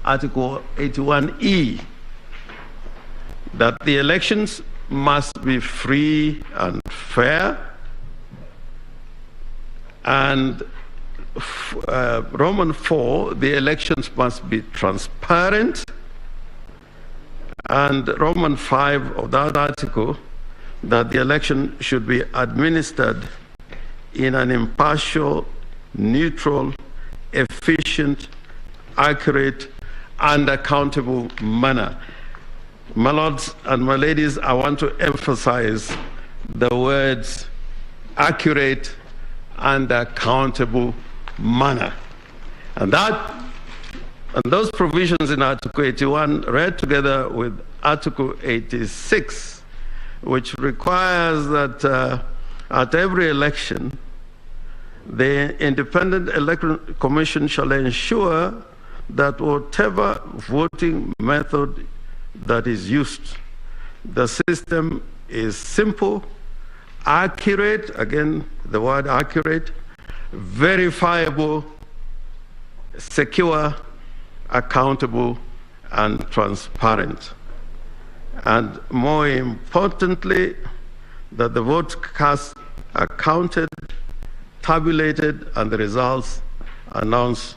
Article 81E, that the elections must be free and fair, and Roman 4, the elections must be transparent, and Roman 5 of that article, that the election should be administered in an impartial, neutral, efficient, accurate, and accountable manner. My lords and my ladies, I want to emphasize the words accurate and accountable manner. And those provisions in Article 81 read together with Article 86, which requires that at every election, the Independent Electoral Commission shall ensure that whatever voting method that is used, the system is simple, accurate, again, the word accurate, verifiable, secure, accountable, and transparent. And more importantly, that the votes cast are counted, tabulated, and the results announced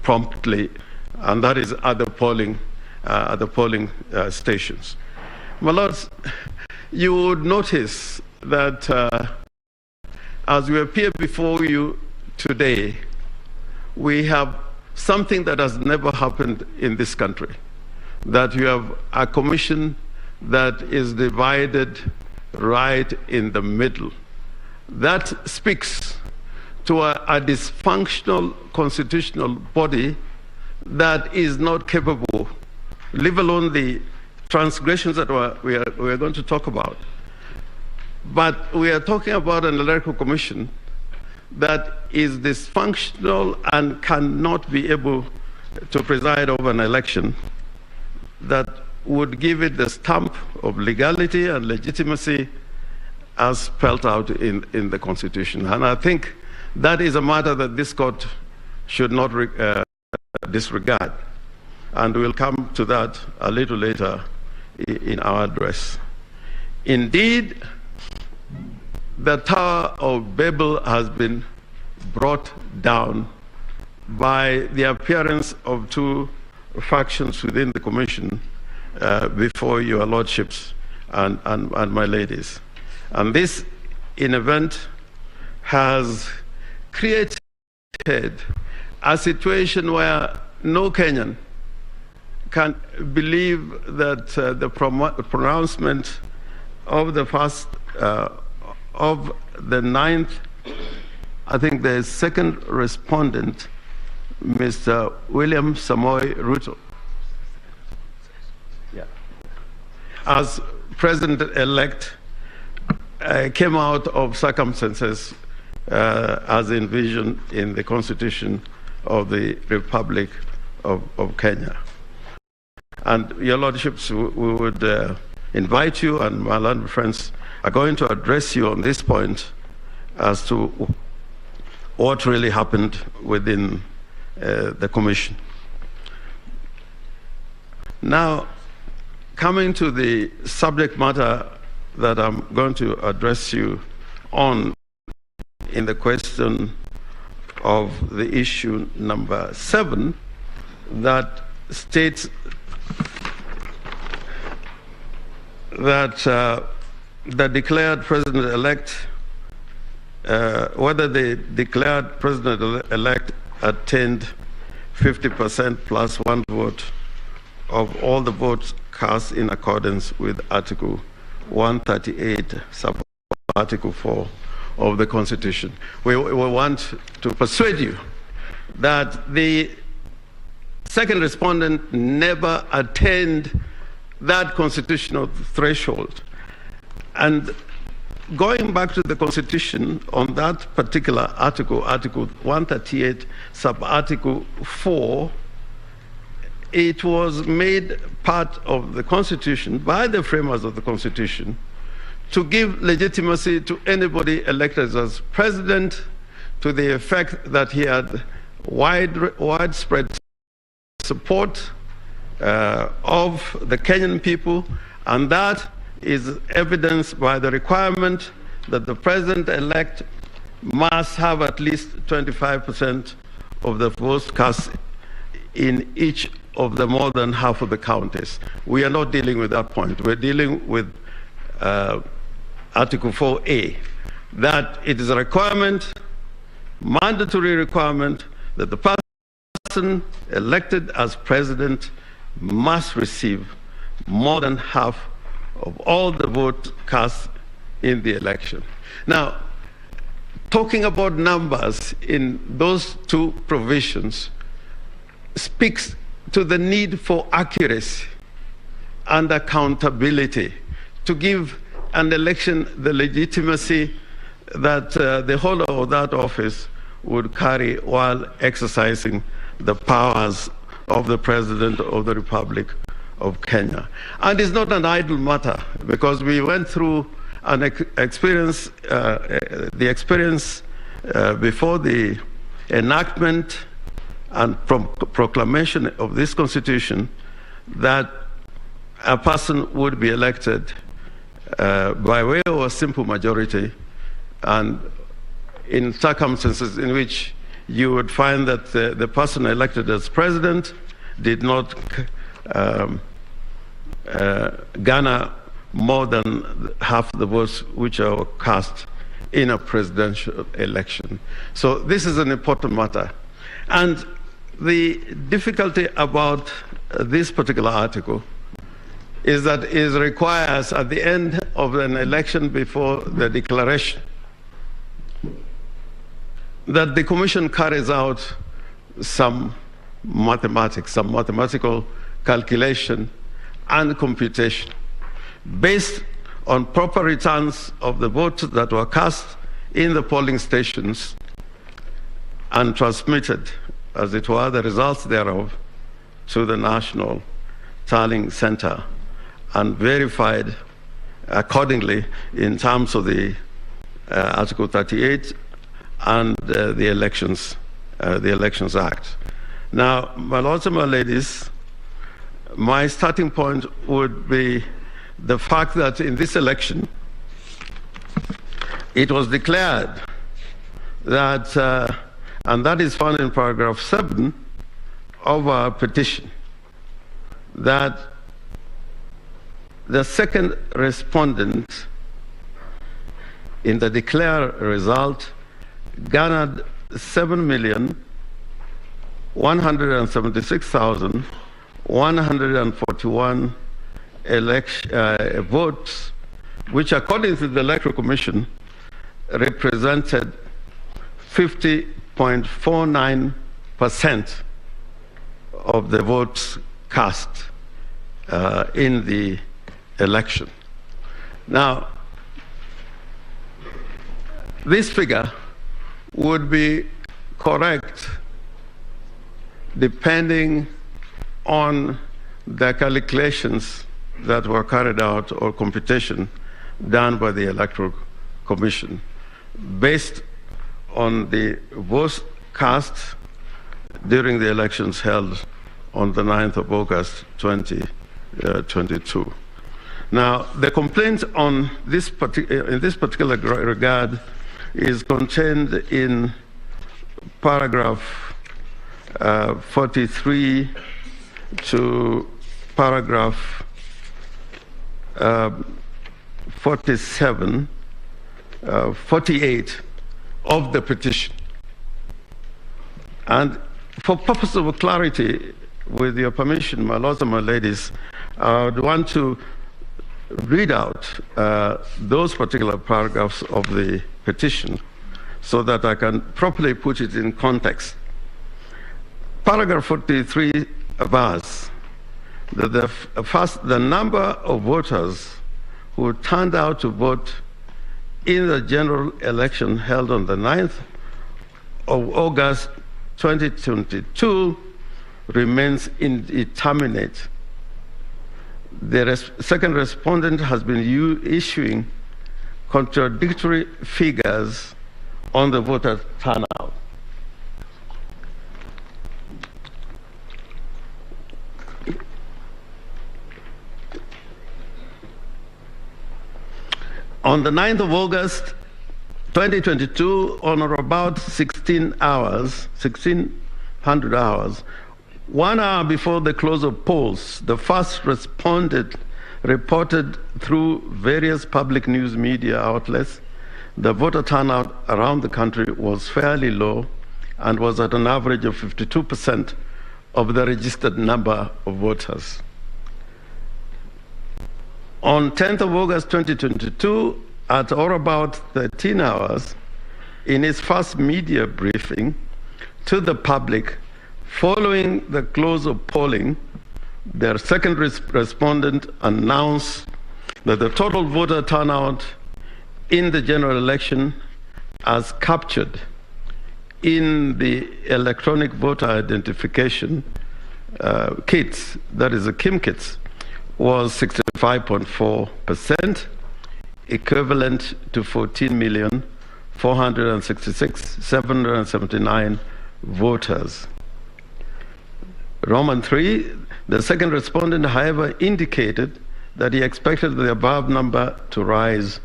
promptly, and that is at the polling stations. My lords, you would notice that as we appear before you today, we have something that has never happened in this country, that you have a commission that is divided right in the middle. That speaks to a dysfunctional constitutional body that is not capable, leave alone the transgressions that we are going to talk about. But we are talking about an electoral commission that is dysfunctional and cannot be able to preside over an election that would give it the stamp of legality and legitimacy as spelled out in the Constitution. And I think that is a matter that this court should not disregard. And we'll come to that a little later in our address. Indeed, the Tower of Babel has been brought down by the appearance of two factions within the Commission before your lordships and my ladies. And this, in event, has created a situation where no Kenyan can believe that the pronouncement of the first, of the ninth, I think the second respondent, Mr. William Samoei Ruto, as president-elect, came out of circumstances as envisioned in the Constitution of the Republic of Kenya. And your lordships, we would invite you, and my learned friends are going to address you on this point as to what really happened within the Commission. Now, coming to the subject matter that I'm going to address you on in the question of the issue number 7, that states that the declared president-elect, whether the declared president-elect attained 50% plus 1 vote of all the votes cast in accordance with Article 138, sub-Article 4 of the Constitution. We want to persuade you that the second respondent never attained that constitutional threshold. And going back to the Constitution on that particular article, Article 138, sub-Article 4, it was made part of the Constitution by the framers of the Constitution to give legitimacy to anybody elected as president, to the effect that he had widespread support of the Kenyan people, and that is evidenced by the requirement that the president-elect must have at least 25% of the votes cast in each of the more than half of the counties. We are not dealing with that point. We're dealing with Article 4A, that it is a requirement, mandatory requirement, that the person elected as president must receive more than half of all the votes cast in the election. Now, talking about numbers in those two provisions speaks to the need for accuracy and accountability to give an election the legitimacy that the holder of that office would carry while exercising the powers of the President of the Republic of Kenya. And it's not an idle matter, because we went through an experience, before the enactment and proclamation of this Constitution, that a person would be elected by way of a simple majority, and in circumstances in which you would find that the person elected as president did not garner more than half the votes which are cast in a presidential election. So this is an important matter. And the difficulty about this particular article is that it requires, at the end of an election before the declaration, that the Commission carries out some mathematics, some mathematical calculation and computation based on proper returns of the votes that were cast in the polling stations and transmitted, as it were, the results thereof to the National Tallying Center and verified accordingly in terms of the Article 38 and the Elections Act. Now, my lords and my ladies, my starting point would be the fact that in this election, it was declared that, and that is found in paragraph 7 of our petition, that the second respondent in the declared result garnered 7,176,141 votes, which according to the Electoral Commission represented 50.49% of the votes cast in the election. Now, this figure would be correct depending on the calculations that were carried out or computation done by the Electoral Commission based on the votes cast during the elections held on the 9th of August 2022. Now, the complaint on this in this particular regard is contained in paragraph 43 to paragraph 48 of the petition. And for purpose of clarity, with your permission, my lords and my ladies, I would want to read out those particular paragraphs of the petition so that I can properly put it in context. Paragraph 43 avers that the number of voters who turned out to vote in the general election held on the 9th of August 2022 remains indeterminate. The second respondent has been issuing contradictory figures on the voter turnout. On the 9th of August, 2022, on or about 1600 hours, 1 hour before the close of polls, the first respondent reported through various public news media outlets the voter turnout around the country was fairly low and was at an average of 52% of the registered number of voters. On 10th of August 2022, at or about 13 hours, in his first media briefing to the public following the close of polling, their second respondent announced that the total voter turnout in the general election as captured in the electronic voter identification kits, that is the KIM kits, was 65.4%, equivalent to 14,466,779 voters. Roman 3, the second respondent, however, indicated that he expected the above number to rise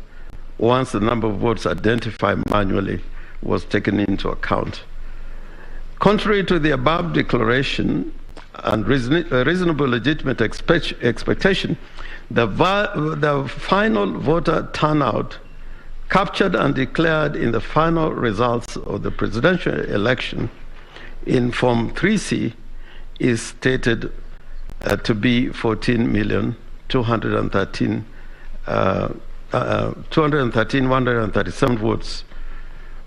once the number of votes identified manually was taken into account. Contrary to the above declaration and reasonable legitimate expectation, the final voter turnout captured and declared in the final results of the presidential election in Form 3C is stated to be 14,213,137 votes,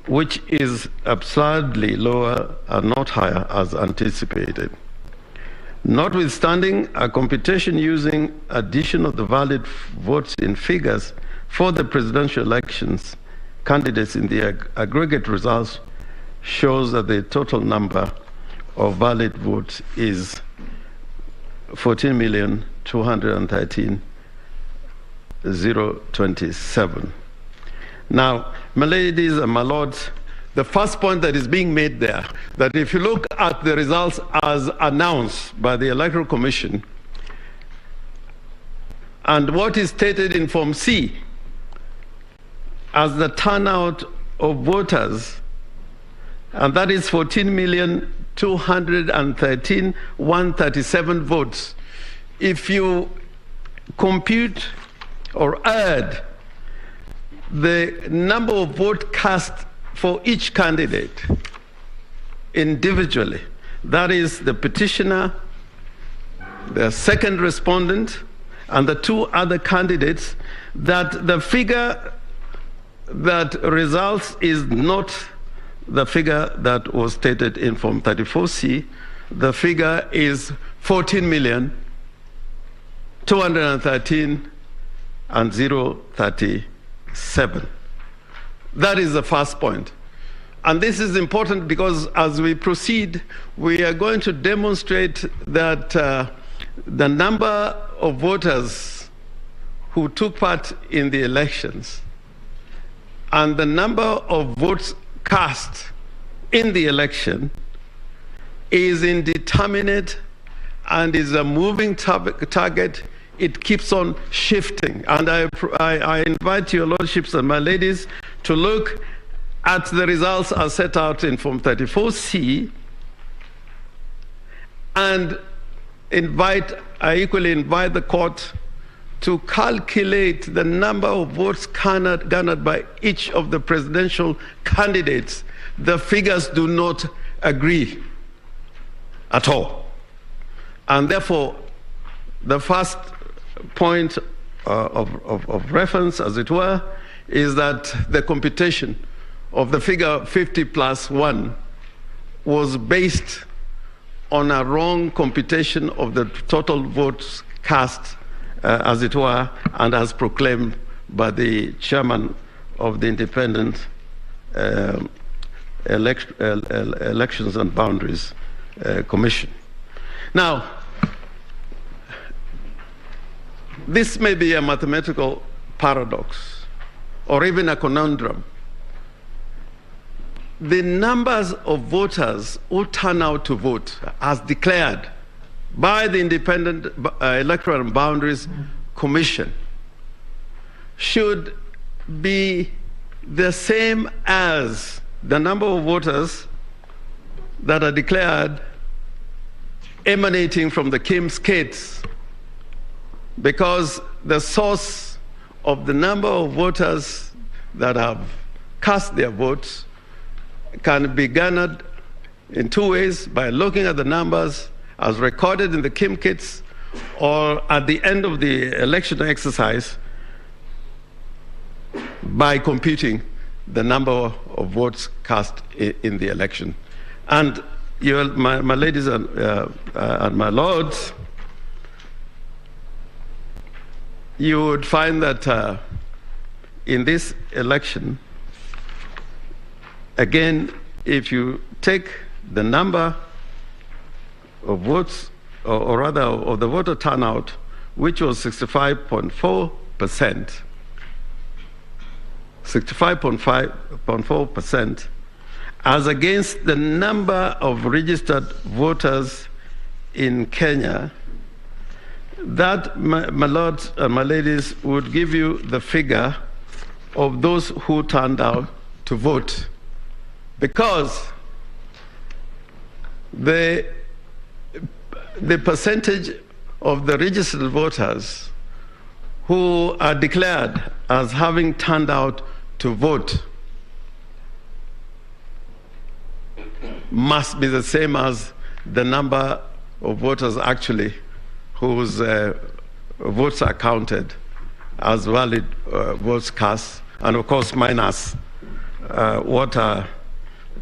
which is absurdly lower and not higher as anticipated. Notwithstanding, a computation using addition of the valid votes in figures for the presidential elections candidates in the aggregate results shows that the total number of valid votes is 14,213,027. Now, my ladies and my lords, the first point that is being made there, that if you look at the results as announced by the Electoral Commission and what is stated in Form C as the turnout of voters, and that is 14,213,137 votes. If you compute or add the number of votes cast for each candidate individually, that is the petitioner, the second respondent, and the two other candidates, that the figure that results is not the figure that was stated in Form 34C. The figure is 14,213,037. That is the first point. And this is important because as we proceed, we are going to demonstrate that the number of voters who took part in the elections and the number of votes cast in the election is indeterminate and is a moving target. It keeps on shifting. And I invite your lordships and my ladies to look at the results as set out in Form 34C and I equally invite the court to calculate the number of votes garnered by each of the presidential candidates. The figures do not agree at all. And therefore, the first point of reference, as it were, is that the computation of the figure 50 plus 1 was based on a wrong computation of the total votes cast, as it were, and as proclaimed by the chairman of the Independent Elections and Boundaries Commission. Now, this may be a mathematical paradox or even a conundrum. The numbers of voters who turn out to vote as declared by the Independent Electoral and Boundaries Commission should be the same as the number of voters that are declared emanating from the KIEMS kits, because the source of the number of voters that have cast their votes can be garnered in two ways: by looking at the numbers as recorded in the KIEMS kits, or at the end of the election exercise by computing the number of votes cast in the election. And my ladies and my lords, you would find that in this election, again, if you take the number of votes, or rather of the voter turnout, which was 65.4%, 65.4%, as against the number of registered voters in Kenya, that, my lords and my ladies, would give you the figure of those who turned out to vote. Because the percentage of the registered voters who are declared as having turned out to vote must be the same as the number of voters actually whose votes are counted as valid votes cast, and of course minus what are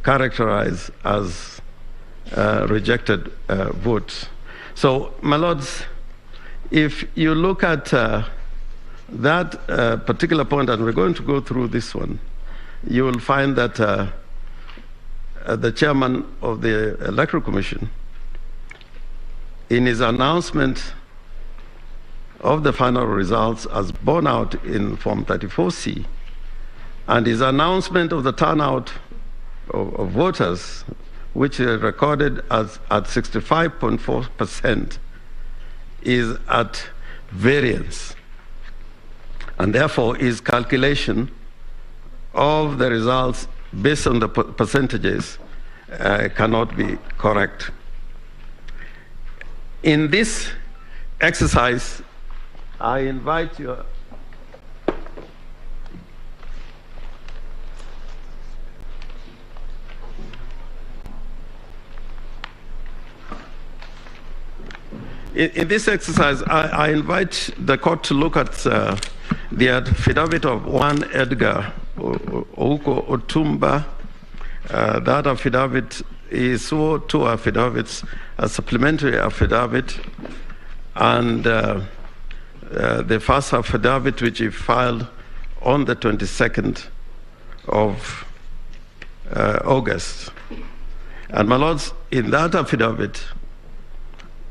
characterized as rejected votes. So, my lords, if you look at that particular point, and we're going to go through this one, you will find that the chairman of the Electoral Commission, in his announcement of the final results as borne out in Form 34C, and his announcement of the turnout of voters, which is recorded as at 65.4%, is at variance. And therefore, his calculation of the results based on the percentages cannot be correct. In this exercise, I invite you. In this exercise, I invite the court to look at the affidavit of one Edgar Ouko Otumba. That affidavit is two affidavits, a supplementary affidavit, and the first affidavit, which he filed on the 22nd of August. And my lords, in that affidavit,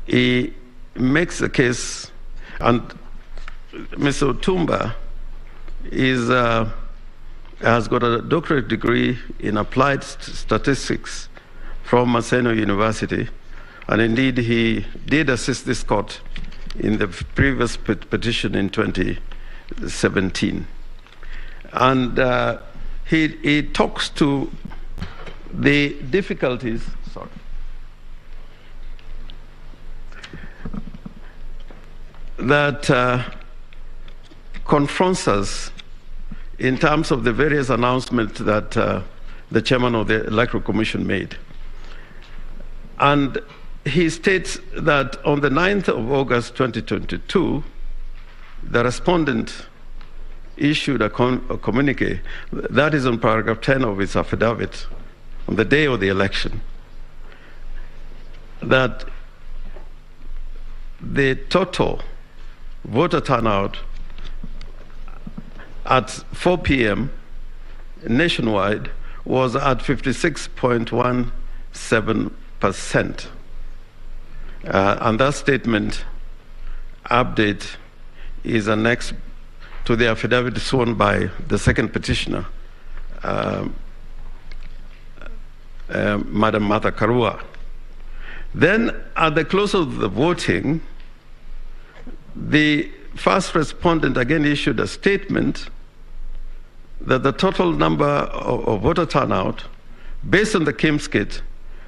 he makes a case, and Mr. Otumba has got a doctorate degree in applied statistics from Maseno University, and indeed he did assist this court in the previous petition in 2017. And he talks to the difficulties, that confronts us in terms of the various announcements that the chairman of the Electoral Commission made. And he states that on the 9th of August 2022, the respondent issued a communique, that is on paragraph 10 of his affidavit, on the day of the election, that the total voter turnout at 4 p.m. nationwide was at 56.17%. And that statement update is annexed to the affidavit sworn by the second petitioner, Madam Martha Karua. Then, at the close of the voting, the first respondent again issued a statement that the total number of voter turnout, based on the KIMS kit,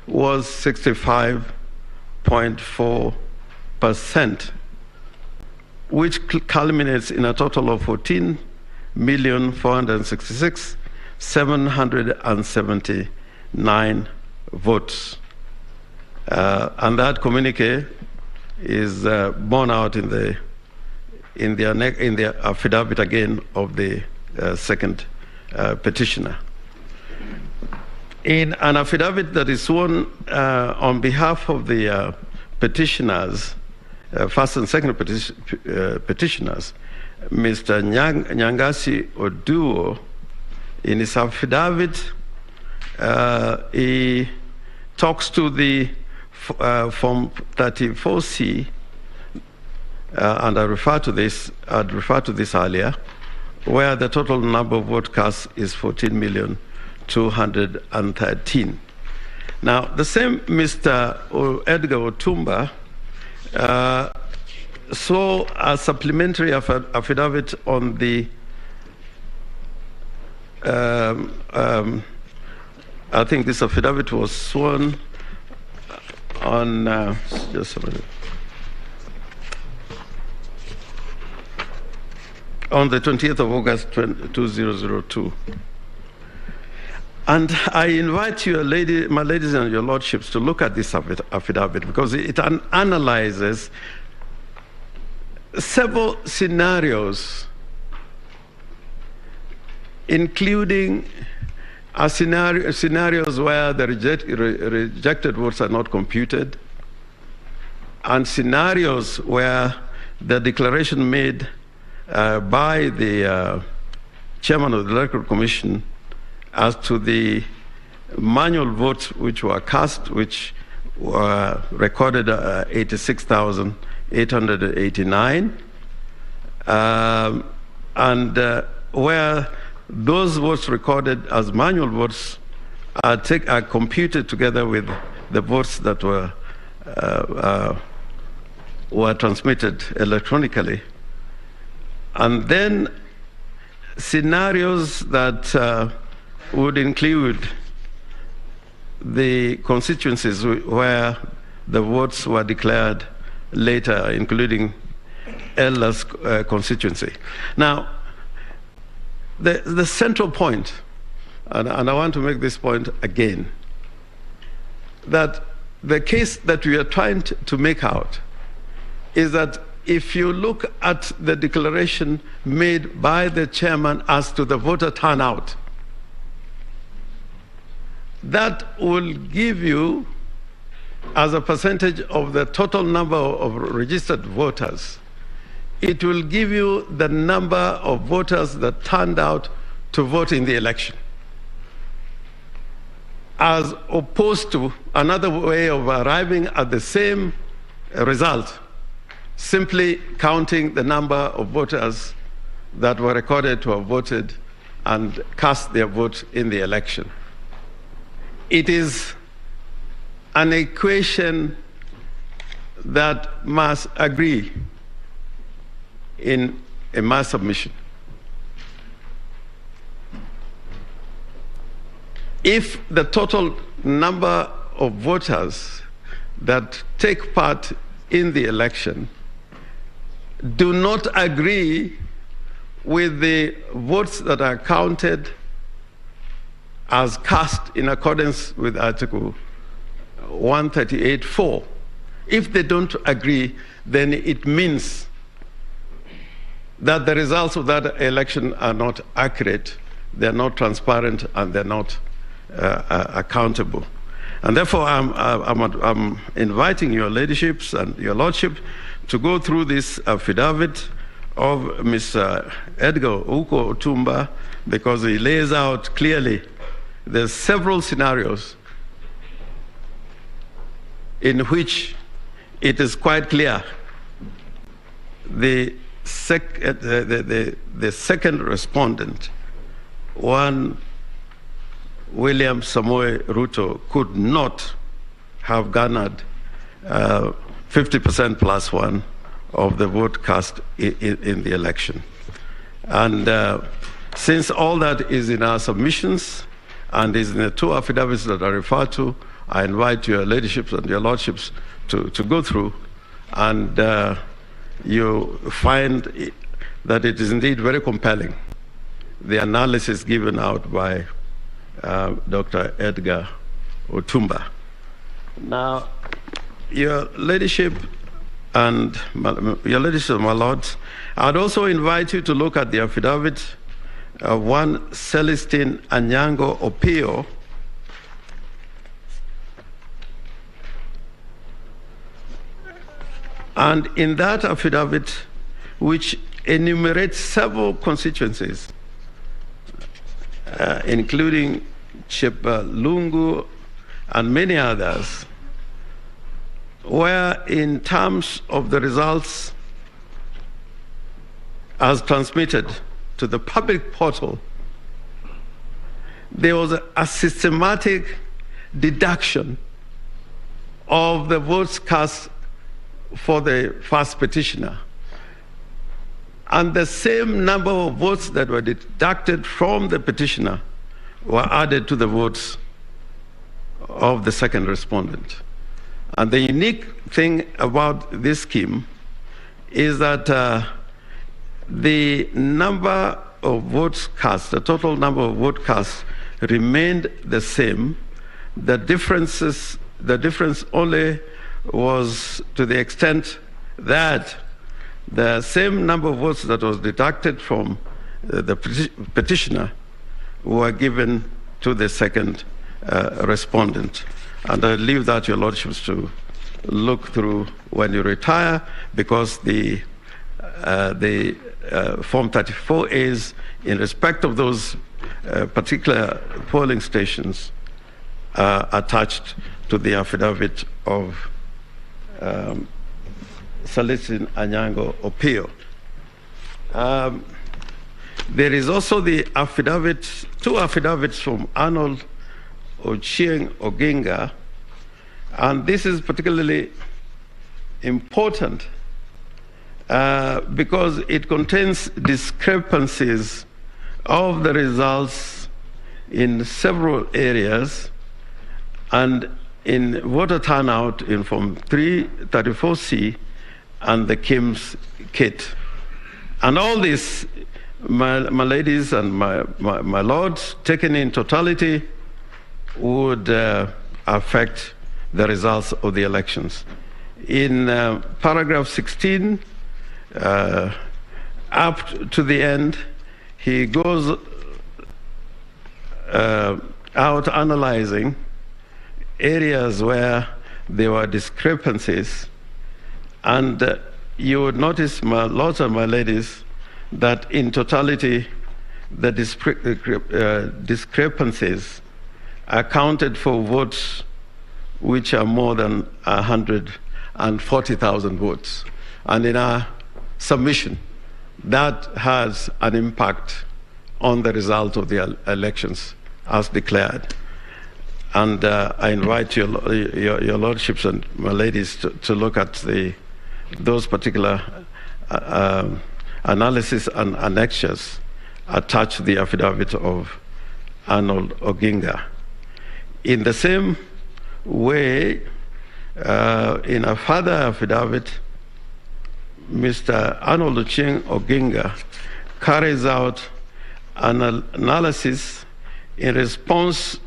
was 65.4%, which culminates in a total of 14,466,779 votes. And that communique is borne out in the affidavit again of the second petitioner. In an affidavit that is sworn on behalf of the petitioners, first and second petitioners, Mr. Nyangasi Oduo, in his affidavit, he talks to the Form 34C, and I'd referred to this earlier, where the total number of vote cast is 14,213,000. Now, the same Mr. Edgar Otumba saw a supplementary affidavit on the I think this affidavit was sworn on just a minute. On the 20th of August 2002. And I invite you, my ladies and your lordships, to look at this affidavit, because it analyzes several scenarios, including scenarios where the rejected votes are not computed, and scenarios where the declaration made by the chairman of the Electoral Commission as to the manual votes which were cast, which were recorded 86,889, and where those votes recorded as manual votes are computed together with the votes that were transmitted electronically. And then scenarios that would include the constituencies where the votes were declared later, including Ella's constituency. Now, the central point, and I want to make this point again, that the case that we are trying to make out is that if you look at the declaration made by the chairman as to the voter turnout, that will give you, as a percentage of the total number of registered voters, it will give you the number of voters that turned out to vote in the election, as opposed to another way of arriving at the same result, simply counting the number of voters that were recorded to have voted and cast their vote in the election. It is an equation that must agree in a mass submission. If the total number of voters that take part in the election do not agree with the votes that are counted as cast in accordance with Article 138(4), if they don't agree, then it means that the results of that election are not accurate, they're not transparent, and they're not accountable. And therefore, I'm inviting your ladyships and your lordship to go through this affidavit of Mr. Edgar Uko Otumba, because he lays out clearly there's several scenarios in which it is quite clear the second respondent, one William Samoei Ruto, could not have garnered 50% plus one of the vote cast in the election. And Since all that is in our submissions and is in the two affidavits that are referred to, I invite your ladyship and your lordships to go through, and you find that it is indeed very compelling, the analysis given out by Dr. Edgar Otumba. Now, your ladyship and my lords, I'd also invite you to look at the affidavit of one Celestine Anyango Opio, and in that affidavit, which enumerates several constituencies, including Chepalungu and many others, where in terms of the results as transmitted to the public portal, there was a systematic deduction of the votes cast for the first petitioner. And the same number of votes that were deducted from the petitioner were added to the votes of the second respondent. And the unique thing about this scheme is that the number of votes cast, the total number of votes cast, remained the same. The difference only was to the extent that the same number of votes that was deducted from the petitioner were given to the second respondent. And I leave that to your lordships to look through when you retire, because the Form 34As, in respect of those particular polling stations, attached to the affidavit of Celestine Anyango Opio. There is also the affidavit, two affidavits from Arnold Ochieng Oginga, and this is particularly important because it contains discrepancies of the results in several areas, and in voter turnout in Form 334C and the KIMS kit. And all this, my ladies and my lords, taken in totality, would affect the results of the elections. In paragraph 16, up to the end, he goes out analyzing areas where there were discrepancies, and you would notice, my lords and my ladies, that in totality the discrepancies accounted for votes which are more than 140,000 votes. And in our submission, that has an impact on the result of the elections as declared. And I invite your lordships and my ladies to look at those particular analysis and annexures attached to the affidavit of Arnold Oginga. In the same way, in a further affidavit, Mr. Arnold Ochieng Oginga carries out an analysis in response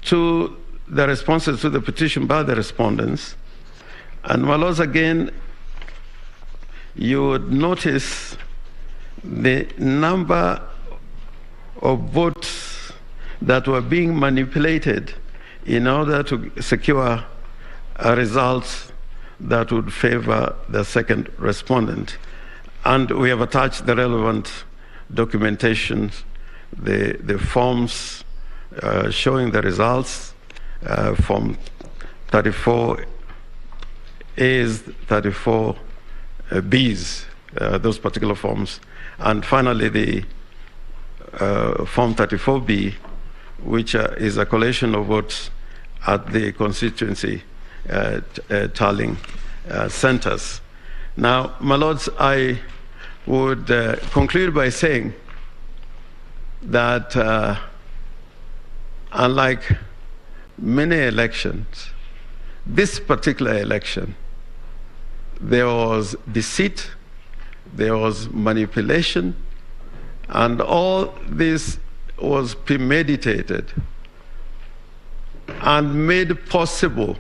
to the responses to the petition by the respondents. And my lords, again, you would notice the number of votes that were being manipulated in order to secure a result that would favor the second respondent. And we have attached the relevant documentation, the forms showing the results, Form 34As, 34Bs, those particular forms. And finally, the Form 34B, which is a collation of votes at the constituency tallying centers. Now, my lords, I would conclude by saying that unlike many elections, this particular election, there was deceit, there was manipulation, and all this was premeditated and made possible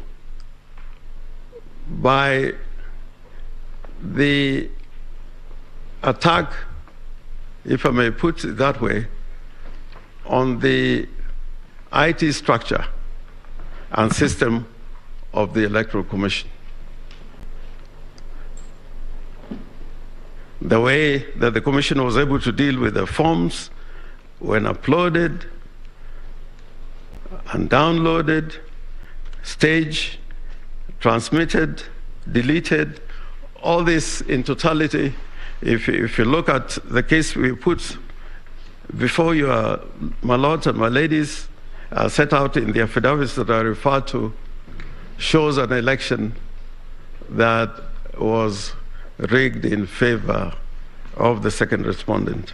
by the attack, if I may put it that way, on the IT structure and system of the Electoral Commission. The way that the Commission was able to deal with the forms when uploaded and downloaded, staged, transmitted, deleted, all this in totality, if you look at the case we put before you, my lords and my ladies, set out in the affidavits that I referred to, shows an election that was rigged in favor of the second respondent.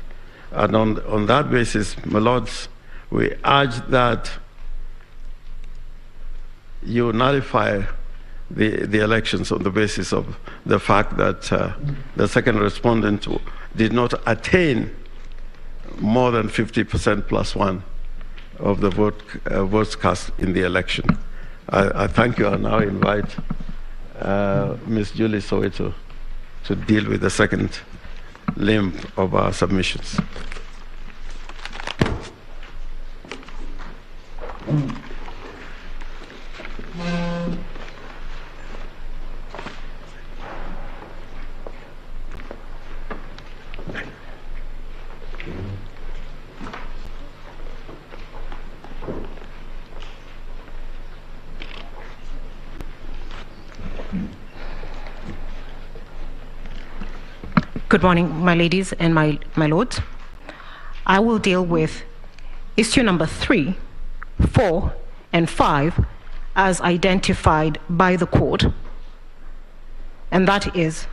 And on that basis, my lords, we urge that you nullify the elections on the basis of the fact that the second respondent did not attain more than 50% plus one of the votes cast in the election. I thank you. I now invite Ms. Julie Soweto to deal with the second limb of our submissions. Good morning, my ladies and my lords. I will deal with issue number 3, 4, and 5 as identified by the court, and that is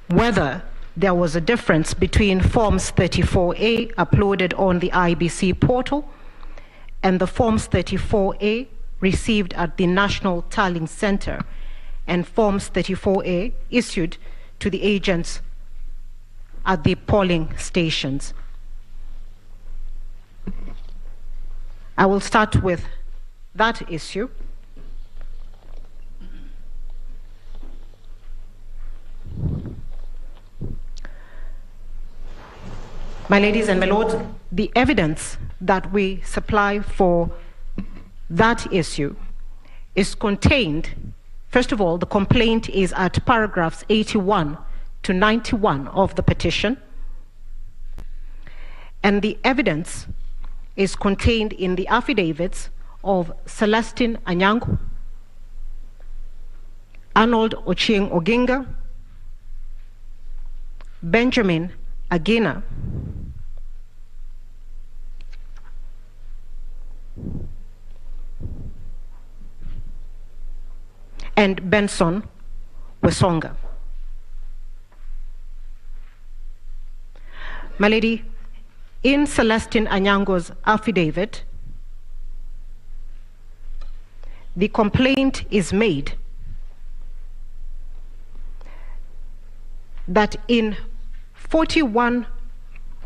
whether there was a difference between Forms 34A uploaded on the IBC portal and the Forms 34A received at the National Tallying Center and Forms 34A issued to the agents at the polling stations. I will start with that issue. My ladies and my lords, the evidence that we supply for that issue is contained. First of all, the complaint is at paragraphs 81 to 91 of the petition, and the evidence is contained in the affidavits of Celestine Anyango, Arnold Ochieng Oginga, Benjamin Agina, and Benson Wesonga. My lady, in Celestine Anyango's affidavit, the complaint is made that in 41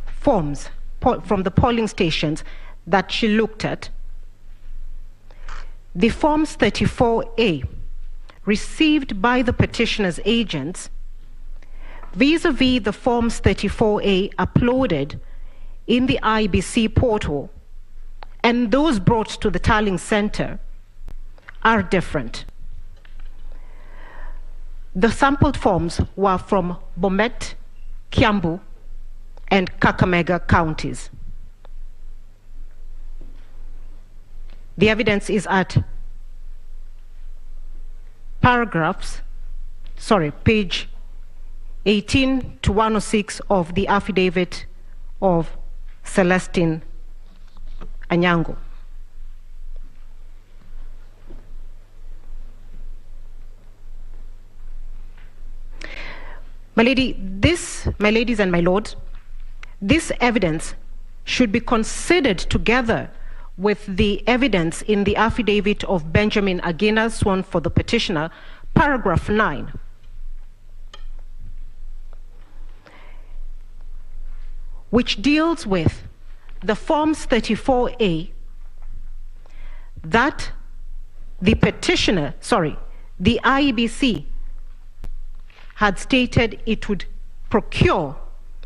forms from the polling stations that she looked at, the Forms 34A received by the petitioner's agents vis-a-vis the Forms 34A uploaded in the IBC portal and those brought to the tallying center are different. The sampled forms were from Bomet, Kiambu, and Kakamega counties. The evidence is at page 18 to 106 of the affidavit of Celestine Anyango. My ladies and my lords, this evidence should be considered together with the evidence in the affidavit of Benjamin Agena, sworn for the petitioner, paragraph 9. Which deals with the Forms 34A that the IEBC had stated it would procure,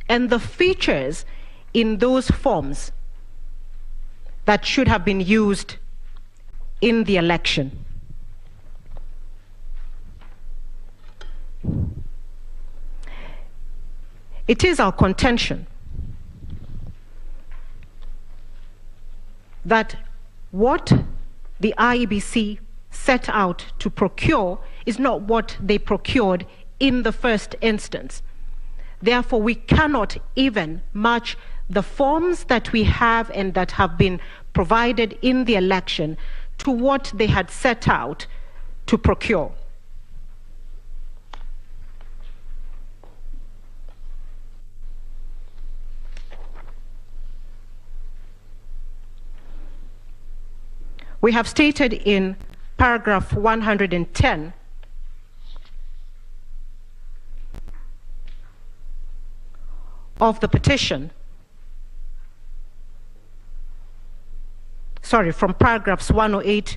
and the features in those forms that should have been used in the election. It is our contention that what the IEBC set out to procure is not what they procured in the first instance. Therefore, we cannot even match the forms that we have and that have been provided in the election to what they had set out to procure. We have stated in paragraph 110 of the petition, from paragraphs 108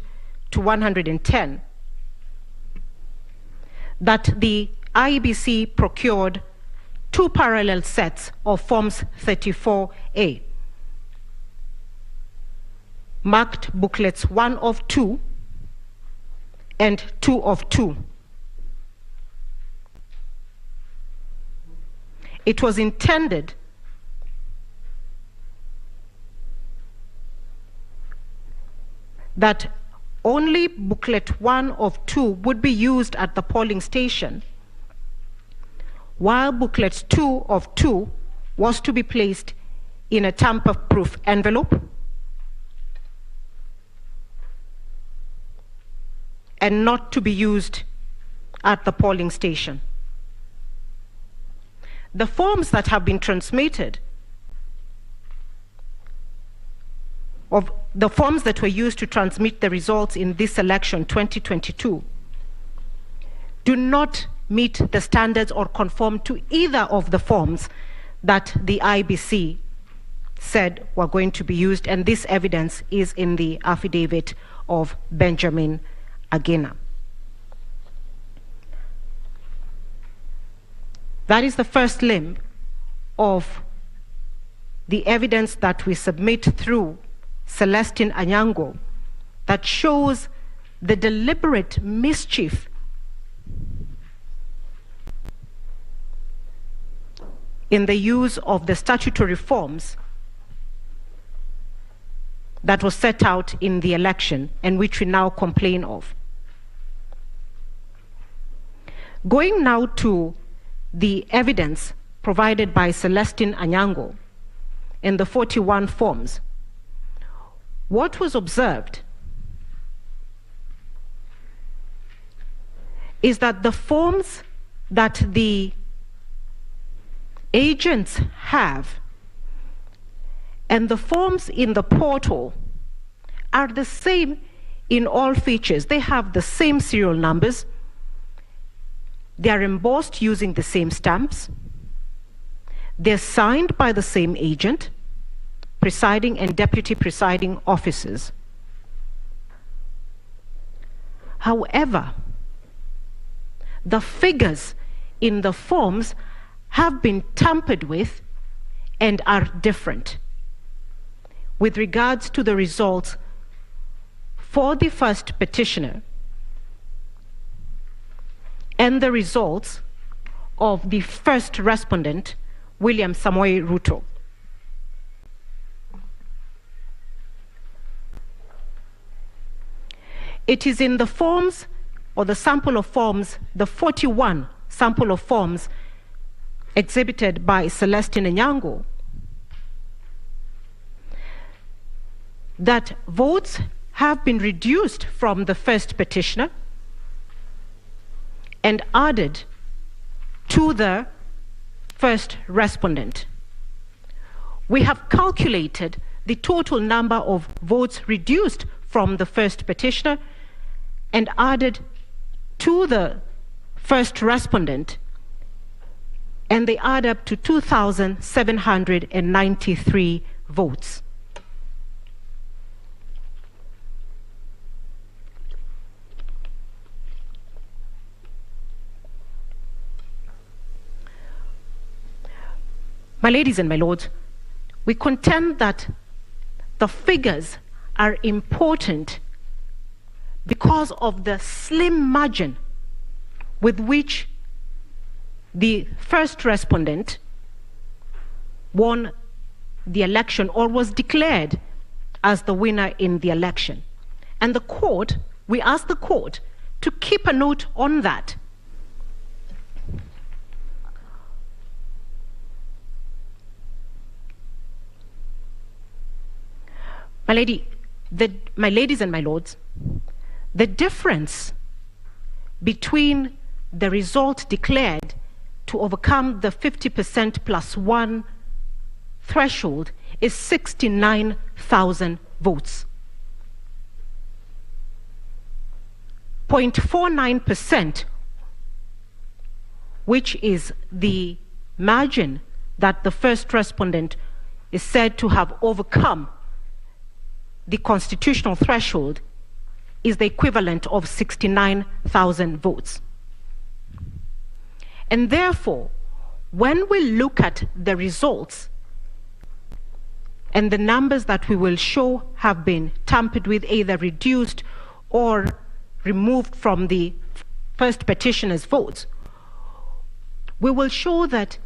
to 110, that the IEBC procured 2 parallel sets of Forms 34A, marked booklets 1 of 2 and 2 of 2. It was intended that only booklet 1 of 2 would be used at the polling station, while booklet 2 of 2 was to be placed in a tamper-proof envelope and not to be used at the polling station. The forms that have been transmitted, of the forms that were used to transmit the results in this election 2022, do not meet the standards or conform to either of the forms that the IEBC said were going to be used, and this evidence is in the affidavit of Benjamin Agena. That is the first limb of the evidence that we submit through Celestine Anyango that shows the deliberate mischief in the use of the statutory forms that was set out in the election and which we now complain of. Going now to the evidence provided by Celestine Anyango in the 41 forms, what was observed is that the forms that the agents have and the forms in the portal are the same in all features. They have the same serial numbers. They are embossed using the same stamps. They're signed by the same agent, presiding and deputy presiding officers. However, the figures in the forms have been tampered with and are different with regards to the results for the first petitioner and the results of the first respondent, William Samoei Ruto. It is in the forms, or the sample of forms, the 41 sample of forms exhibited by Celestine Anyango, that votes have been reduced from the first petitioner and added to the first respondent, we have calculated the total number of votes reduced from the first petitioner and added to the first respondent, and they add up to 2,793 votes. My ladies and my lords, we contend that the figures are important because of the slim margin with which the first respondent won the election or was declared as the winner in the election. And the court, we ask the court to keep a note on that. My ladies and my lords, the difference between the result declared to overcome the 50% plus one threshold is 69,000 votes. 0.49%, which is the margin that the first respondent is said to have overcome the constitutional threshold, is the equivalent of 69,000 votes. And therefore, when we look at the results and the numbers that we will show have been tampered with, either reduced or removed from the first petitioner's votes, we will show that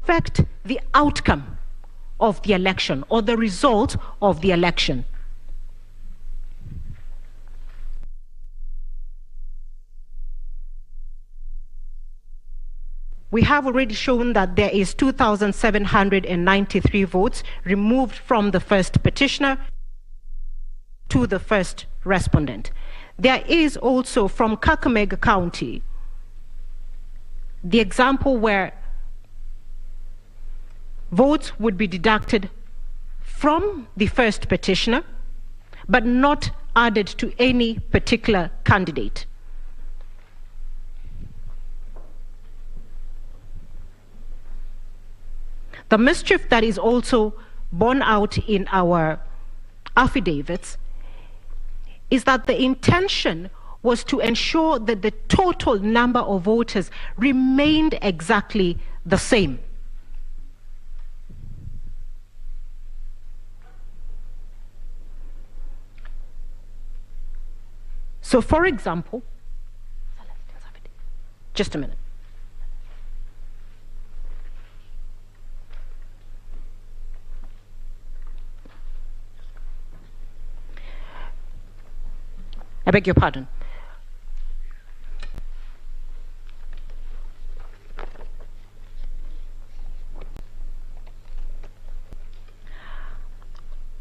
affect the outcome of the election or the result of the election. We have already shown that there is 2,793 votes removed from the first petitioner to the first respondent. There is also from Kakamega County the example where votes would be deducted from the first petitioner, but not added to any particular candidate. The mischief that is also borne out in our affidavits is that the intention was to ensure that the total number of voters remained exactly the same. So, for example, just a minute. I beg your pardon.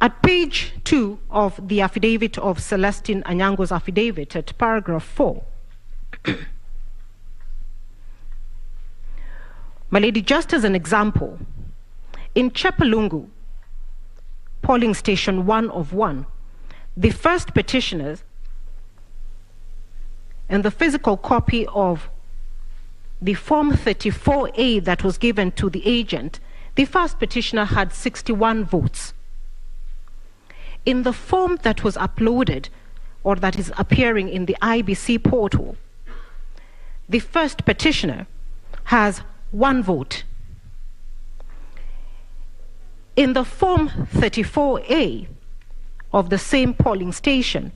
At page 2 of the affidavit of Celestine Anyango's affidavit, at paragraph 4, my lady, just as an example, in Chepalungu, polling station 1 of 1, the first petitioners and the physical copy of the Form 34A that was given to the agent, the first petitioner had 61 votes. In the form that was uploaded, or that is appearing in the IBC portal, the first petitioner has 1 vote. In the Form 34A of the same polling station,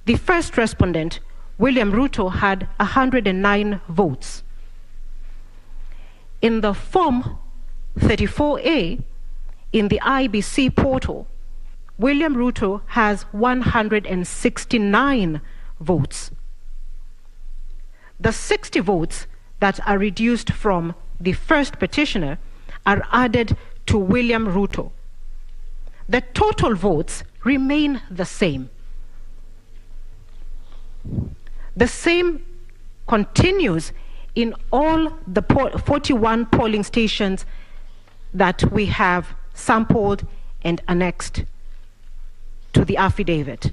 the first respondent, William Ruto, had 109 votes. In the Form 34A in the IBC portal, William Ruto has 169 votes. The 60 votes that are reduced from the first petitioner are added to William Ruto. The total votes remain the same. The same continues in all the 41 polling stations that we have sampled and annexed to the affidavit.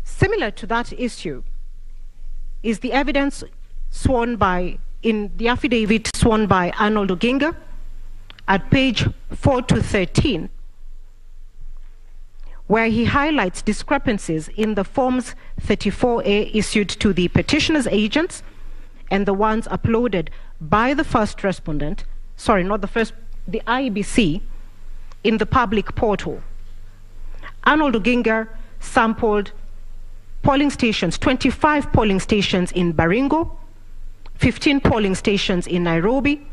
Similar to that issue is the evidence sworn by, in the affidavit sworn by Arnold Oginga at page 4 to 13, where he highlights discrepancies in the Forms 34A issued to the petitioner's agents and the ones uploaded by the first respondent, sorry, not the first, the IEBC, in the public portal. Arnold Oginga sampled polling stations, 25 polling stations in Baringo, 15 polling stations in Nairobi,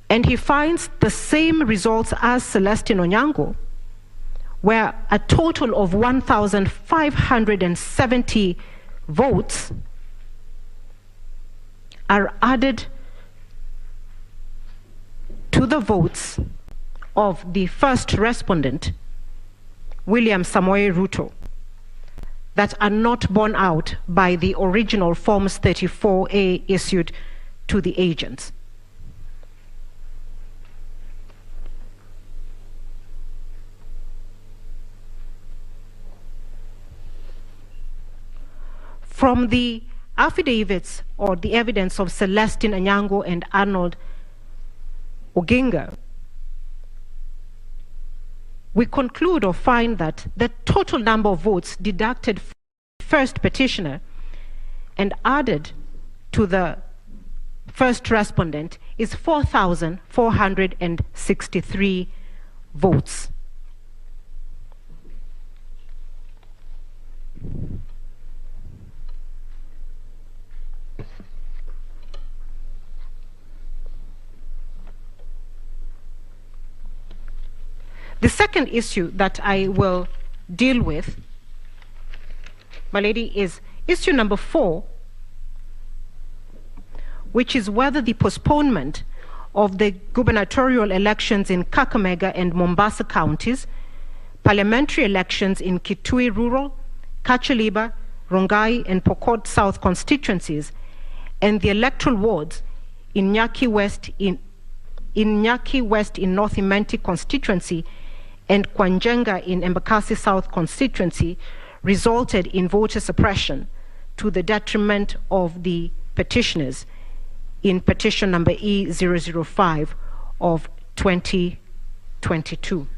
and he finds the same results as Celestine Onyango, where a total of 1,570 votes are added to the votes of the first respondent, William Samoei Ruto, that are not borne out by the original Forms 34A issued to the agents. From the affidavits or the evidence of Celestine Onyango and Arnold Oginga, we conclude or find that the total number of votes deducted from the first petitioner and added to the first respondent is 4,463 votes. The second issue that I will deal with, my lady, is issue number 4, which is whether the postponement of the gubernatorial elections in Kakamega and Mombasa counties, parliamentary elections in Kitui Rural, Kachaliba, Rongai, and Pokot South constituencies, and the electoral wards in Nyaki West in North Imenti constituency and Kwanjenga in Embakasi South constituency resulted in voter suppression to the detriment of the petitioners in petition number E005 of 2022.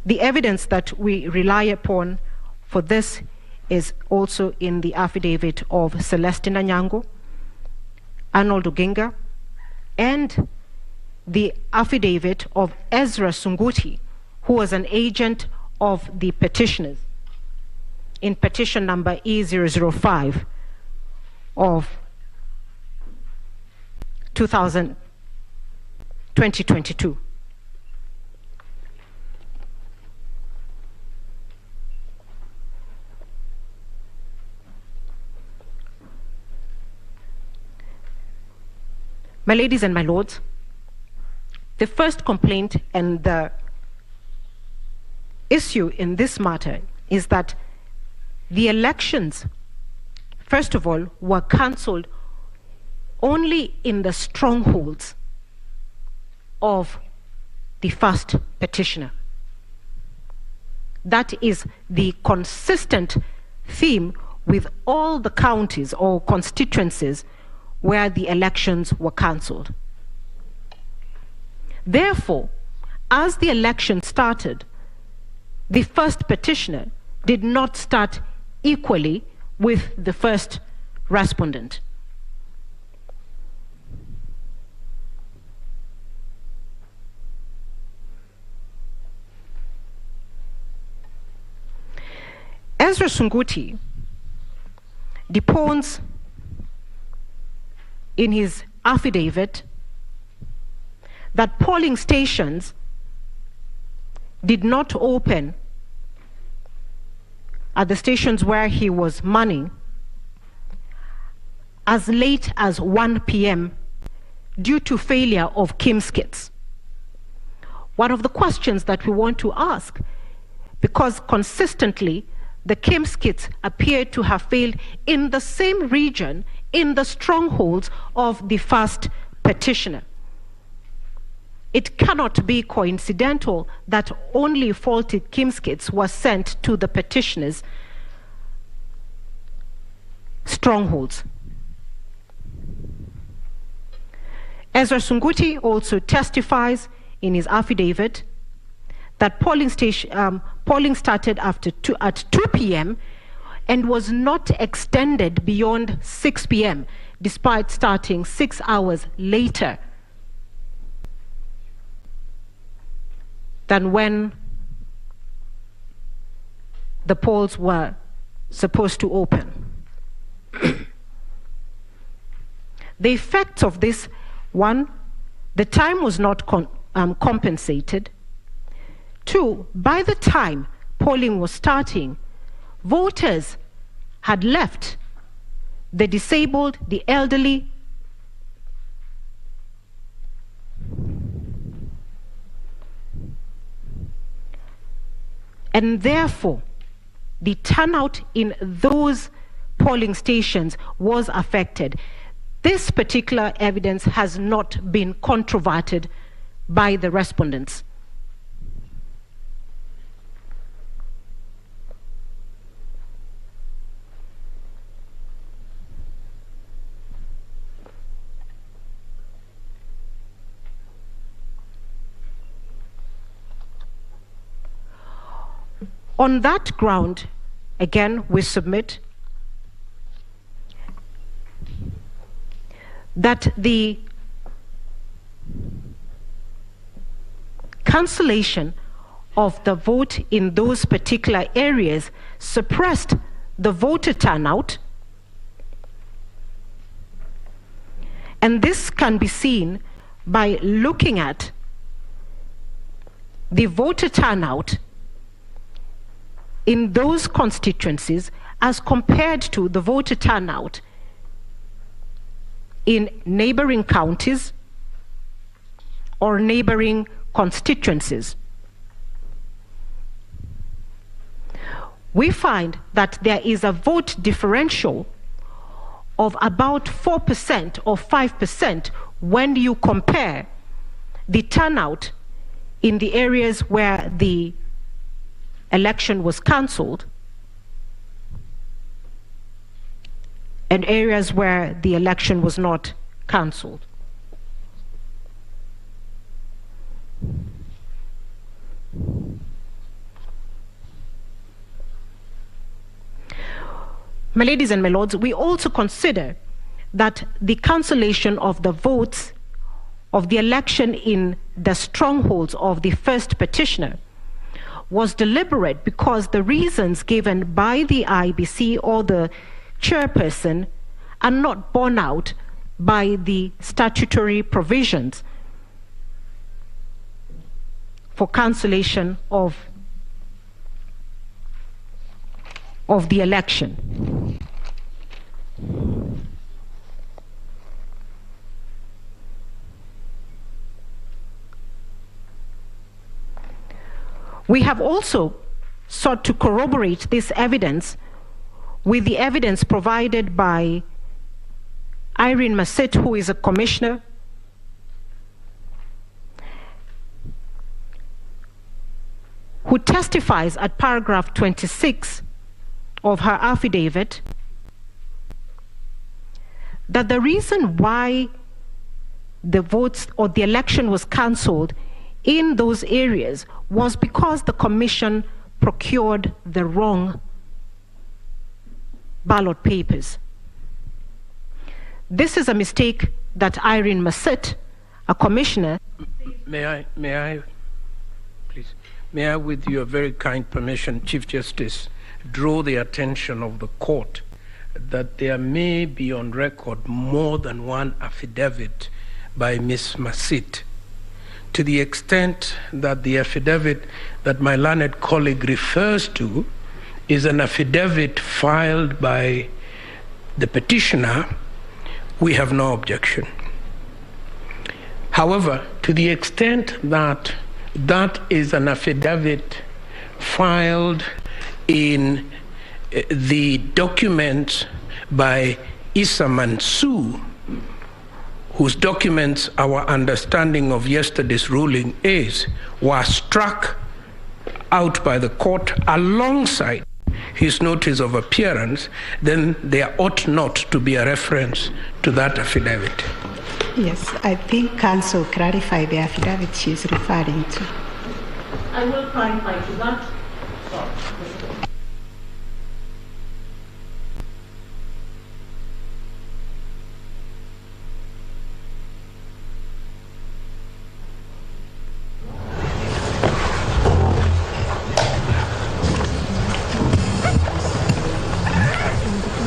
The evidence that we rely upon for this is also in the affidavit of Celestine Onyango, Arnold Oginga, and the affidavit of Ezra Sunguti, who was an agent of the petitioners in petition number E005 of 2022. My ladies and my lords, the first complaint and the issue in this matter is that the elections, first of all, were cancelled only in the strongholds of the first petitioner. That is the consistent theme with all the counties or constituencies where the elections were cancelled. Therefore, as the election started, the first petitioner did not start equally with the first respondent. Ezra Sunguti deposed in his affidavit that polling stations did not open at the stations where he was manning as late as 1 p.m. due to failure of KIMS kits. One of the questions that we want to ask, because consistently the KIMS kits appear to have failed in the same region, in the strongholds of the first petitioner. It cannot be coincidental that only faulty KIMS kits were sent to the petitioner's strongholds. Ezra Sunguti also testifies in his affidavit that polling started at 2 p.m. and was not extended beyond 6 p.m. despite starting 6 hours later than when the polls were supposed to open. The effects of this: one, the time was not compensated. Two, by the time polling was starting, voters had left the disabled, the elderly, and therefore the turnout in those polling stations was affected. This particular evidence has not been controverted by the respondents. On that ground, again, we submit that the cancellation of the vote in those particular areas suppressed the voter turnout, and this can be seen by looking at the voter turnout in those constituencies as compared to the voter turnout in neighboring counties or neighboring constituencies. We find that there is a vote differential of about 4% or 5% when you compare the turnout in the areas where the election was cancelled and areas where the election was not cancelled. My ladies and my lords, we also consider that the cancellation of the votes of the election in the strongholds of the first petitioner was deliberate because the reasons given by the IEBC or the chairperson are not borne out by the statutory provisions for cancellation of the election. We have also sought to corroborate this evidence with the evidence provided by Irene Masit, who is a commissioner, who testifies at paragraph 26 of her affidavit that the reason why the votes or the election was cancelled in those areas was because the commission procured the wrong ballot papers. This is a mistake that Irene Masit, a commissioner... May I, please? May I, with your very kind permission, Chief Justice draw the attention of the court that there may be on record more than one affidavit by Ms. Masit, to the extent that the affidavit that my learned colleague refers to is an affidavit filed by the petitioner. We have no objection. However, to the extent that that is an affidavit filed in the documents by Issa Mansour, whose documents our understanding of yesterday's ruling were struck out by the court alongside his notice of appearance, then there ought not to be a reference to that affidavit. Yes, I think counsel clarify the affidavit she's referring to. I will clarify to that.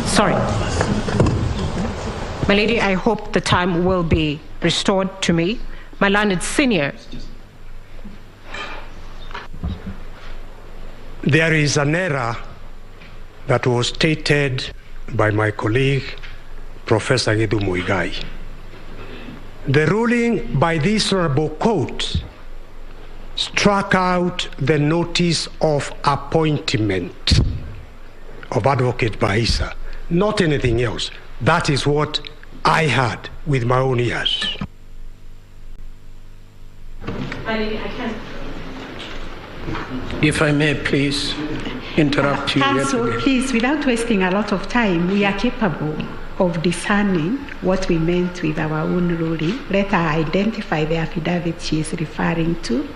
Sorry. My lady, I hope the time will be restored to me. My learned senior. There is an error that was stated by my colleague, Professor Githu Muigai. The ruling by this honorable court struck out the notice of appointment of Advocate Baisa, not anything else. That is what I heard with my own ears. My lady, I can't. If I may please interrupt you. Counsel, please, without wasting a lot of time, we are capable of discerning what we meant with our own ruling. Let her identify the affidavit she is referring to,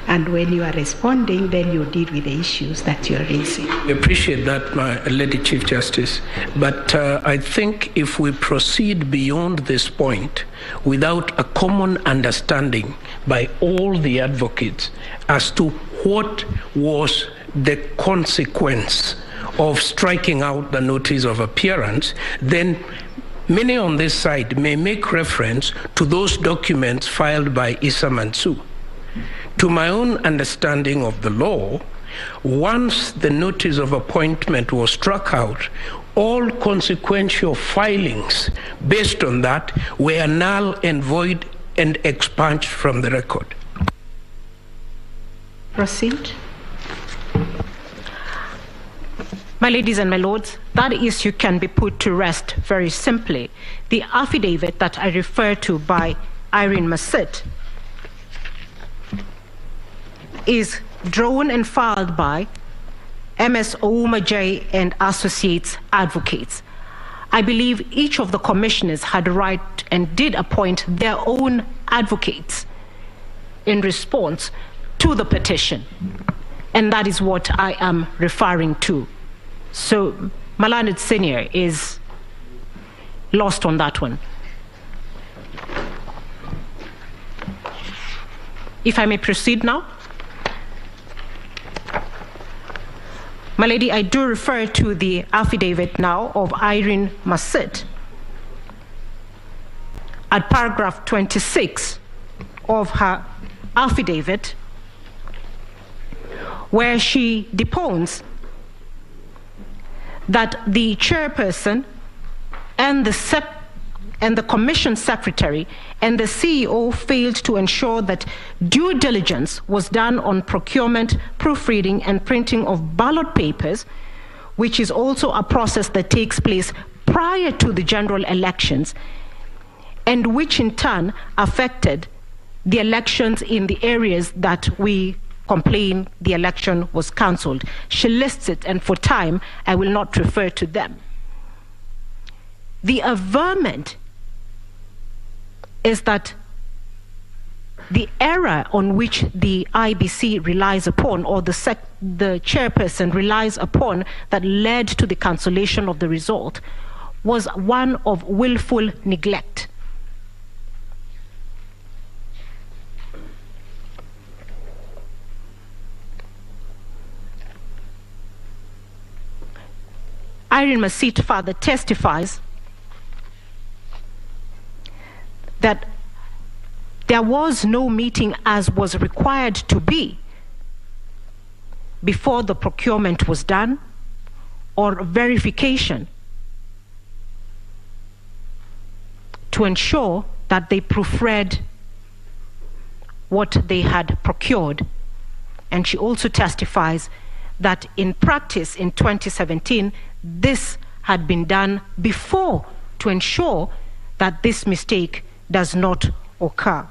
and when you are responding, then you deal with the issues that you're raising. I appreciate that, my Lady Chief Justice, but I think if we proceed beyond this point without a common understanding by all the advocates as to what was the consequence of striking out the notice of appearance, then many on this side may make reference to those documents filed by Issa Mansour. To my own understanding of the law, once the notice of appointment was struck out, all consequential filings based on that were null and void and expunged from the record. Proceed. My ladies and my lords, that issue can be put to rest very simply. The affidavit that I refer to by Irene Masit is drawn and filed by MS Ouma J and Associates Advocates. I believe each of the commissioners had a right and did appoint their own advocates in response to the petition. And that is what I am referring to. So Malanid Senior is lost on that one. If I may proceed now. My lady, I do refer to the affidavit now of Irene Masit at paragraph 26 of her affidavit, where she deposed that the chairperson and the commission secretary and the CEO failed to ensure that due diligence was done on procurement, proofreading, and printing of ballot papers, which is also a process that takes place prior to the general elections, and which in turn affected the elections in the areas that we complain the election was cancelled. She lists it, and for time, I will not refer to them. The averment is that the error on which the IBC relies upon, or the chairperson relies upon, that led to the cancellation of the result was one of willful neglect. Irene Masit further testifies that there was no meeting as was required to be before the procurement was done, or verification to ensure that they proofread what they had procured. And she also testifies that in practice in 2017, this had been done before to ensure that this mistake does not occur.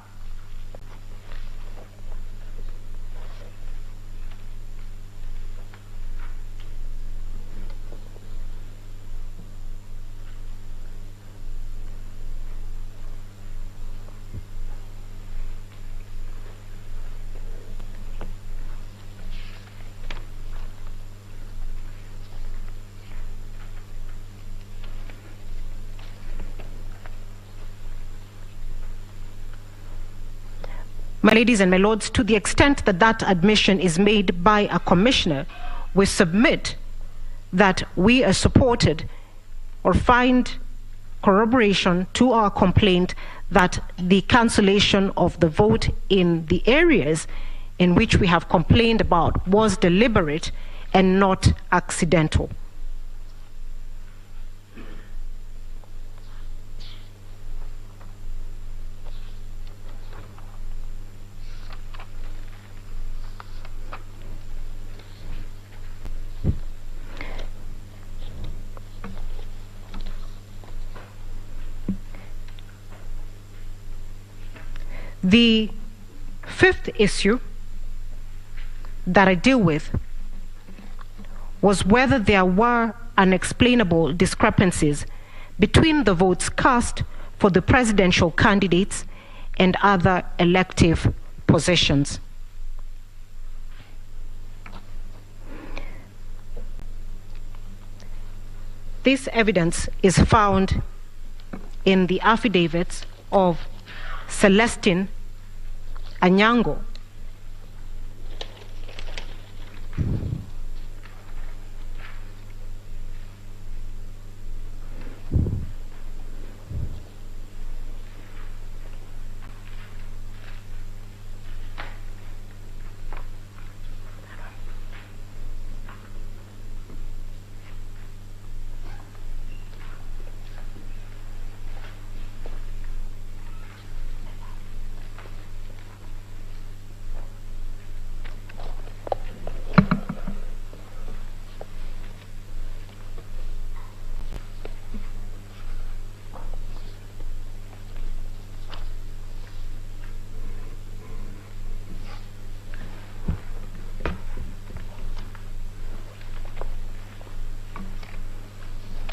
My ladies and my lords, to the extent that that admission is made by a commissioner, we submit that we are supported or find corroboration to our complaint that the cancellation of the vote in the areas in which we have complained about was deliberate and not accidental. The fifth issue that I deal with was whether there were unexplainable discrepancies between the votes cast for the presidential candidates and other elective positions. This evidence is found in the affidavits of Celestine Anyango,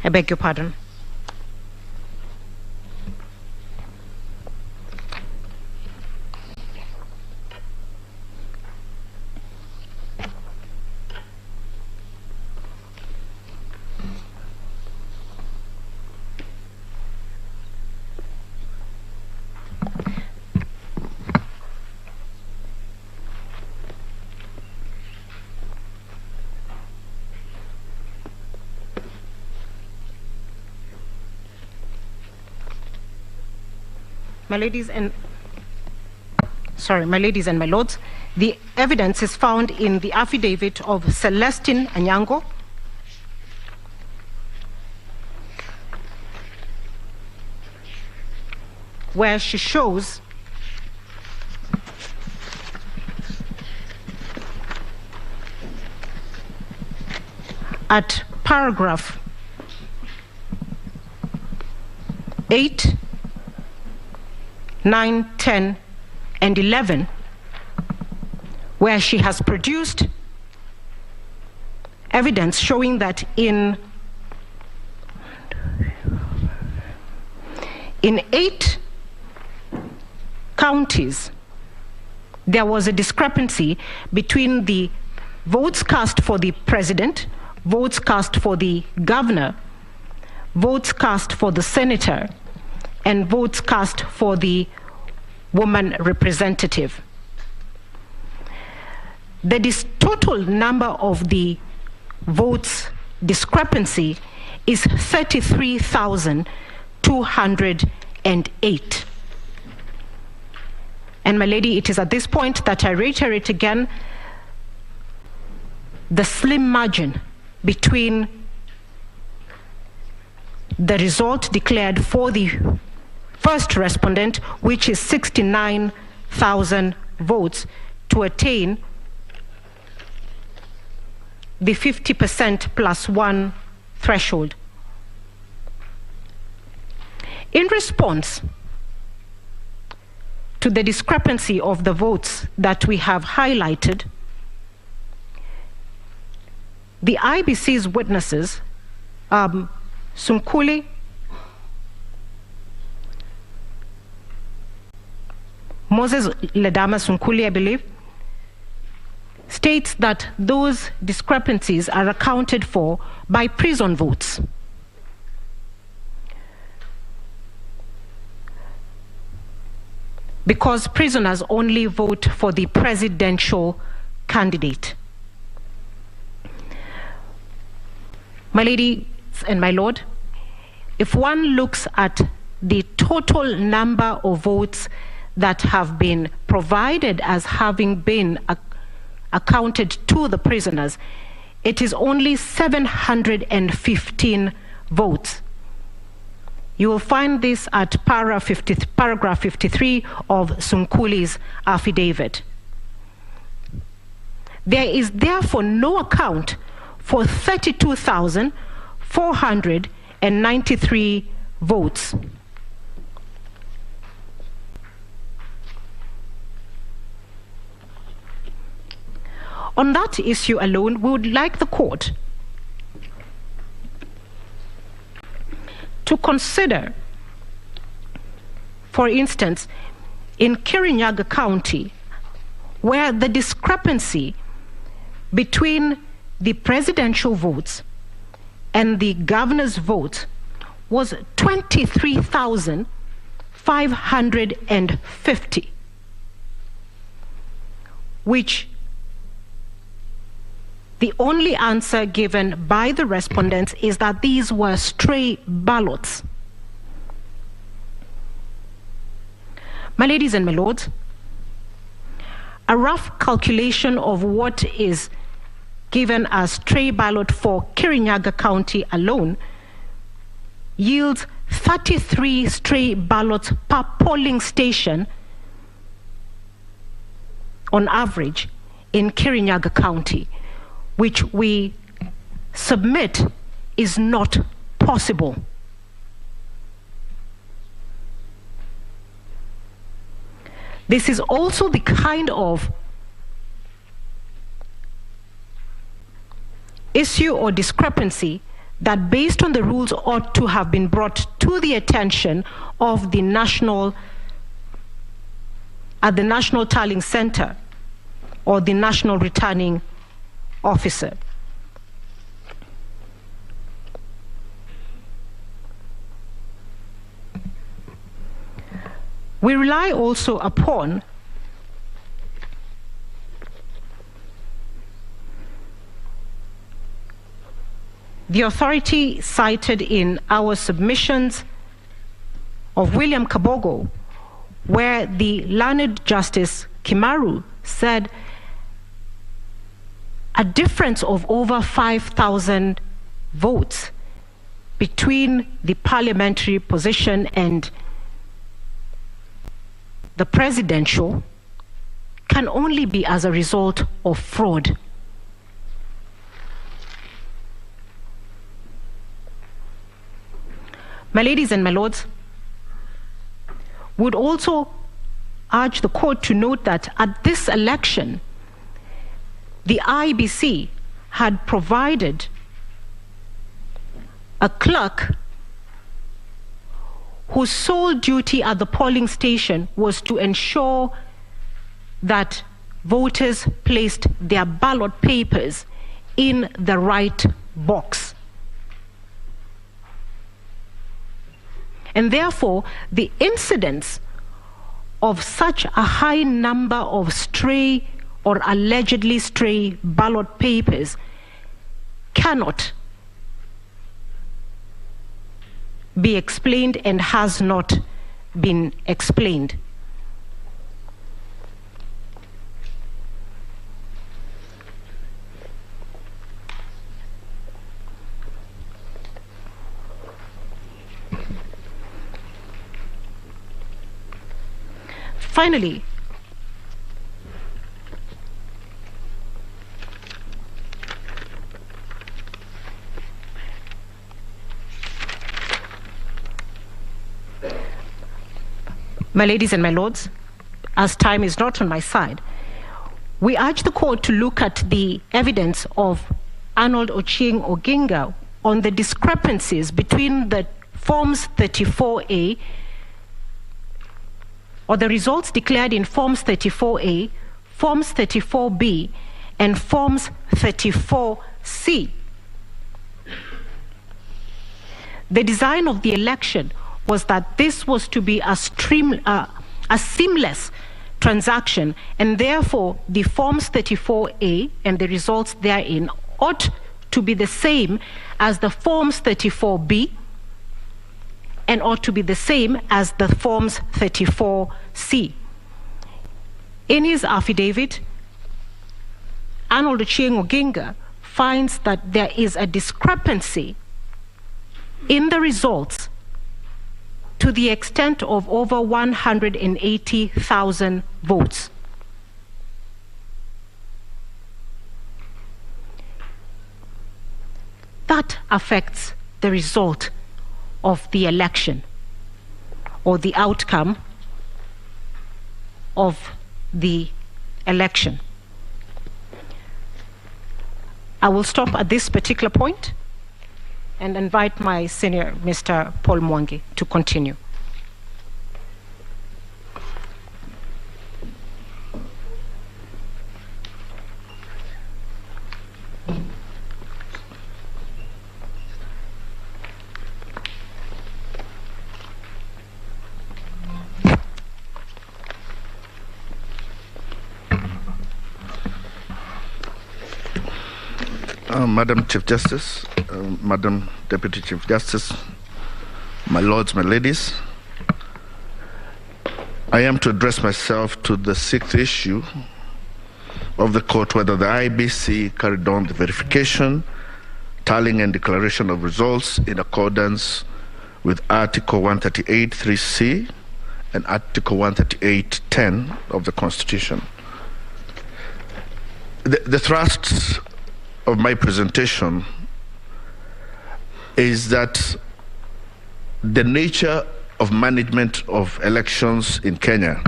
I beg your pardon. My ladies and my lords, the evidence is found in the affidavit of Celestine Anyango, where she shows at paragraph 8, 9, 10, and 11, where she has produced evidence showing that in 8 counties, there was a discrepancy between the votes cast for the president, votes cast for the governor, votes cast for the senator, and votes cast for the woman representative. The total number of the votes discrepancy is 33,208. And my lady, it is at this point that I reiterate again the slim margin between the result declared for the first respondent, which is 69,000 votes, to attain the 50% plus one threshold. In response to the discrepancy of the votes that we have highlighted, the IBC's witnesses, Sunkuli, Moses Ledama Sunkuli, I believe, states that those discrepancies are accounted for by prison votes. Because prisoners only vote for the presidential candidate. My ladies and my lord, if one looks at the total number of votes that have been provided as having been accounted to the prisoners, it is only 715 votes. You will find this at paragraph 53 of Sunkuli's affidavit. There is therefore no account for 32,493 votes. On that issue alone, we would like the court to consider, for instance, in Kirinyaga County, where the discrepancy between the presidential votes and the governor's vote was 23,550, which the only answer given by the respondents is that these were stray ballots. My ladies and my lords, a rough calculation of what is given as stray ballot for Kirinyaga County alone yields 33 stray ballots per polling station on average in Kirinyaga County, which we submit is not possible. This is also the kind of issue or discrepancy that, based on the rules, ought to have been brought to the attention of the National Tallying Center or the National Returning Officer. We rely also upon the authority cited in our submissions of William Kabogo, where the learned Justice Kimaru said a difference of over 5,000 votes between the parliamentary position and the presidential can only be as a result of fraud. My ladies and my lords, would also urge the court to note that at this election, the IBC had provided a clerk whose sole duty at the polling station was to ensure that voters placed their ballot papers in the right box. And therefore, the incidence of such a high number of stray or allegedly stray ballot papers cannot be explained and has not been explained. Finally, my ladies and my lords, as time is not on my side, we urge the court to look at the evidence of Arnold Ochieng Oginga on the discrepancies between the Forms 34A or the results declared in Forms 34A, Forms 34B, and Forms 34C. The design of the election was that this was to be a seamless transaction, and therefore the Forms 34A and the results therein ought to be the same as the Forms 34B and ought to be the same as the Forms 34C. In his affidavit, Arnold Ochieng Oginga finds that there is a discrepancy in the results to the extent of over 180,000 votes. That affects the result of the election or the outcome of the election. I will stop at this particular point and invite my senior, Mr. Paul Mwangi, to continue. Madam Chief Justice, Madam Deputy Chief Justice, my lords, my ladies, I am to address myself to the sixth issue of the court, whether the IEBC carried on the verification, tallying and declaration of results in accordance with Article 138(3)(c) and Article 138(10) of the Constitution. The thrust of my presentation is that the nature of management of elections in Kenya,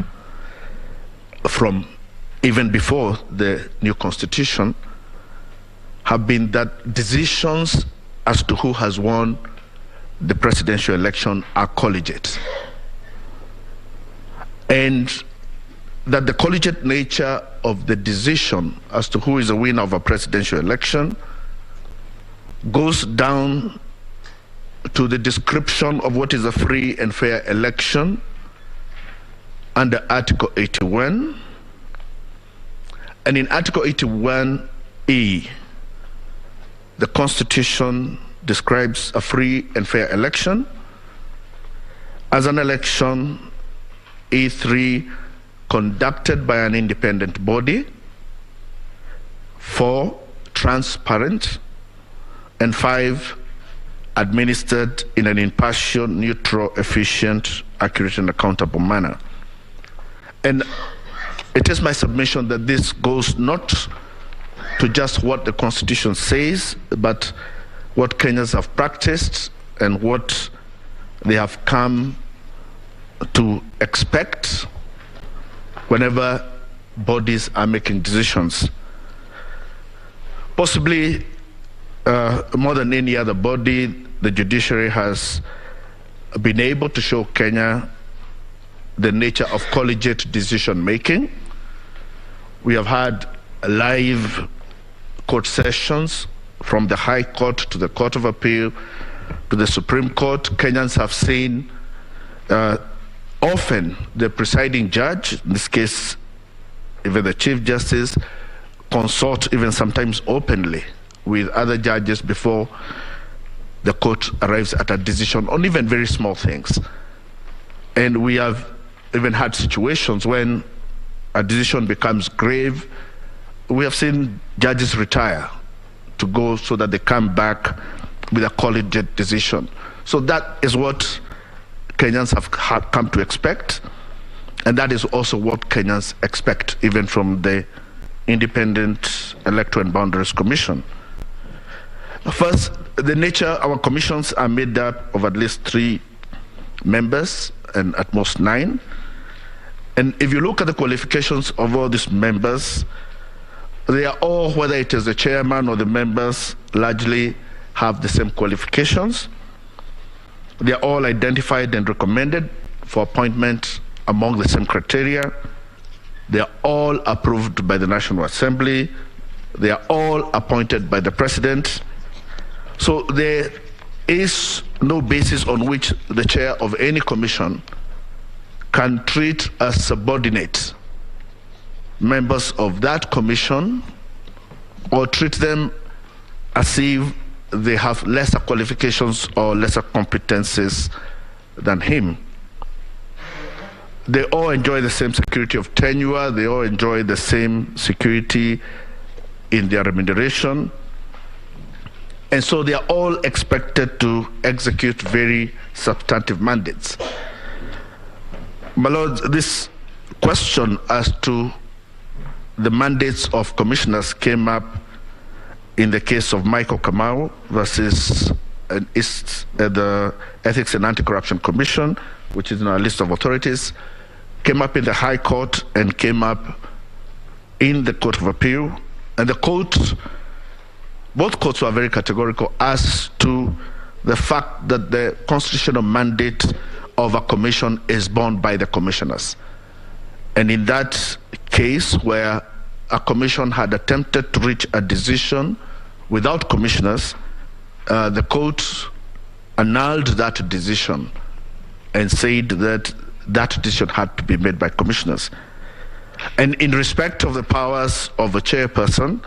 from even before the new constitution, have been that decisions as to who has won the presidential election are collegiate, and that the collegiate nature of the decision as to who is the winner of a presidential election goes down to the description of what is a free and fair election under Article 81. And in Article 81E, the Constitution describes a free and fair election as an election, E3, conducted by an independent body, 4, transparent, and 5, administered in an impartial, neutral, efficient, accurate, and accountable manner. And it is my submission that this goes not to just what the Constitution says, but what Kenyans have practiced and what they have come to expect whenever bodies are making decisions. Possibly more than any other body, the judiciary has been able to show Kenya the nature of collegiate decision making. We have had live court sessions from the High Court to the Court of Appeal to the Supreme Court. Kenyans have seen often the presiding judge, in this case even the Chief Justice, consult even sometimes openly with other judges before the court arrives at a decision on even very small things. And we have even had situations when a decision becomes grave. We have seen judges retire to go so that they come back with a collegiate decision. So that is what Kenyans have come to expect, and that is also what Kenyans expect even from the Independent Electoral and Boundaries Commission. First, the nature, our commissions are made up of at least 3 members and at most 9. And if you look at the qualifications of all these members, they are all, whether it is the chairman or the members, largely have the same qualifications. They are all identified and recommended for appointment among the same criteria. They are all approved by the National Assembly. They are all appointed by the President. So there is no basis on which the chair of any commission can treat as subordinate members of that commission or treat them as if they have lesser qualifications or lesser competencies than him. They all enjoy the same security of tenure. They all enjoy the same security in their remuneration. And so they are all expected to execute very substantive mandates. My Lord, this question as to the mandates of commissioners came up in the case of Michael Kamau versus the Ethics and Anti-Corruption Commission, which is in our list of authorities, came up in the High Court and came up in the Court of Appeal. And the court, both courts were very categorical as to the fact that the constitutional mandate of a commission is borne by the commissioners. And in that case where a commission had attempted to reach a decision without commissioners, the court annulled that decision and said that that decision had to be made by commissioners. And in respect of the powers of a chairperson,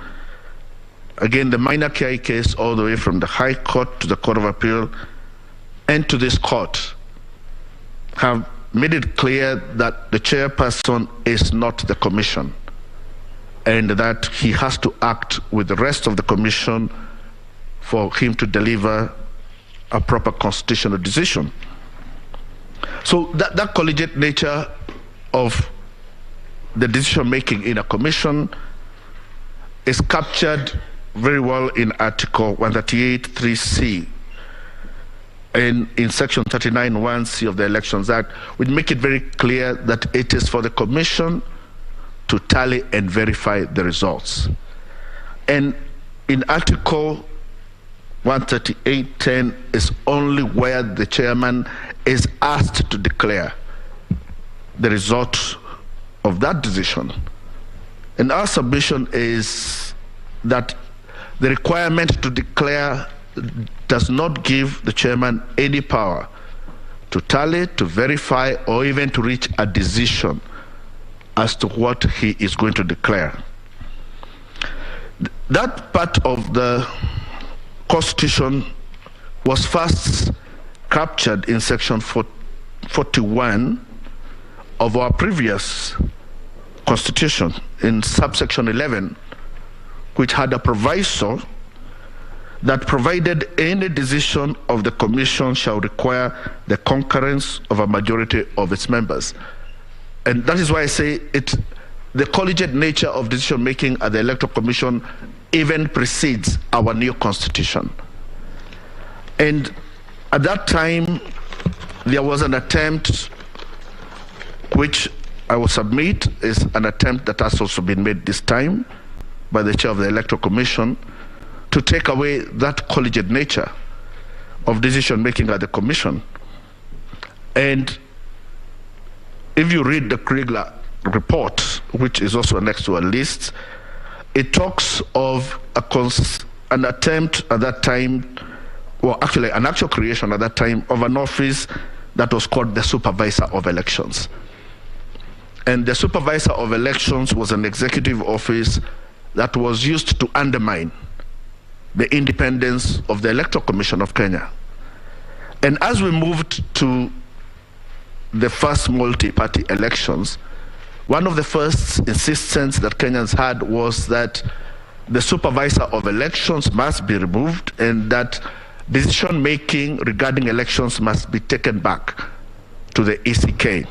again, the Minor Kiai case all the way from the High Court to the Court of Appeal and to this court have made it clear that the chairperson is not the commission and that he has to act with the rest of the commission for him to deliver a proper constitutional decision. So that collegiate nature of the decision making in a commission is captured very well in Article 138(3)(c) and in Section 39(1)(c) of the Elections Act, which make it very clear that it is for the commission to tally and verify the results. And in Article 138(10) is only where the chairman is asked to declare the result of that decision. And our submission is that the requirement to declare does not give the chairman any power to tally, to verify, or even to reach a decision as to what he is going to declare. That part of the Constitution was first captured in Section 41 of our previous Constitution, in subsection 11, which had a proviso that provided any decision of the commission shall require the concurrence of a majority of its members. And that is why I say the collegiate nature of decision making at the Electoral Commission even precedes our new constitution. And at that time, there was an attempt, which I will submit is an attempt that has also been made this time by the chair of the Electoral Commission, to take away that collegiate nature of decision making at the commission. And if you read the Kriegler report, which is also next to a list, it talks of an attempt at that time, well, actually an actual creation at that time of an office that was called the Supervisor of Elections. And the Supervisor of Elections was an executive office that was used to undermine the independence of the Electoral Commission of Kenya. And as we moved to the first multi-party elections, one of the first insistence that Kenyans had was that the supervisor of elections must be removed and that decision-making regarding elections must be taken back to the ECK.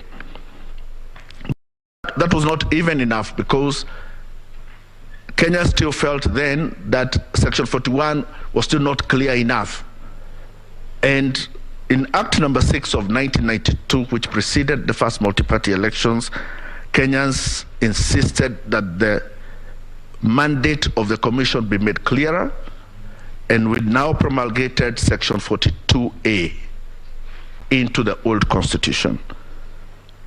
That was not even enough, because Kenya still felt then that Section 41 was still not clear enough. And in Act number 6 of 1992, which preceded the first multi-party elections, Kenyans insisted that the mandate of the commission be made clearer, and we now promulgated Section 42A into the old constitution.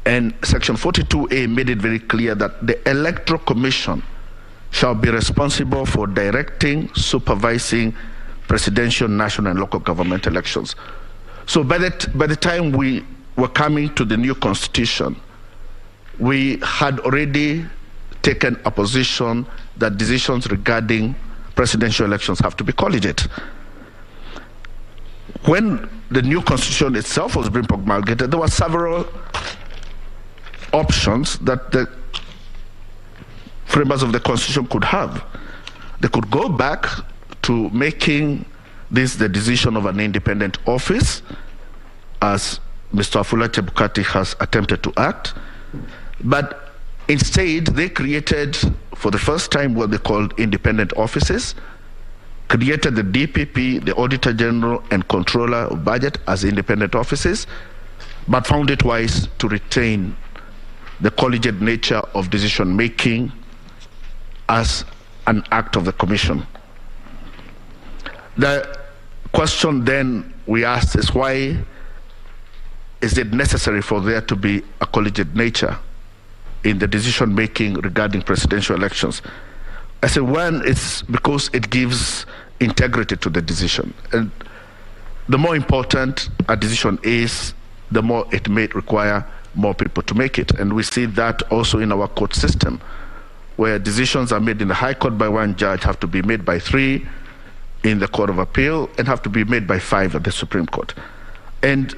And Section 42A made it very clear that the Electoral Commission shall be responsible for directing, supervising presidential, national, and local government elections. So by the time we were coming to the new constitution, we had already taken a position that decisions regarding presidential elections have to be collegiate. When the new constitution itself was being promulgated, there were several options that the framers of the constitution could have. They could go back to making this the decision of an independent office, as Mr. Wafula Chebukati has attempted to act. But instead, they created, for the first time, what they called independent offices, created the DPP, the Auditor General, and Controller of Budget as independent offices, but found it wise to retain the collegiate nature of decision-making as an act of the Commission. The question then we asked is, why is it necessary for there to be a collegiate nature in the decision-making regarding presidential elections? I said, one, it's because it gives integrity to the decision. And the more important a decision is, the more it may require more people to make it. And we see that also in our court system, where decisions are made in the High Court by one judge have to be made by 3 in the Court of Appeal and have to be made by 5 at the Supreme Court. And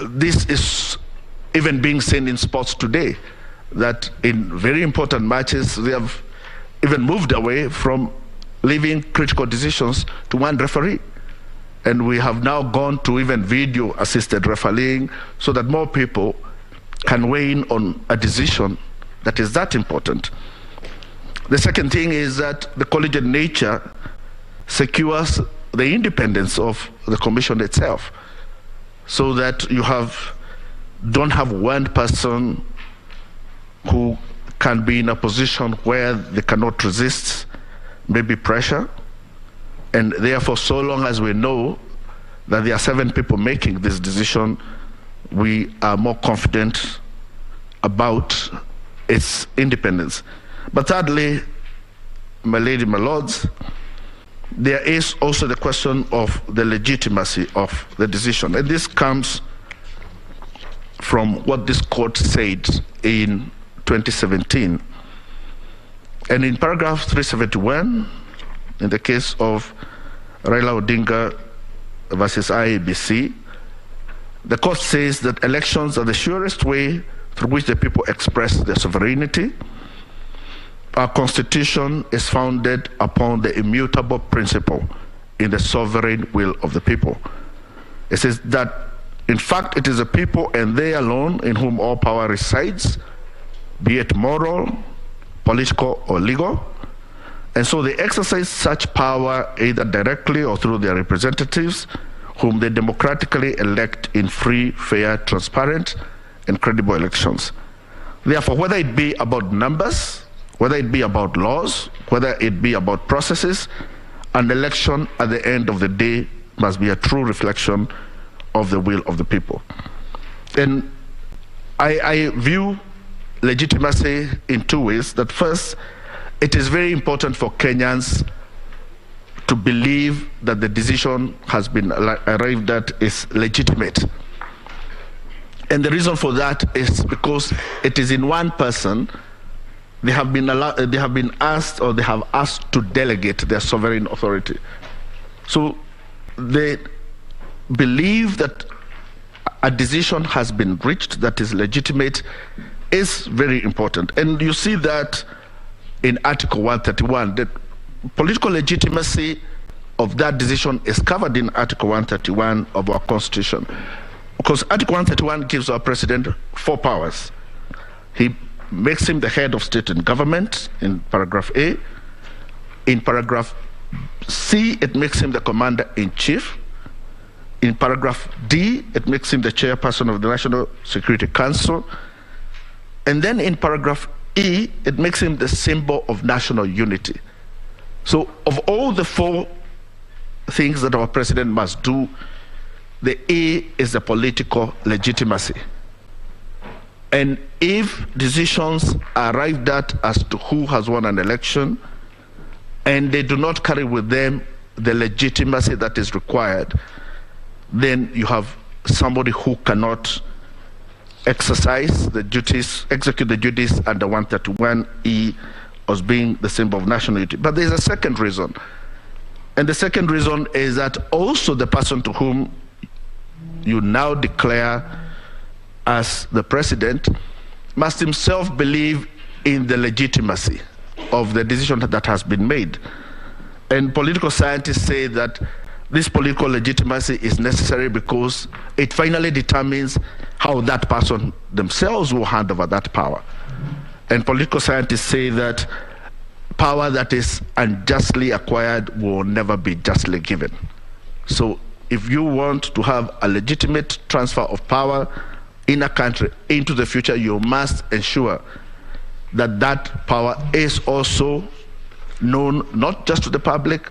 this is even being seen in sports today, that in very important matches, they have even moved away from leaving critical decisions to one referee. And we have now gone to even video-assisted refereeing so that more people can weigh in on a decision that is that important. The second thing is that the collegiate nature secures the independence of the commission itself, so that you don't have one person who can be in a position where they cannot resist maybe pressure. And therefore, so long as we know that there are 7 people making this decision, we are more confident about its independence. But thirdly, my lady, my lords, there is also the question of the legitimacy of the decision. And this comes from what this court said in 2017. And in paragraph 371, in the case of Raila Odinga versus IEBC, the court says that elections are the surest way through which the people express their sovereignty. Our constitution is founded upon the immutable principle in the sovereign will of the people. It says that, in fact, it is the people and they alone in whom all power resides, be it moral, political, or legal. And so they exercise such power either directly or through their representatives, whom they democratically elect in free, fair, transparent, and credible elections. Therefore, whether it be about numbers, whether it be about laws, whether it be about processes, an election at the end of the day must be a true reflection of the will of the people. And I view legitimacy in 2 ways. That first, it is very important for Kenyans to believe that the decision has been arrived at is legitimate. And the reason for that is because it is in one person. They have been asked to delegate their sovereign authority. So they believe that a decision has been reached that is legitimate is very important. And you see that in Article 131. The political legitimacy of that decision is covered in Article 131 of our Constitution. Because Article 131 gives our president 4 powers. He makes him the head of state and government in paragraph A. In paragraph C, it makes him the commander-in-chief. In paragraph D, it makes him the chairperson of the National Security Council. And then in paragraph E, it makes him the symbol of national unity. So of all the 4 things that our president must do, the A is the political legitimacy. And if decisions are arrived at as to who has won an election, and they do not carry with them the legitimacy that is required, then you have somebody who cannot exercise the duties, execute the duties under 131E as being the symbol of national unity. But there's a second reason. And the second reason is that also the person to whom you now declare as the president must himself believe in the legitimacy of the decision that has been made. And political scientists say that this political legitimacy is necessary because it finally determines how that person themselves will hand over that power. And political scientists say that power that is unjustly acquired will never be justly given. So if you want to have a legitimate transfer of power in a country into the future, you must ensure that that power is also known not just to the public,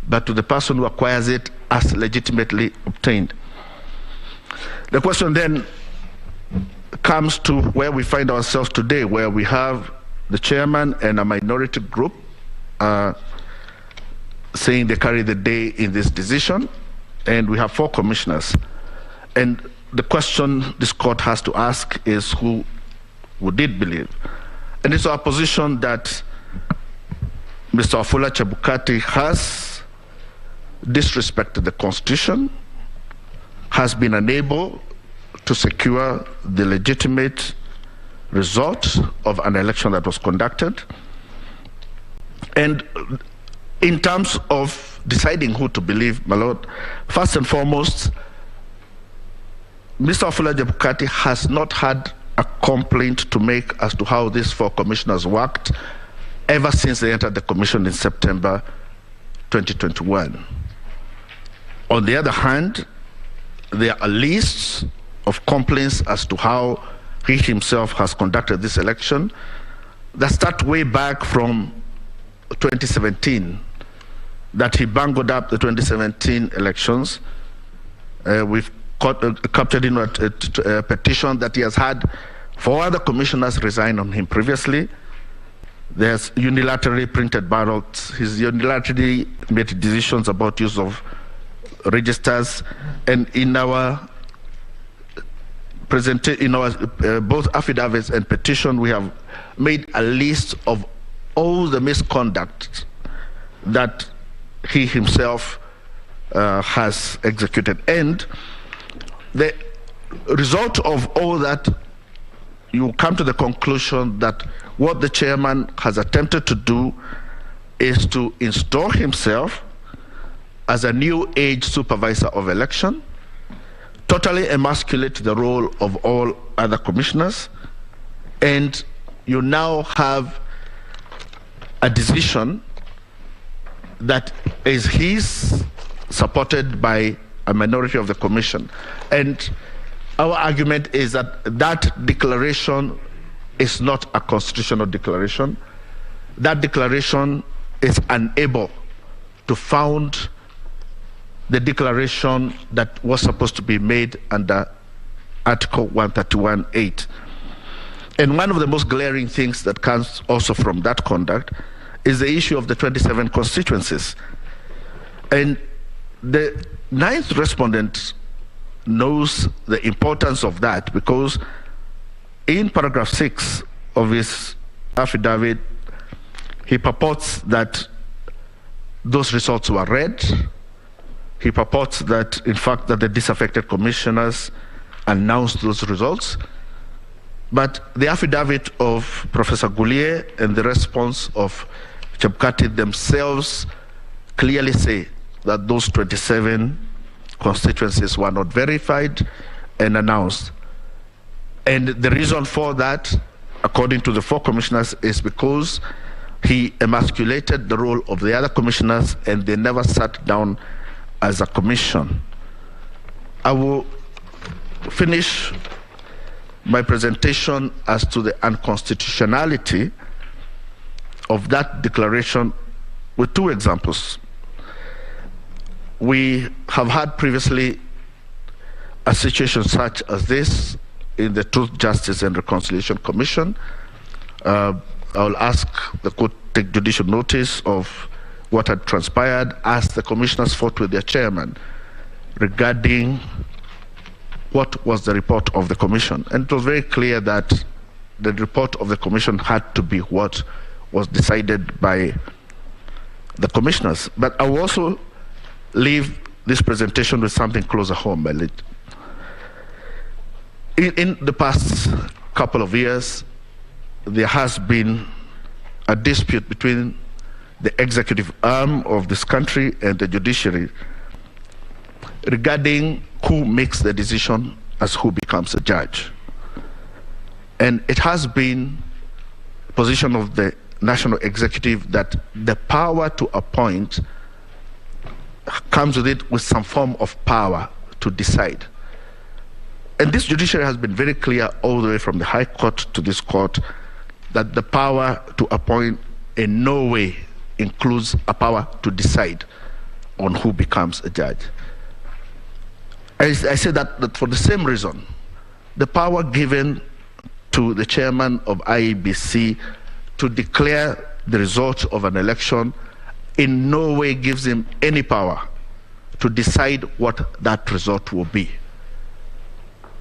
but to the person who acquires it as legitimately obtained. The question then comes to where we find ourselves today, where we have the chairman and a minority group saying they carry the day in this decision, and we have 4 commissioners. And the question this court has to ask is, who would it believe? And it's our position that Mr. Wafula Chebukati has disrespected the Constitution, has been unable to secure the legitimate result of an election that was conducted. And in terms of deciding who to believe, my lord, first and foremost, Mr. Wafula Chebukati has not had a complaint to make as to how these 4 commissioners worked ever since they entered the commission in September 2021. On the other hand, there are lists of complaints as to how he himself has conducted this election that start way back from 2017, that he bungled up the 2017 elections. We've captured in a petition that he has had 4 other commissioners resign on him previously. There's unilaterally printed ballots. He's unilaterally made decisions about use of registers. And in our both affidavits and petition, we have made a list of all the misconduct that he himself has executed. And the result of all that, you come to the conclusion that what the chairman has attempted to do is to install himself as a new age supervisor of election, totally emasculate the role of all other commissioners, and you now have a decision that is his, supported by a minority of the commission. And our argument is that that declaration is not a constitutional declaration. That declaration is unable to found the declaration that was supposed to be made under Article 131(8). And one of the most glaring things that comes also from that conduct is the issue of the 27 constituencies. And the 9th respondent knows the importance of that, because in paragraph 6 of his affidavit, he purports that those results were read he purports that, in fact, that the disaffected commissioners announced those results. But the affidavit of Professor Goulier and the response of Chebukati themselves clearly say that those 27 constituencies were not verified and announced. And the reason for that, according to the 4 commissioners, is because he emasculated the role of the other commissioners and they never sat down as a commission. I will finish my presentation as to the unconstitutionality of that declaration with 2 examples. We have had previously a situation such as this in the Truth, Justice and Reconciliation Commission. I will ask the court to take judicial notice of what had transpired as the commissioners fought with their chairman regarding what was the report of the commission. And it was very clear that the report of the commission had to be what was decided by the commissioners. But I will also leave this presentation with something closer home. In the past couple of years, there has been a dispute between the executive arm of this country and the judiciary regarding who makes the decision as who becomes a judge. And it has been the position of the national executive that the power to appoint comes with it with some form of power to decide. And this judiciary has been very clear all the way from the High Court to this court that the power to appoint in no way includes a power to decide on who becomes a judge. I say that for the same reason, the power given to the chairman of IEBC to declare the results of an election in no way gives him any power to decide what that result will be.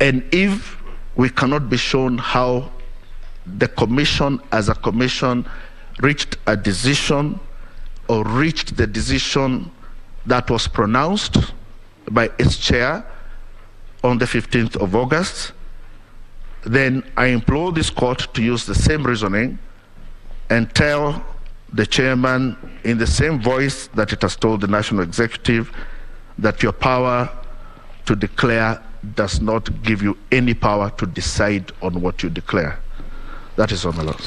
And if we cannot be shown how the commission as a commission reached a decision or reached the decision that was pronounced by its chair on the 15th of August, then I implore this court to use the same reasoning and tell the chairman in the same voice that it has told the national executive that your power to declare does not give you any power to decide on what you declare. That is all, my lord.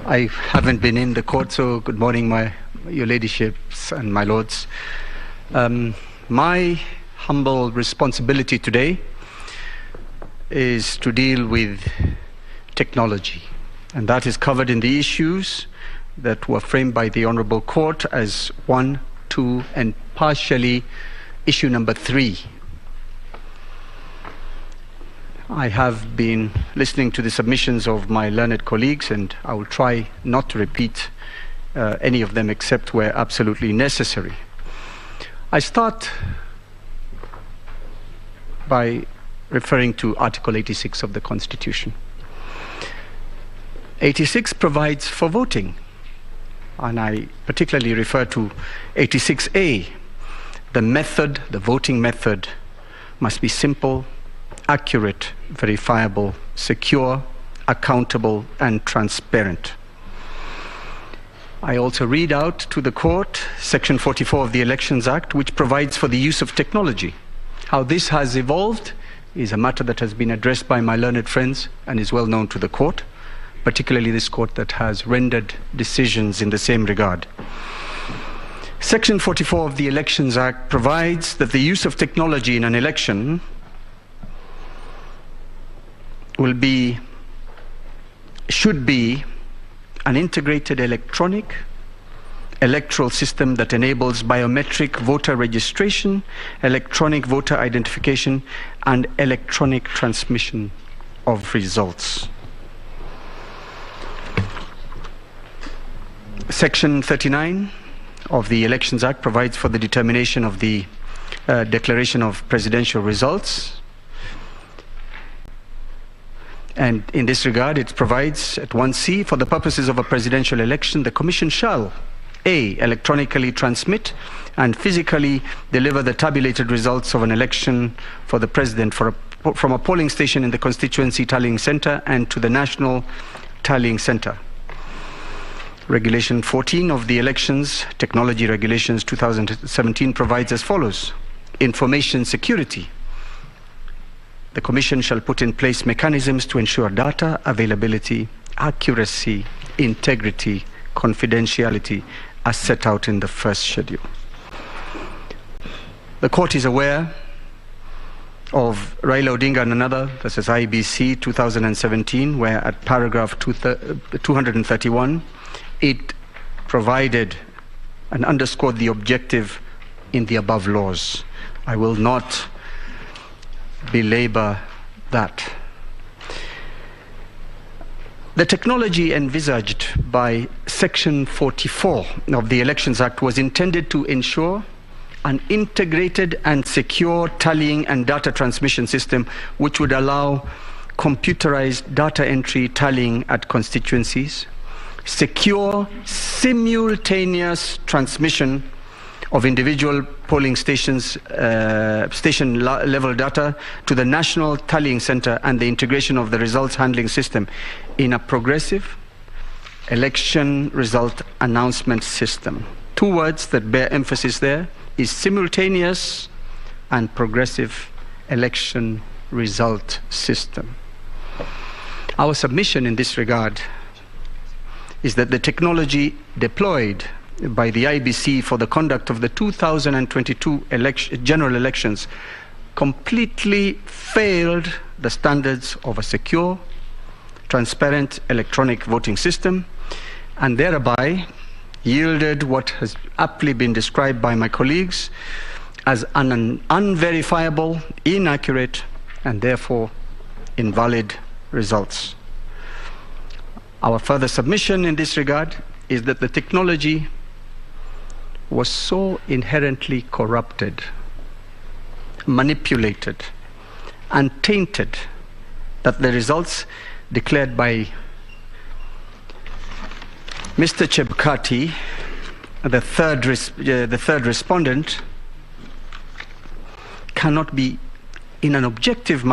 I haven't been in the court, so good morning, your ladyships and my lords. My humble responsibility today is to deal with technology, and that is covered in the issues that were framed by the Honorable Court as 1, 2, and partially issue number 3. I have been listening to the submissions of my learned colleagues, and I will try not to repeat any of them except where absolutely necessary. I start by referring to Article 86 of the Constitution. 86 provides for voting, and I particularly refer to 86A. The method, the voting method, must be simple, accurate, verifiable, secure, accountable, and transparent. I also read out to the court Section 44 of the Elections Act, which provides for the use of technology. How this has evolved is a matter that has been addressed by my learned friends and is well known to the court, particularly this court that has rendered decisions in the same regard. Section 44 of the Elections Act provides that the use of technology in an election should be an integrated electronic, electoral system that enables biometric voter registration, electronic voter identification, and electronic transmission of results. Section 39 of the Elections Act provides for the determination of the declaration of presidential results. And in this regard, it provides at 1C, for the purposes of a presidential election, the Commission shall A, electronically transmit and physically deliver the tabulated results of an election for the president from a polling station in the constituency tallying center and to the national tallying center. Regulation 14 of the Elections Technology Regulations 2017 provides as follows. Information security. The Commission shall put in place mechanisms to ensure data availability, accuracy, integrity, confidentiality, as set out in the first schedule. The court is aware of Raila Odinga and another versus IBC 2017, where at paragraph 231, it provided and underscored the objective in the above laws. I will not belabor that. The technology envisaged by Section 44 of the Elections Act was intended to ensure an integrated and secure tallying and data transmission system which would allow computerized data entry tallying at constituencies, secure simultaneous transmission of individual polling stations, station level data to the national tallying center, and the integration of the results handling system in a progressive election result announcement system. Two words that bear emphasis there is simultaneous and progressive election result system. Our submission in this regard is that the technology deployed by the IBC for the conduct of the 2022 general elections completely failed the standards of a secure, transparent electronic voting system, and thereby yielded what has aptly been described by my colleagues as an unverifiable, inaccurate, and therefore invalid results. Our further submission in this regard is that the technology was so inherently corrupted, manipulated, and tainted that the results declared by Mr. Chebukati, the third respondent, cannot be in an objective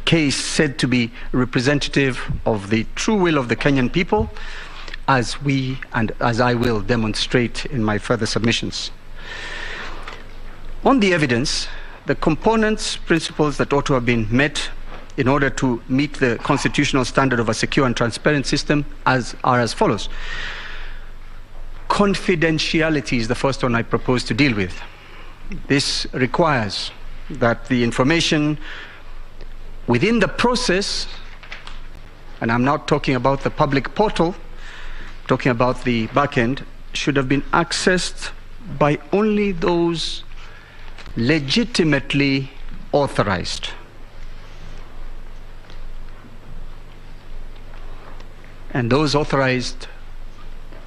case said to be representative of the true will of the Kenyan people, as we and as I will demonstrate in my further submissions. On the evidence, the components, principles that ought to have been met in order to meet the constitutional standard of a secure and transparent system are as follows. Confidentiality is the first one I propose to deal with. This requires that the information within the process, and I'm not talking about the public portal, talking about the back end, should have been accessed by only those legitimately authorized. And those authorized,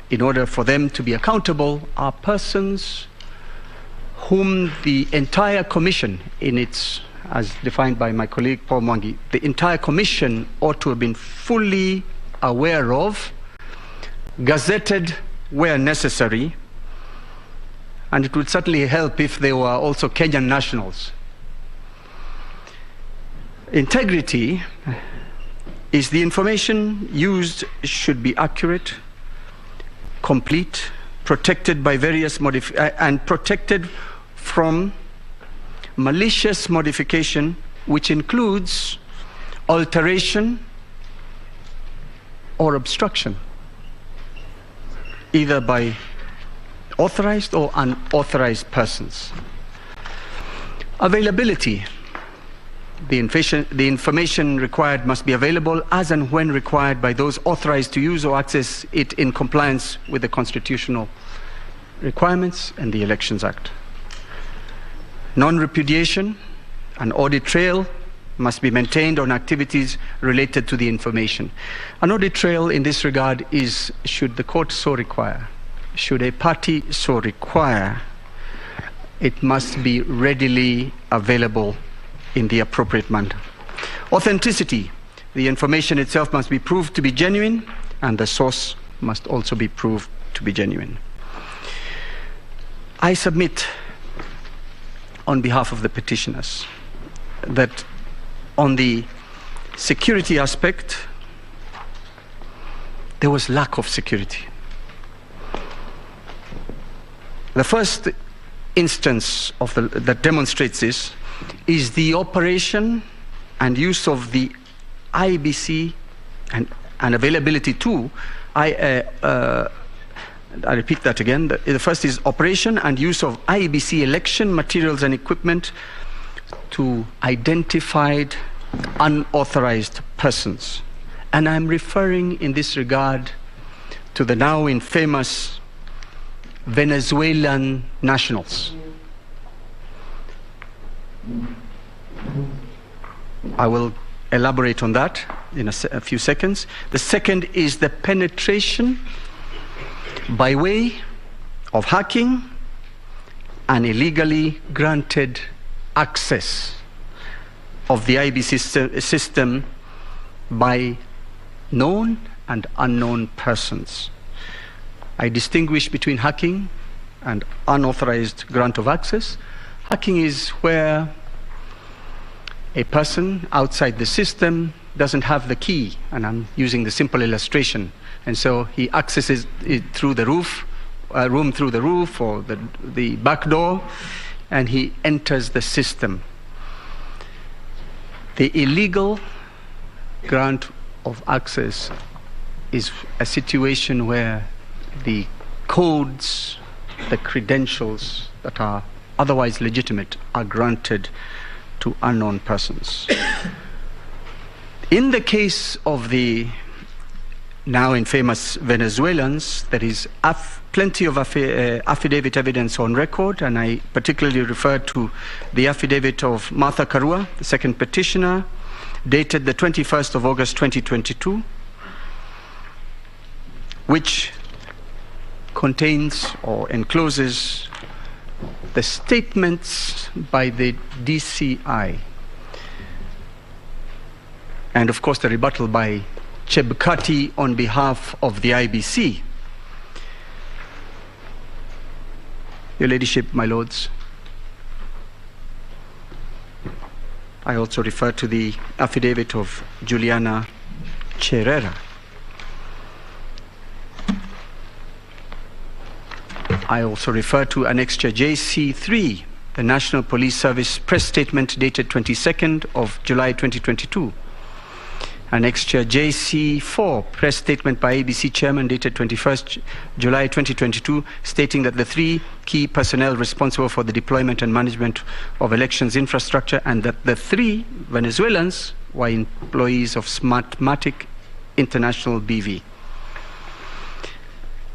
in order for them to be accountable, are persons whom the entire commission, in its, as defined by my colleague Paul Mwangi, the entire commission ought to have been fully aware of, gazetted where necessary, and it would certainly help if they were also Kenyan nationals. Integrity is the information used should be accurate, complete, protected by various and protected from malicious modification, which includes alteration or obstruction, either by authorized or unauthorized persons. Availability. The information required must be available as and when required by those authorized to use or access it in compliance with the constitutional requirements and the Elections Act. Non-repudiation, an audit trail must be maintained on activities related to the information. An audit trail in this regard is, should the court so require, should a party so require, it must be readily available in the appropriate manner. Authenticity, the information itself must be proved to be genuine, and the source must also be proved to be genuine. I submit on behalf of the petitioners that on the security aspect, there was lack of security. The first instance of that demonstrates this is the operation and use of the IBC and availability to, I repeat that again. The first is operation and use of IBC election materials and equipment to identified unauthorized persons. And I'm referring in this regard to the now infamous Venezuelan nationals. I will elaborate on that in a few seconds. The second is the penetration by way of hacking and illegally granted access of the IBC system by known and unknown persons. I distinguish between hacking and unauthorized grant of access. Hacking is where a person outside the system doesn't have the key, and I'm using the simple illustration, and so he accesses it through the roof, room through the roof or the back door, and he enters the system. The illegal grant of access is a situation where the codes, the credentials that are otherwise legitimate are granted to unknown persons. In the case of the now infamous Venezuelans, there is plenty of affidavit evidence on record, and I particularly refer to the affidavit of Martha Karua, the second petitioner, dated the 21st of August 2022, which contains or encloses the statements by the DCI, and of course the rebuttal by Chebukati on behalf of the IBC. Your Ladyship, my Lords, I also refer to the affidavit of Juliana Cherera. I also refer to Annexure JC3, the National Police Service press statement dated 22nd of July 2022. Annexure JC4, press statement by ABC Chairman dated 21st July 2022, stating that the 3 key personnel responsible for the deployment and management of elections infrastructure, and that the 3 Venezuelans were employees of Smartmatic International BV.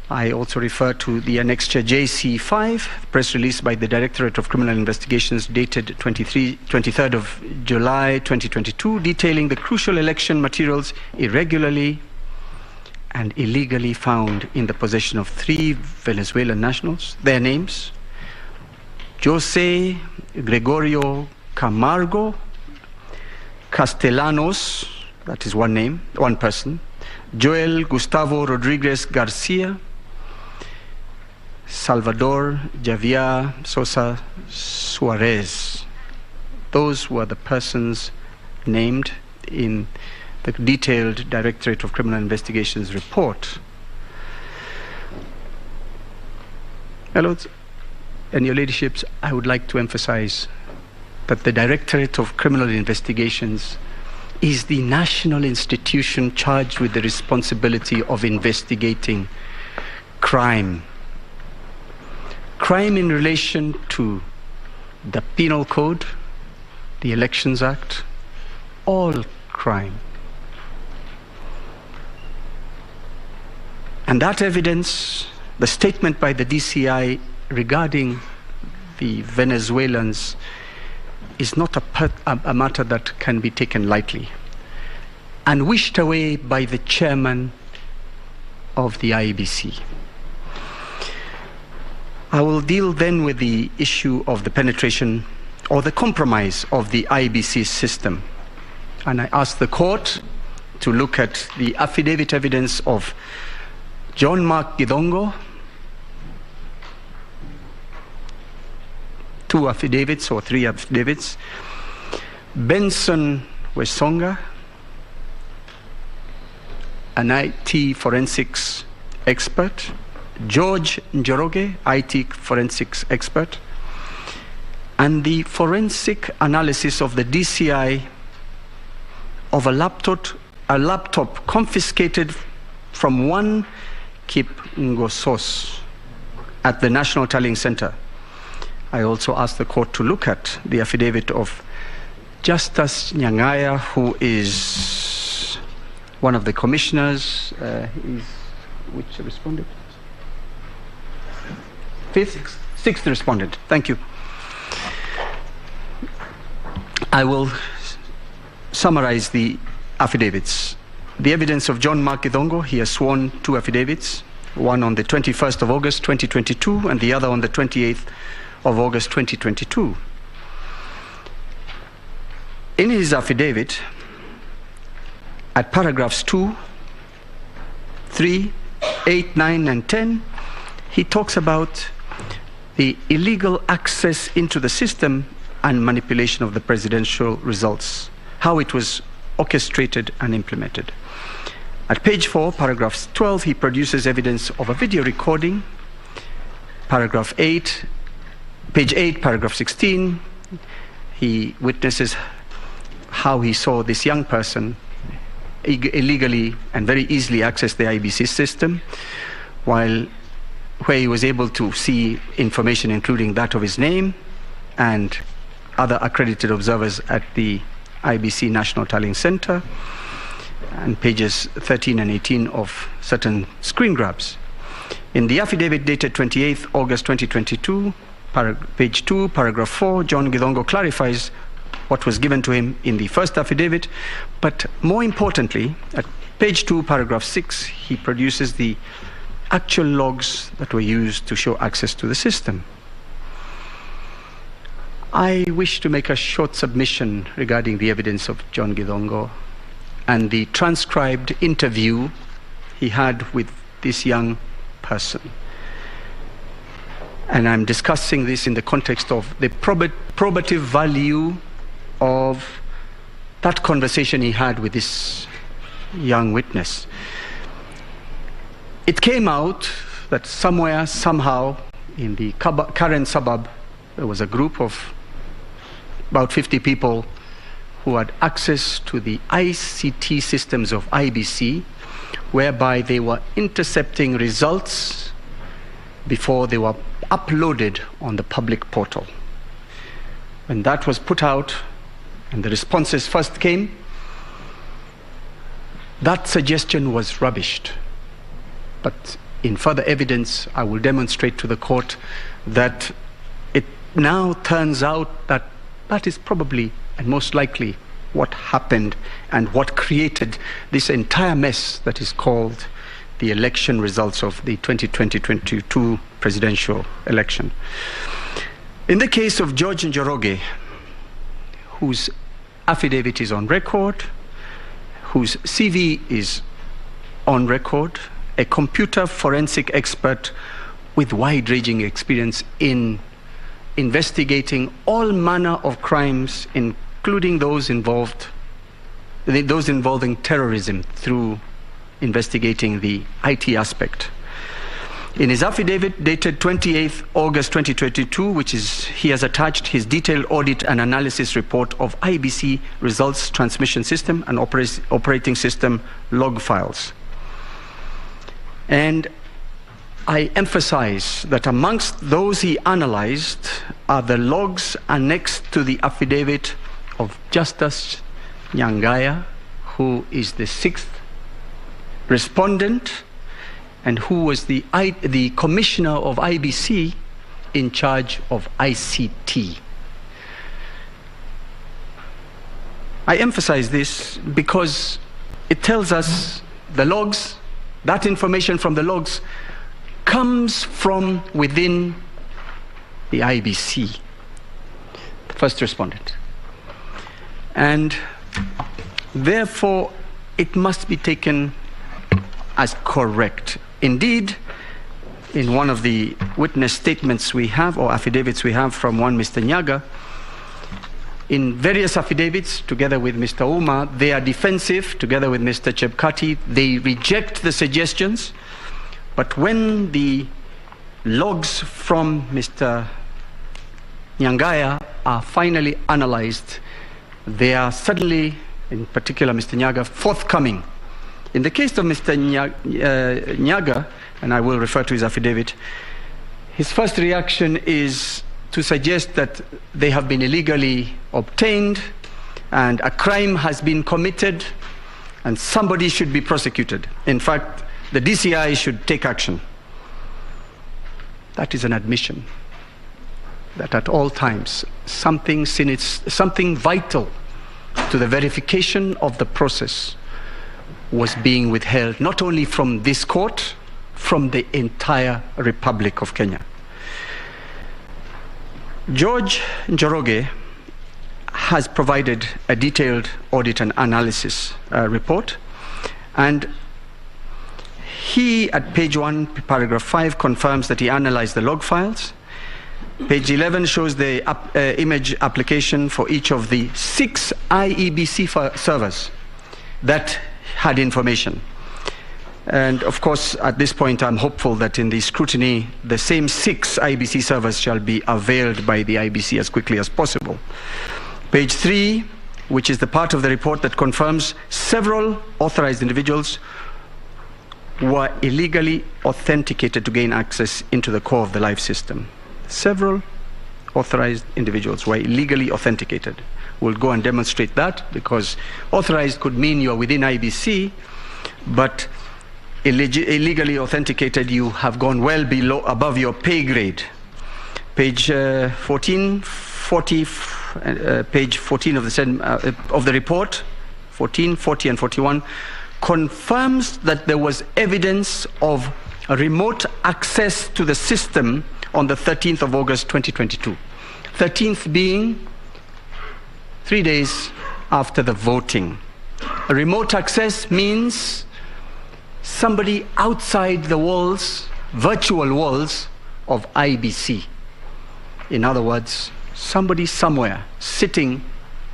I also refer to the Annexure JC5, press release by the Directorate of Criminal Investigations dated 23rd of July 2022, detailing the crucial election materials irregularly and illegally found in the possession of 3 Venezuelan nationals. Their names: Jose Gregorio Camargo Castellanos, that is one name, one person; Joel Gustavo Rodriguez Garcia; Salvador Javier Sosa Suarez. Those were the persons named in the detailed Directorate of Criminal Investigations report. My Lords and Your Ladyships, I would like to emphasize that the Directorate of Criminal Investigations is the national institution charged with the responsibility of investigating crime. Crime in relation to the Penal Code, the Elections Act, all crime. And that evidence the statement by the DCI regarding the Venezuelans is not a matter that can be taken lightly, and wished away by the chairman of the IEBC. I will deal then with the issue of the penetration or the compromise of the IEBC system. And I ask the court to look at the affidavit evidence of John Mark Githongo, 2 affidavits or 3 affidavits, Benson Wesonga, an IT forensics expert, George Njoroge, IT forensics expert, and the forensic analysis of the DCI of a laptop confiscated from one Kip Ngosos at the National Tallying Center. I also asked the court to look at the affidavit of Justus Nyangaya, who is one of the commissioners. Which responded? Sixth respondent. Thank you. I will summarize the affidavits. The evidence of John Mark Githongo, he has sworn 2 affidavits, one on the 21st of August 2022 and the other on the 28th of August 2022. In his affidavit, at paragraphs 2, 3, 8, 9, and 10, he talks about the illegal access into the system and manipulation of the presidential results, how it was orchestrated and implemented. At page 4, paragraph 12, he produces evidence of a video recording. Paragraph 8, page 8, paragraph 16, he witnesses how he saw this young person illegally and very easily access the IEBC system, where he was able to see information including that of his name and other accredited observers at the IEBC National Tallying Center, and pages 13 and 18 of certain screen grabs. In the affidavit dated 28th August 2022, page 2, paragraph 4, John Githongo clarifies what was given to him in the first affidavit, but more importantly, at page 2, paragraph 6, he produces the actual logs that were used to show access to the system. I wish to make a short submission regarding the evidence of John Githongo and the transcribed interview he had with this young person. And I'm discussing this in the context of the probative value of that conversation he had with this young witness. It came out that somewhere, somehow, in the current suburb, there was a group of about 50 people who had access to the ICT systems of IEBC, whereby they were intercepting results before they were uploaded on the public portal. When that was put out and the responses first came, that suggestion was rubbished. But in further evidence, I will demonstrate to the court that it now turns out that that is probably and most likely what happened and what created this entire mess that is called the election results of the 2020-22 presidential election. In the case of George Njoroge, whose affidavit is on record, whose CV is on record, a computer forensic expert with wide-ranging experience in investigating all manner of crimes, including those involving terrorism, through investigating the IT aspect. In his affidavit dated 28th August 2022, he has attached his detailed audit and analysis report of IEBC results transmission system and operating system log files. And I emphasize that amongst those he analyzed are the logs annexed to the affidavit of Justus Nyangaya, who is the 6th respondent, and who was the commissioner of IBC in charge of ICT. I emphasize this because it tells us the logs, that information from the logs comes from within the IBC, the first respondent. And therefore, it must be taken as correct. Indeed, in one of the witness statements we have, or affidavits we have from one Mr. Nyaga, in various affidavits, together with Mr. Ouma, they are defensive, together with Mr. Chebukati, they reject the suggestions, but when the logs from Mr. Nyangaya are finally analyzed, they are suddenly, in particular Mr. Nyaga, forthcoming. In the case of Mr. Nyaga, and I will refer to his affidavit, his first reaction is to suggest that they have been illegally obtained and a crime has been committed and somebody should be prosecuted. In fact, the DCI should take action. That is an admission that at all times something vital to the verification of the process was being withheld, not only from this court, from the entire Republic of Kenya. George Njoroge has provided a detailed audit and analysis report, and he, at page 1, paragraph 5, confirms that he analyzed the log files. Page 11 shows the image application for each of the 6 IEBC servers that had information. And of course, at this point, I'm hopeful that in the scrutiny, the same 6 IBC servers shall be availed by the IBC as quickly as possible. Page 3, which is the part of the report that confirms several authorized individuals were illegally authenticated to gain access into the core of the live system. Several authorized individuals were illegally authenticated. We'll go and demonstrate that, because authorized could mean you're within IBC, but illegally authenticated, you have gone well above your pay grade. Page 14, 40, page 14 of the report, 14, 40, and 41, confirms that there was evidence of a remote access to the system on the 13th of August 2022. 13th being 3 days after the voting. A remote access means somebody outside the walls, virtual walls of IBC. In other words, somebody somewhere sitting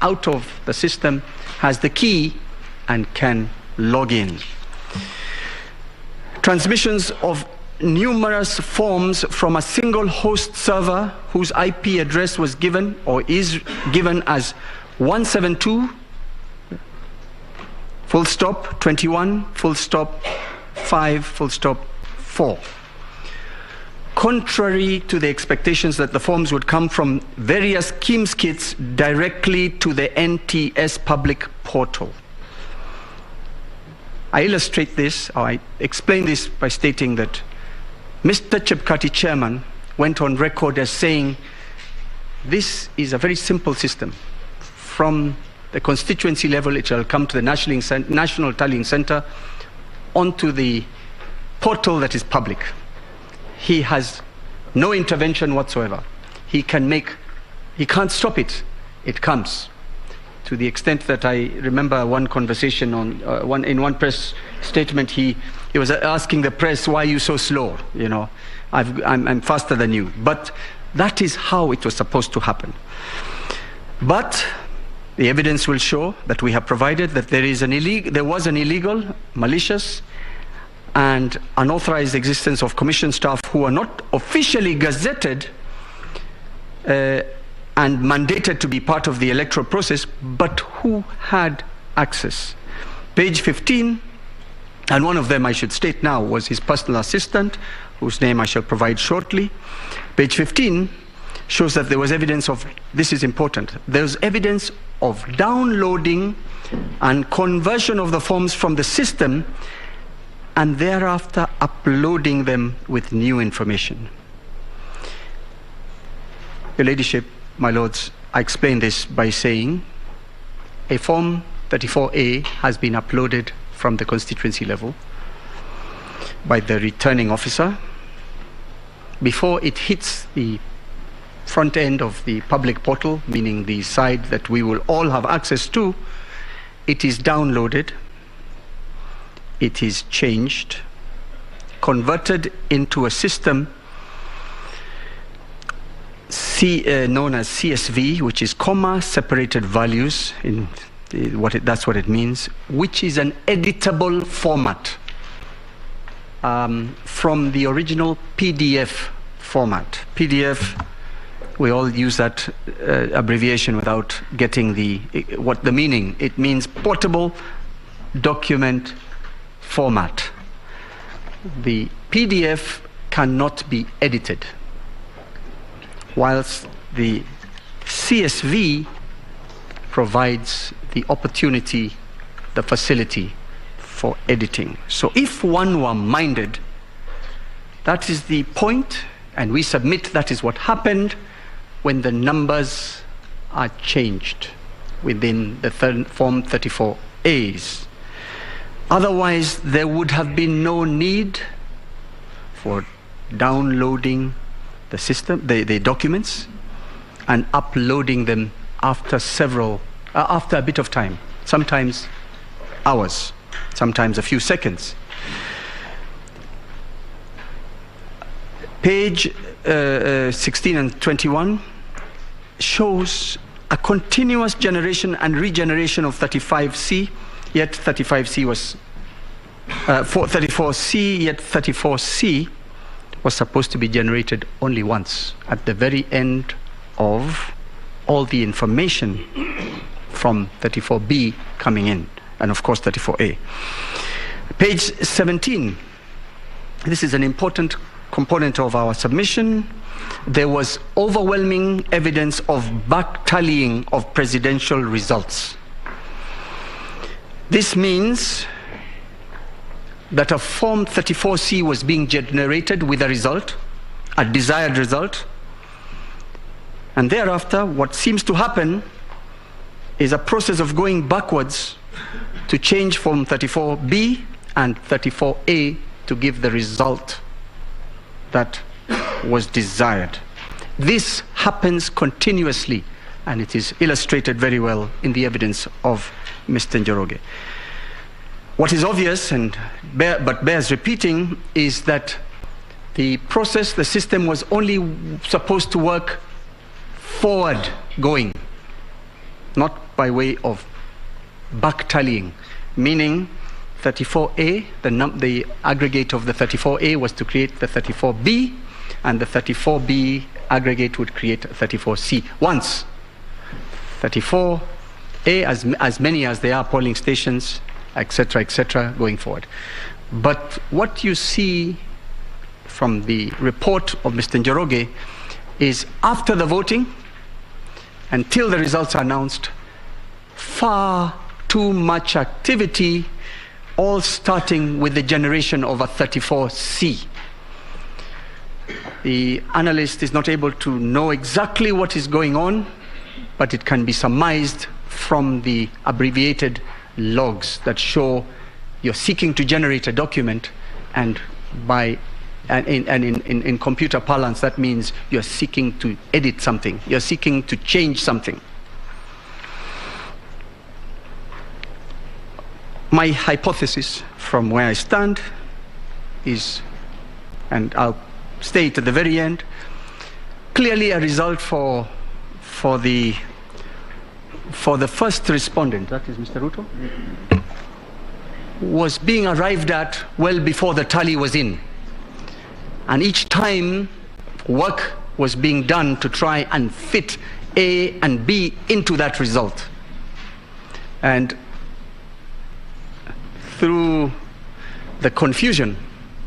out of the system has the key and can log in. Transmissions of numerous forms from a single host server whose IP address was given or is given as 172 full stop 21 full stop 5 full stop 4. Contrary to the expectations that the forms would come from various KIMS kits directly to the NTS public portal. I illustrate this, or I explain this by stating that Mr. Chebukati, chairman, went on record as saying this is a very simple system. From the constituency level, it shall come to the National Tallying Center, onto the portal that is public. He has no intervention whatsoever. He can't stop it. It comes. To the extent that I remember one conversation on in one press statement, he was asking the press, "Why are you so slow? You know, I'm faster than you." But that is how it was supposed to happen. But the evidence will show that we have provided that there was an illegal, malicious, and unauthorized existence of commission staff who are not officially gazetted and mandated to be part of the electoral process, but who had access. Page 15, and one of them I should state now was his personal assistant, whose name I shall provide shortly. Page 15 shows that there was evidence of, this is important, there's evidence of downloading and conversion of the forms from the system and thereafter uploading them with new information. Your Ladyship, my Lords, I explain this by saying a Form 34A has been uploaded from the constituency level by the returning officer. Before it hits the front end of the public portal, meaning the side that we will all have access to, it is downloaded, it is changed, converted into a system known as CSV, which is comma separated values, that's what it means, which is an editable format from the original PDF format. PDF, we all use that abbreviation without getting what the meaning. It means portable document format. The PDF cannot be edited, whilst the CSV provides the opportunity, the facility for editing. So if one were minded, that is the point, and we submit that is what happened when the numbers are changed within the Form 34As. Otherwise, there would have been no need for downloading the system, the documents, and uploading them after after a bit of time, sometimes hours, sometimes a few seconds. Page 16 and 21 shows a continuous generation and regeneration of 35C, yet 35C was 34C, yet 34C was supposed to be generated only once at the very end of all the information from 34B coming in, and of course 34A. Page 17, this is an important component of our submission. There was overwhelming evidence of back-tallying of presidential results. This means that a Form 34C was being generated with a result, a desired result, and thereafter what seems to happen is a process of going backwards to change Form 34B and 34A to give the result that was desired. This happens continuously, and it is illustrated very well in the evidence of Mr. Njoroge. What is obvious, but bears repeating, is that the process, the system was only supposed to work forward going, not by way of back tallying, meaning 34A, the aggregate of the 34A was to create the 34B, and the 34B aggregate would create 34C. Once 34A, as many as there are polling stations, etc., going forward. But what you see from the report of Mr. Njoroge is after the voting, until the results are announced, far too much activity, all starting with the generation of a 34C. The analyst is not able to know exactly what is going on, but it can be surmised from the abbreviated logs that show you're seeking to generate a document, and in computer parlance that means you're seeking to edit something, you're seeking to change something. My hypothesis from where I stand is, and I'll state at the very end, clearly a result for the first respondent, that is Mr. Ruto, was being arrived at well before the tally was in. And each time work was being done to try and fit A and B into that result. And through the confusion,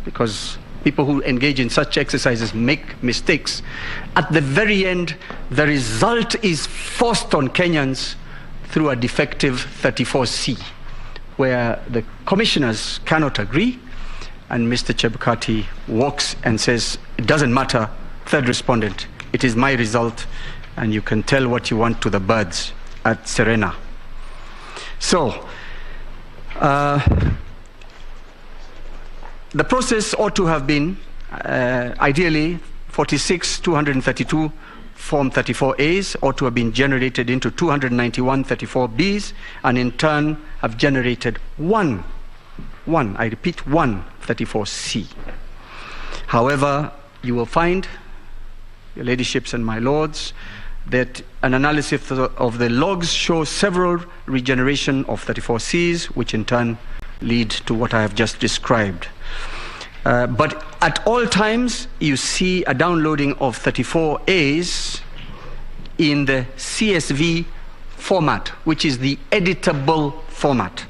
because people who engage in such exercises make mistakes, at the very end, the result is forced on Kenyans through a defective 34C, where the commissioners cannot agree, and Mr. Chebukati walks and says, it doesn't matter, third respondent, it is my result, and you can tell what you want to the birds at Serena. So, the process ought to have been, ideally, 46,232 Form 34As ought to have been generated into 291 34Bs, and in turn have generated one 34C. However, you will find, your ladyships and my lords, that an analysis of the logs shows several regeneration of 34Cs, which in turn lead to what I have just described. But at all times, you see a downloading of 34As in the CSV format, which is the editable format.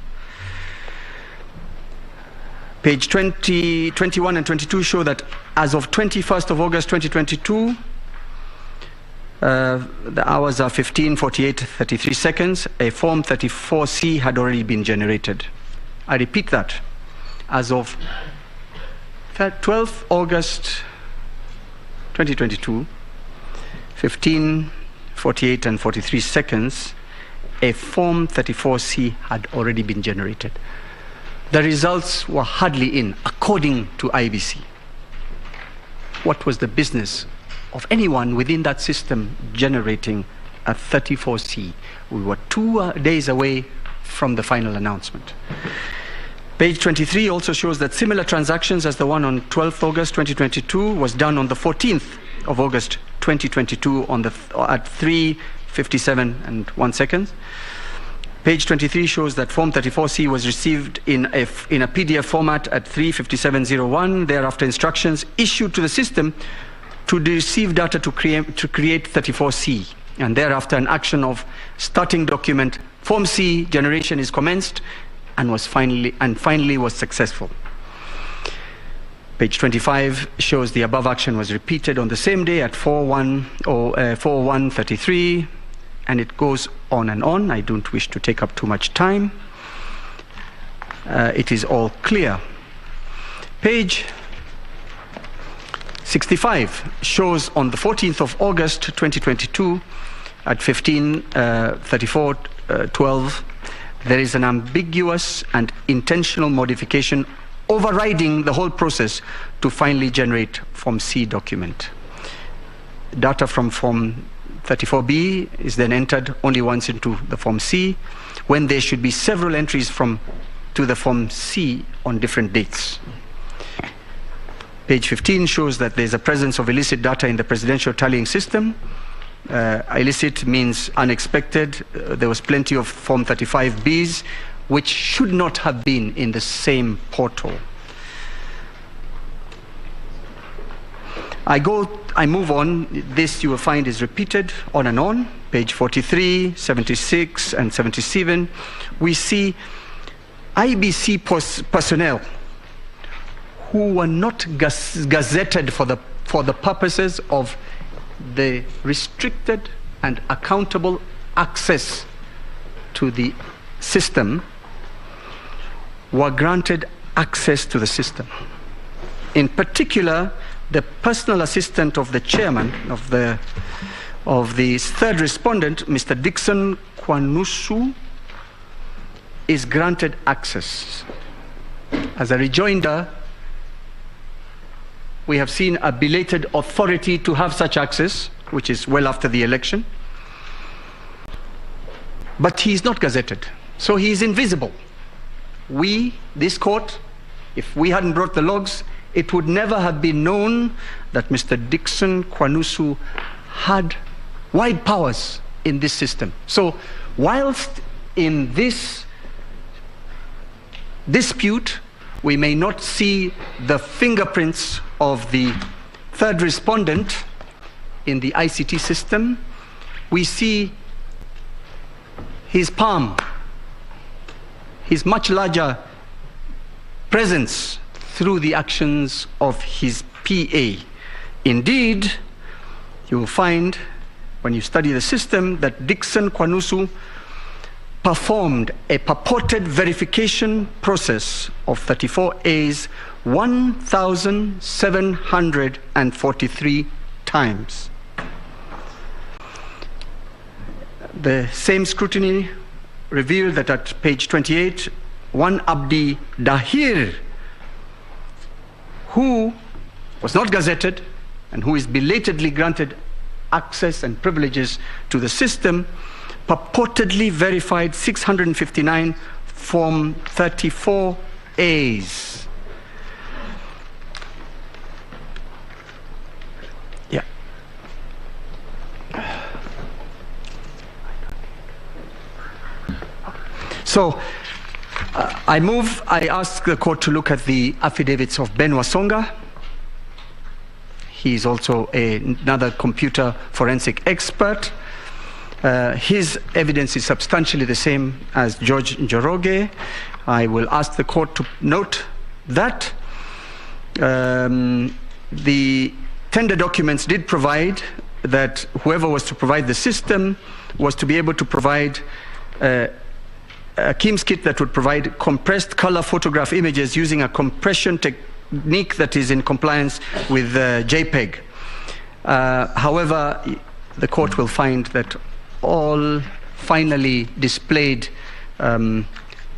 Page 20, 21 and 22 show that as of 21st of August 2022, the hours are 15:48:33 seconds. A Form 34C had already been generated. I repeat that. As of 12th August 2022, 15:48 and 43 seconds, a Form 34C had already been generated. The results were hardly in, according to IBC. What was the business of anyone within that system generating a 34C? We were 2 days away from the final announcement. Page 23 also shows that similar transactions as the one on 12th August 2022 was done on the 14th of August 2022 at 3:57 and 1 second. Page 23 shows that Form 34C was received in a PDF format at 3:57:01. Thereafter, instructions issued to the system to receive data to create 34C, and thereafter an action of starting document Form C generation is commenced and finally was successful. Page 25 shows the above action was repeated on the same day at 4:01:33, and it goes on and on. I don't wish to take up too much time. It is all clear. Page 65 shows on the 14th of August 2022 at 15:34:12 there is an ambiguous and intentional modification overriding the whole process to finally generate Form C document. Data from Form 34B is then entered only once into the Form C, when there should be several entries to the Form C on different dates. Page 15 shows that there's a presence of illicit data in the presidential tallying system. Illicit means unexpected. There was plenty of Form 35Bs, which should not have been in the same portal. I move on. This you will find is repeated on and on. Page 43, 76, and 77. We see IBC personnel who were not gazetted for the purposes of the restricted and accountable access to the system, were granted access to the system. In particular, the personal assistant of the chairman of the third respondent, Mr. Dickson Kwanusu, is granted access. As a rejoinder, we have seen a belated authority to have such access, which is well after the election. But he is not gazetted, so he is invisible. This court, if we hadn't brought the logs, it would never have been known that Mr. Dickson Kwanusu had wide powers in this system. So, whilst in this dispute, we may not see the fingerprints of the third respondent in the ICT system, we see his palm, his much larger presence through the actions of his PA. Indeed, you will find, when you study the system, that Dickson Kwanusu performed a purported verification process of 34As 1,743 times. The same scrutiny revealed that at page 28, one Abdi Dahir, who was not gazetted and who is belatedly granted access and privileges to the system, purportedly verified 659 Form 34As. Yeah. So I ask the court to look at the affidavits of Ben Wasonga. He is also another computer forensic expert. His evidence is substantially the same as George Njoroge. I will ask the court to note that the tender documents did provide that whoever was to provide the system was to be able to provide a KIMS kit that would provide compressed color photograph images using a compression technique that is in compliance with JPEG. However, the court will find that all finally displayed Form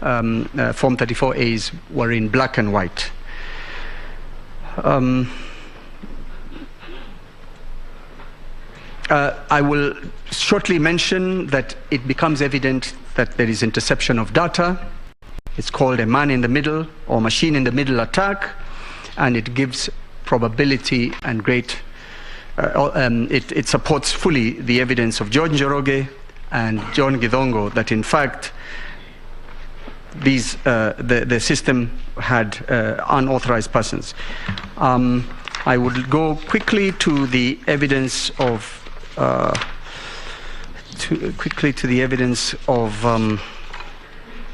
34As were in black and white. I will shortly mention that it becomes evident that there is interception of data. It's called a man-in-the-middle or machine-in-the-middle attack, and it gives probability and great it supports fully the evidence of George Njoroge and John Githongo that in fact the system had unauthorized persons. I would go quickly to the evidence of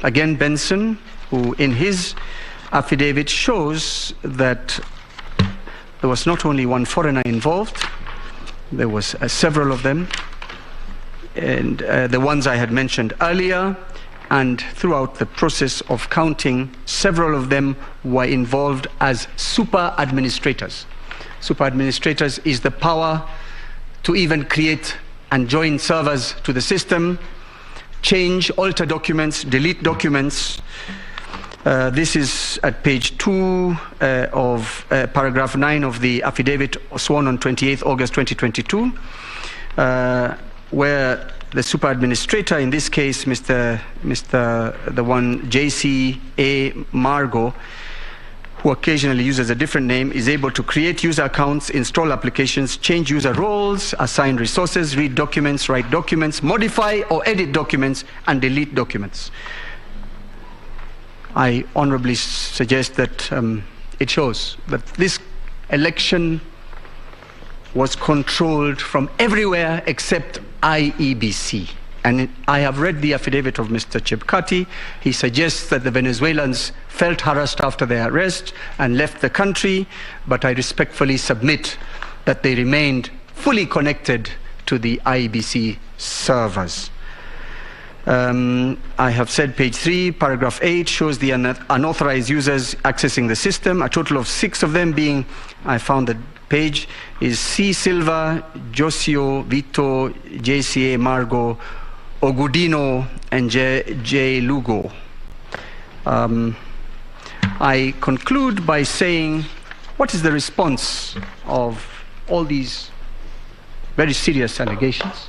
again Benson, who in his affidavit shows that there was not only one foreigner involved, there was several of them, and the ones I had mentioned earlier, and throughout the process of counting, several of them were involved as super administrators. Super administrators is the power to even create and join servers to the system, change, alter documents, delete documents. This is at page 2 of paragraph 9 of the affidavit sworn on 28th August 2022, where the super administrator, in this case, the one J.C.A. Margo, who occasionally uses a different name, is able to create user accounts, install applications, change user roles, assign resources, read documents, write documents, modify or edit documents, and delete documents. I honorably suggest that it shows that this election was controlled from everywhere except IEBC. And I have read the affidavit of Mr. Chebukati. He suggests that the Venezuelans felt harassed after their arrest and left the country, but I respectfully submit that they remained fully connected to the IEBC servers. I have said page 3, paragraph 8 shows the unauthorized users accessing the system, a total of 6 of them being, I found the page, is C. Silva, Josio, Vito, JCA, Margo, Ogudino, and J. Lugo. I conclude by saying, what is the response of all these very serious allegations?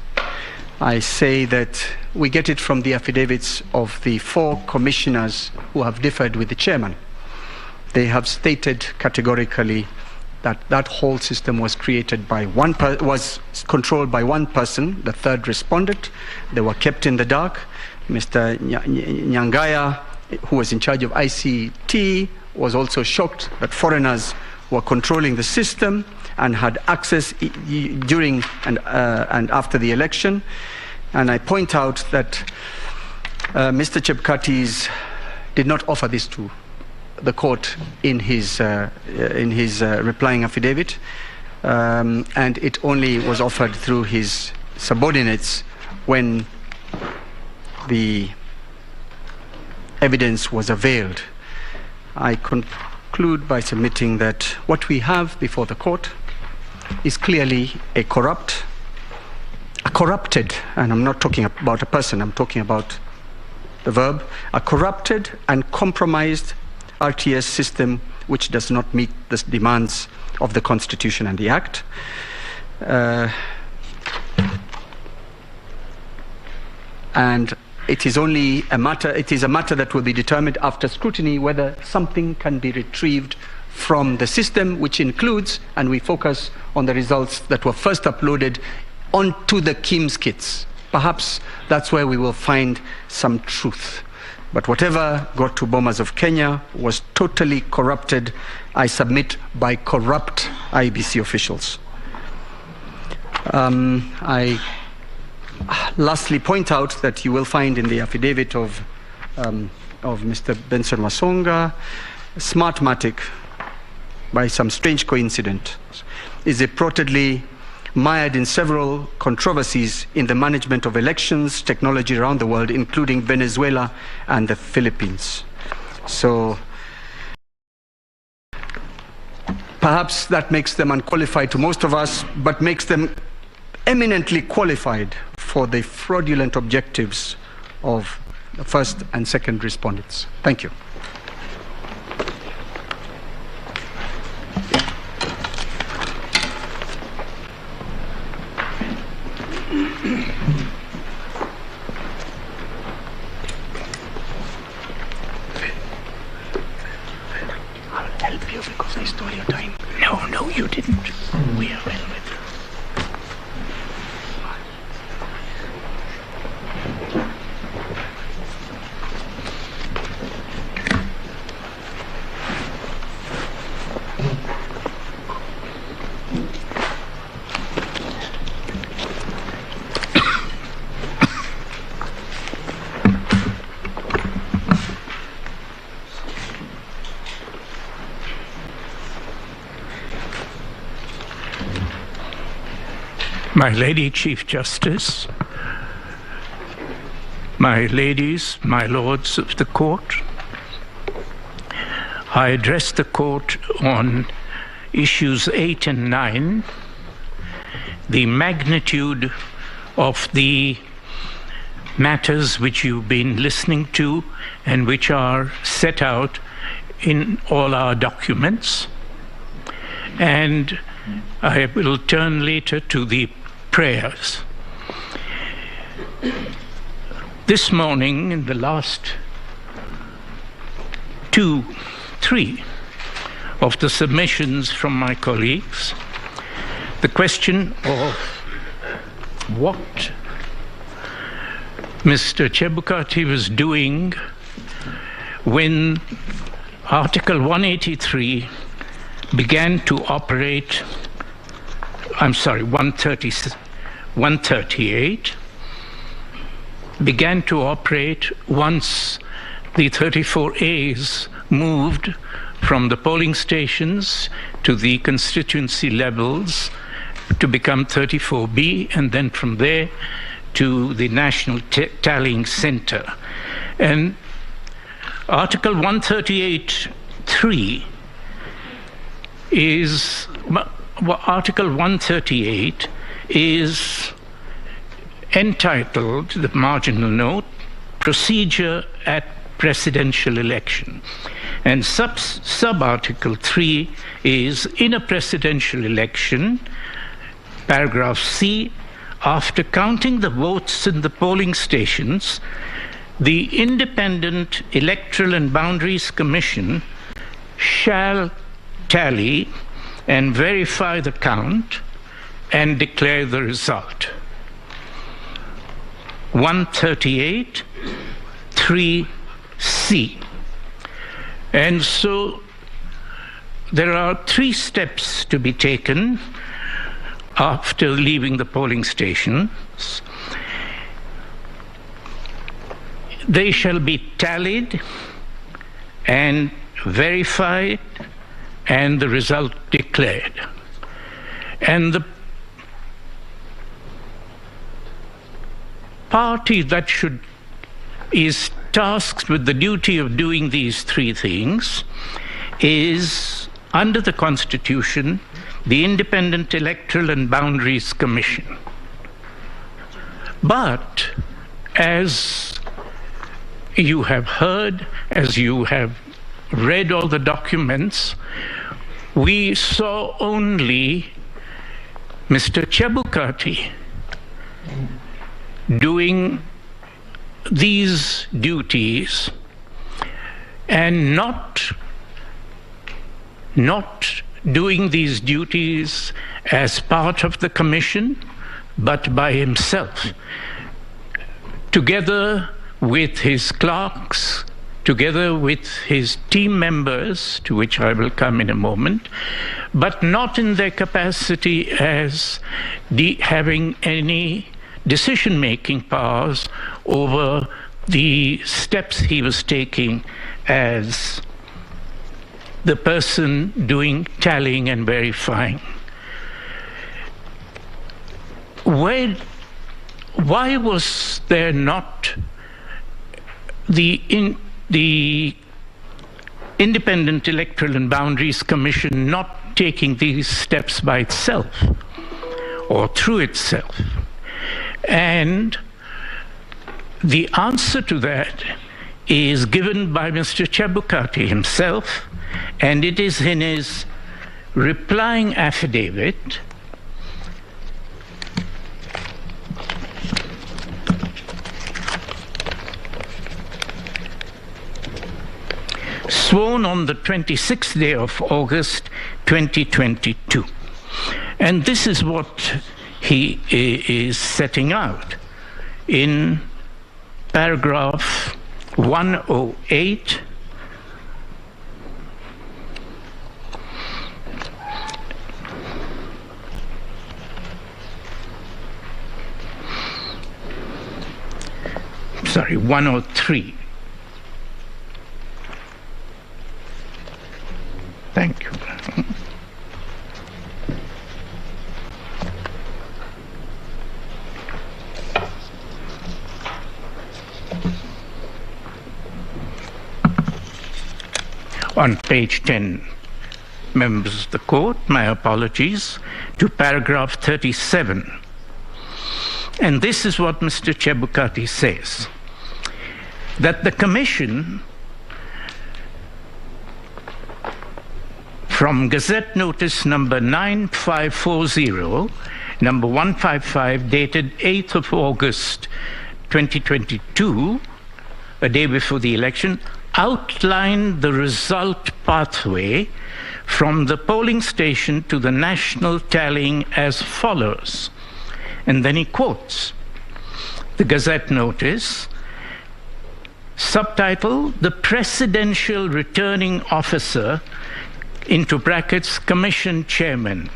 I say that we get it from the affidavits of the 4 commissioners who have differed with the chairman. They have stated categorically that that whole system was created by was controlled by one person, the third respondent. They were kept in the dark. Mr. Nyangaya, who was in charge of ICT, was also shocked that foreigners were controlling the system and had access during and after the election. And I point out that Mr. Chebukati did not offer this to the court in his replying affidavit, and it only was offered through his subordinates when the evidence was availed. I conclude by submitting that what we have before the court is clearly a corrupted, and I'm not talking about a person, I'm talking about the verb, a corrupted and compromised RTS system which does not meet the demands of the Constitution and the Act. And it is a matter that will be determined after scrutiny whether something can be retrieved from the system, which includes, and we focus on the results that were first uploaded onto the KIMS kits. Perhaps that's where we will find some truth. But whatever got to Bomas of Kenya was totally corrupted, I submit, by corrupt IEBC officials. I lastly point out that you will find in the affidavit of Mr. Benson Wasonga, Smartmatic, by some strange coincidence, is reportedly mired in several controversies in the management of elections technology around the world, including Venezuela and the Philippines. So perhaps that makes them unqualified to most of us, but makes them eminently qualified for the fraudulent objectives of the first and second respondents. Thank you. I'll help you because I stole your time. No, you didn't. We are well with you. My Lady Chief Justice, my ladies, my lords of the court, I address the court on issues 8 and 9, the magnitude of the matters which you've been listening to and which are set out in all our documents, and I will turn later to the prayers. This morning, in the last 2-3 of the submissions from my colleagues, the question of what Mr. Chebukati was doing when Article 183 began to operate, 138 began to operate once the 34As moved from the polling stations to the constituency levels to become 34B, and then from there to the National Tallying Center. And Article 138.3 is, Article 138 is entitled, the marginal note, Procedure at Presidential Election. And sub-article 3 is, in a presidential election, paragraph C, after counting the votes in the polling stations, the Independent Electoral and Boundaries Commission shall tally and verify the count and declare the result. 138.3c. And so there are 3 steps to be taken after leaving the polling stations. They shall be tallied and verified and the result declared. And the party that is tasked with the duty of doing these 3 things is, under the Constitution, the Independent Electoral and Boundaries Commission. But as you have heard, as you have read all the documents, we saw only Mr. Chebukati doing these duties and not doing these duties as part of the commission, but by himself, together with his clerks, together with his team members, to which I will come in a moment, but not in their capacity as having any decision-making powers over the steps he was taking as the person doing tallying and verifying. Why was there not the Independent Electoral and Boundaries Commission not taking these steps by itself or through itself? And the answer to that is given by Mr. Chebukati himself, and it is in his replying affidavit, sworn on the 26th day of August 2022. And this is what he is setting out in paragraph 108. Sorry, 103. Thank you. On page 10, members of the court, my apologies, to paragraph 37. And this is what Mr. Chebukati says, that the commission, from Gazette Notice number 9540, number 155, dated 8th of August 2022, a day before the election, outlined the result pathway from the polling station to the national tallying as follows. And then he quotes the Gazette Notice, subtitle, "The Presidential Returning Officer," into brackets, Commission Chairman,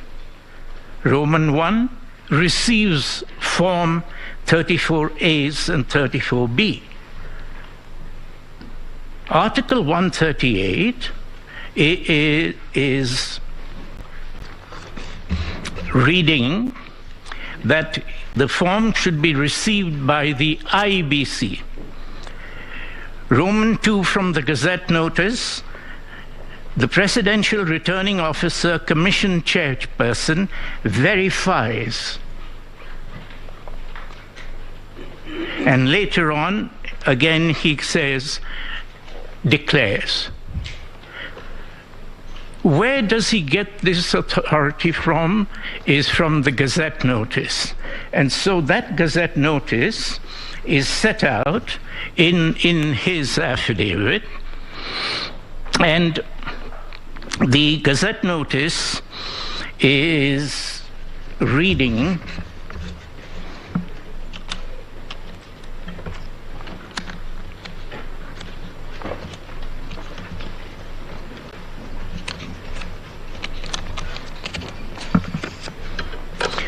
Roman 1, receives Form 34As and 34B. Article 138 is reading that the form should be received by the IBC. Roman 2 from the Gazette Notice, the Presidential Returning Officer, Commission Chairperson, verifies. And later on, again, he says, declares. Where does he get this authority from? Is from the Gazette Notice. And so that Gazette Notice is set out in his affidavit. And the Gazette Notice is reading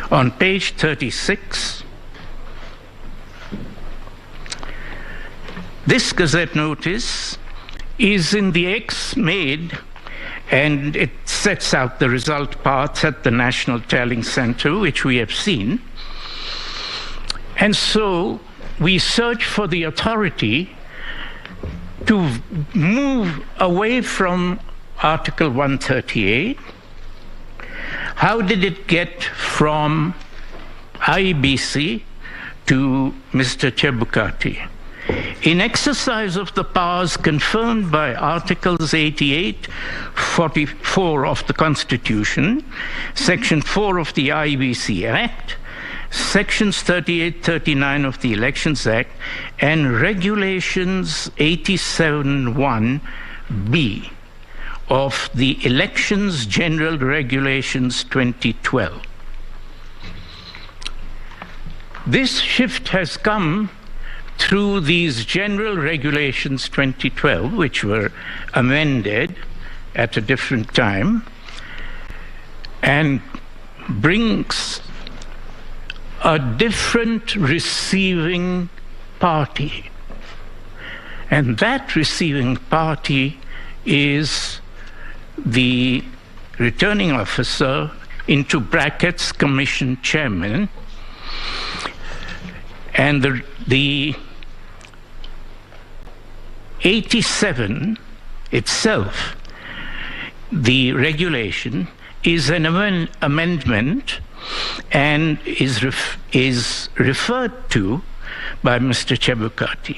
on page 36. This Gazette Notice is in the X made, and it sets out the result paths at the National Tallying Center, which we have seen. And so we search for the authority to move away from Article 138. How did it get from IEBC to Mr. Chebukati? In exercise of the powers confirmed by Articles 88, 44 of the Constitution, Section 4 of the IEBC Act, Sections 38, 39 of the Elections Act, and Regulations 87(1)(b) of the Elections General Regulations 2012. This shift has come through these General Regulations 2012, which were amended at a different time, and brings a different receiving party. And that receiving party is the returning officer, into brackets, commission chairman, and the 87 itself, the regulation, is an amendment and is referred to by Mr. Chebukati.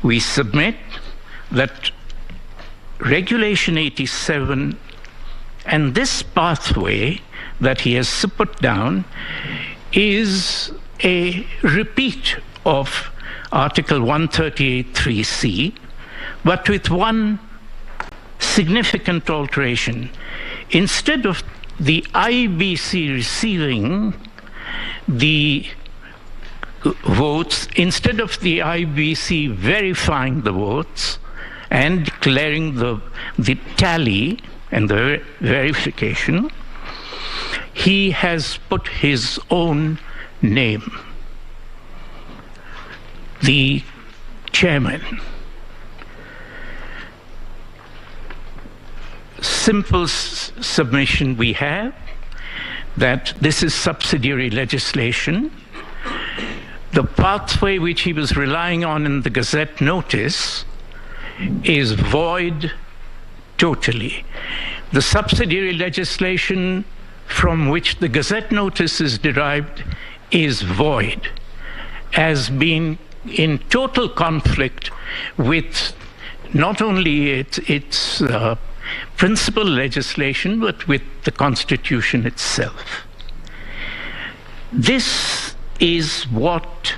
We submit that Regulation 87 and this pathway that he has put down is a repeat of Article 138(3)(c), but with one significant alteration. Instead of the IEBC receiving the votes, instead of the IEBC verifying the votes and declaring the tally and the verification, he has put his own name, the chairman. Simple submission we have that this is subsidiary legislation. The pathway which he was relying on in the Gazette notice is void totally. The subsidiary legislation from which the Gazette notice is derived is void, as being in total conflict with not only its principal legislation, but with the Constitution itself. This is what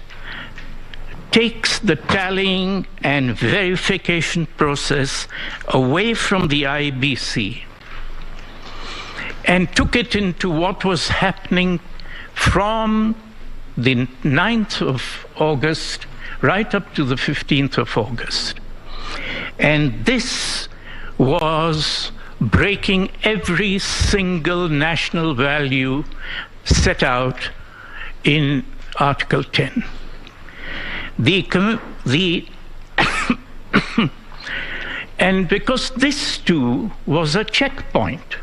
takes the tallying and verification process away from the IEBC and took it into what was happening from the 9th of August right up to the 15th of August. And this was breaking every single national value set out in Article 10. And because this too was a checkpoint,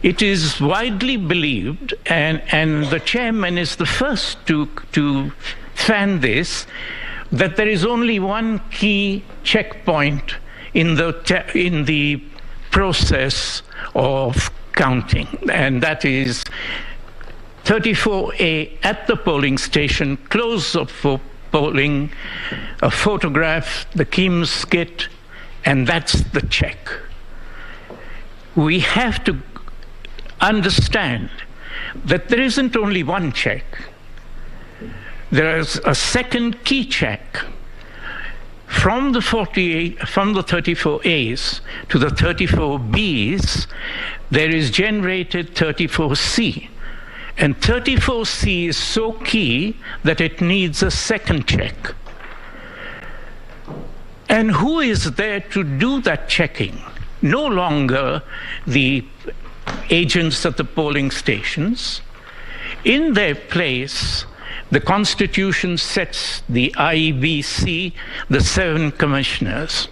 it is widely believed, and the chairman is the first to fan this, that there is only one key checkpoint in the process of counting, and that is 34A at the polling station, close of polling, a photograph, the Keems skit, and that's the check. We have to understand that there isn't only one check. There is a second key check. From the 34As to the 34Bs, there is generated 34C. And 34C is so key that it needs a second check. And who is there to do that checking? No longer the agents at the polling stations. In their place, the Constitution sets the IEBC, the 7 commissioners.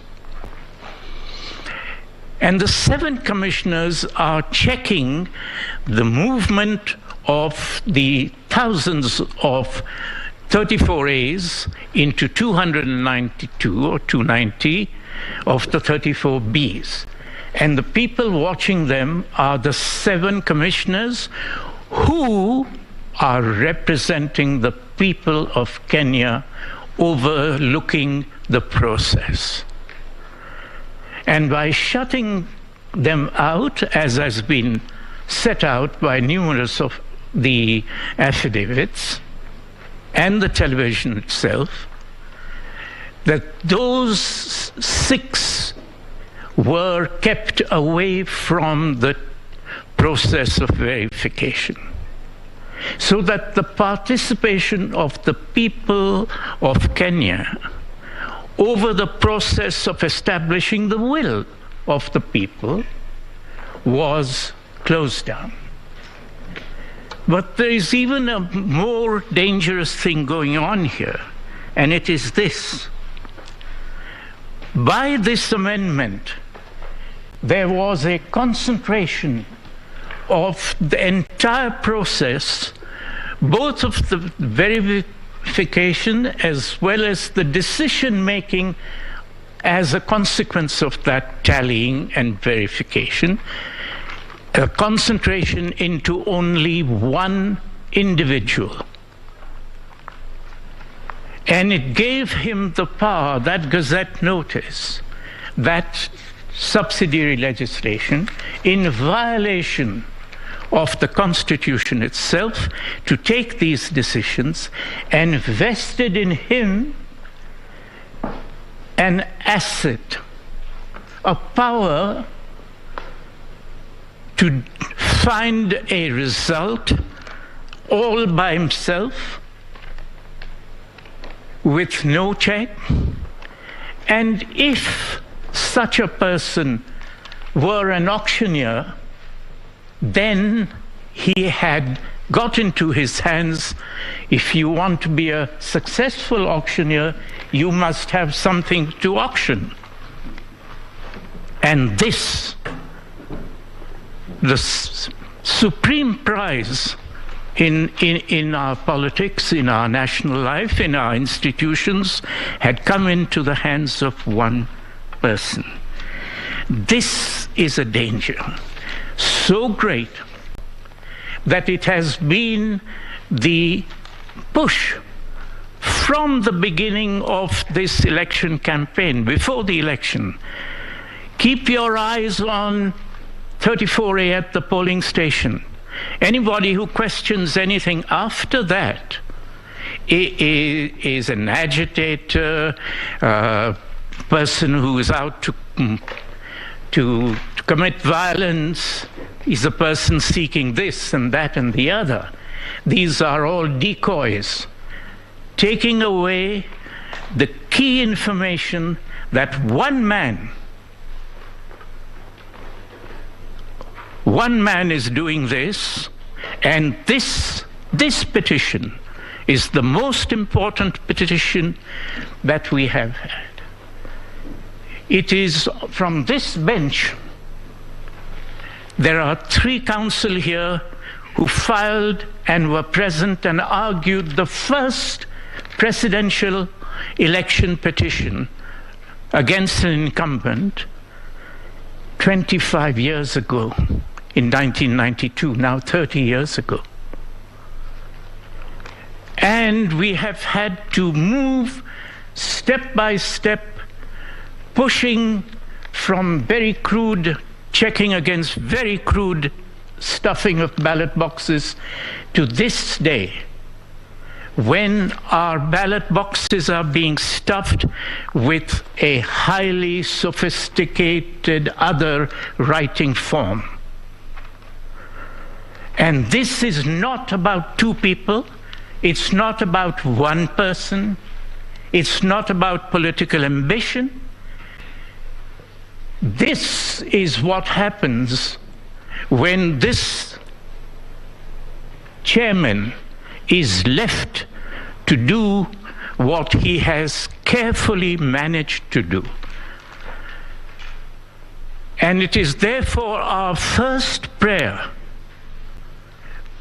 And the 7 commissioners are checking the movement of the thousands of 34As into 292 or 290 of the 34Bs. And the people watching them are the 7 commissioners who are representing the people of Kenya, overlooking the process. And by shutting them out, as has been set out by numerous of the affidavits and the television itself, that those 6 were kept away from the process of verification, so that the participation of the people of Kenya over the process of establishing the will of the people was closed down. But there is even a more dangerous thing going on here, and it is this. By this amendment, there was a concentration of the entire process, both of the verification as well as the decision-making as a consequence of that tallying and verification, a concentration into only one individual. And it gave him the power, that Gazette notice, that subsidiary legislation, in violation of the Constitution itself, to take these decisions, and vested in him an asset, a power to find a result all by himself, with no check. And if such a person were an auctioneer, then he had got into his hands, if you want to be a successful auctioneer, you must have something to auction. And this, the supreme prize in our politics, in our national life, in our institutions, had come into the hands of one person. This is a danger so great that it has been the push from the beginning of this election campaign, before the election. Keep your eyes on 34A at the polling station. Anybody who questions anything after that is an agitator, a person who is out to commit violence, is a person seeking this and that and the other. These are all decoys, taking away the key information that one man is doing this, and this petition is the most important petition that we have had. It is from this bench. There are 3 counsel here who filed and were present and argued the first presidential election petition against an incumbent 25 years ago, in 1992, now 30 years ago. And we have had to move step by step, pushing from very crude checking against very crude stuffing of ballot boxes to this day, when our ballot boxes are being stuffed with a highly sophisticated other writing form. And this is not about 2 people, it's not about one person, it's not about political ambition. This is what happens when this chairman is left to do what he has carefully managed to do. And it is therefore our first prayer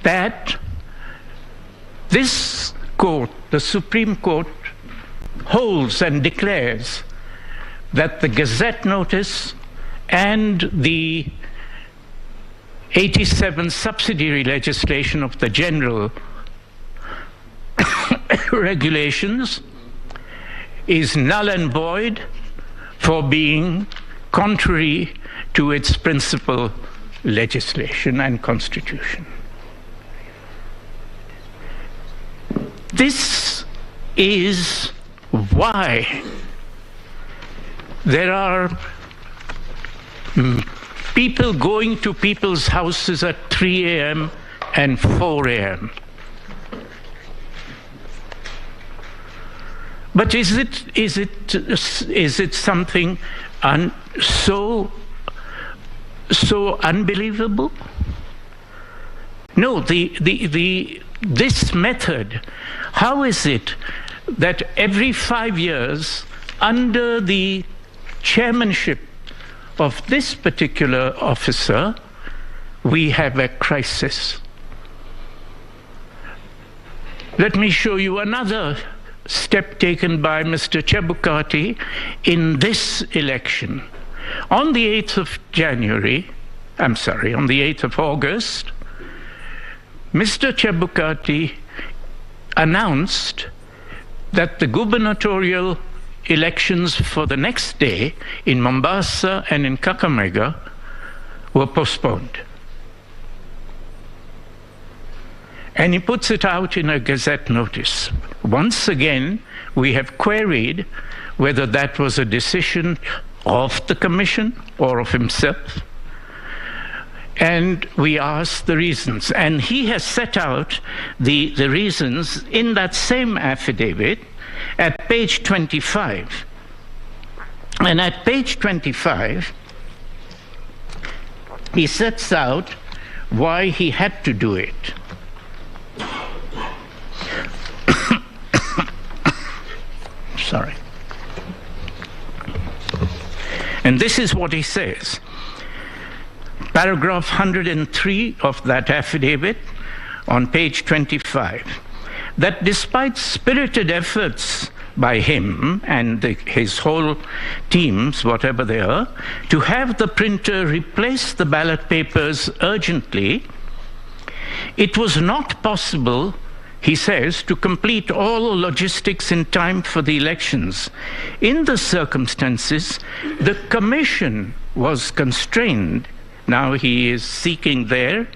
that this court the Supreme Court holds and declares that the Gazette notice and the 87 subsidiary legislation of the general regulations is null and void for being contrary to its principal legislation and constitution. This is why there are people going to people's houses at 3 a.m. and 4 a.m. But is it something so unbelievable? No, this method, how is it that every 5 years, under the chairmanship of this particular officer, we have a crisis? Let me show you another step taken by Mr. Chebukati in this election. On the 8th of August, Mr. Chebukati announced that the gubernatorial elections for the next day in Mombasa and in Kakamega were postponed. And he puts it out in a Gazette notice. Once again, we have queried whether that was a decision of the commission or of himself. And we asked the reasons. And he has set out the reasons in that same affidavit at page 25. And at page 25, he sets out why he had to do it. Sorry. And this is what he says. Paragraph 103 of that affidavit on page 25, that despite spirited efforts by him and his whole teams, whatever they are, to have the printer replace the ballot papers urgently, it was not possible, he says, to complete all logistics in time for the elections. In the circumstances, the commission was constrained, now he is seeking their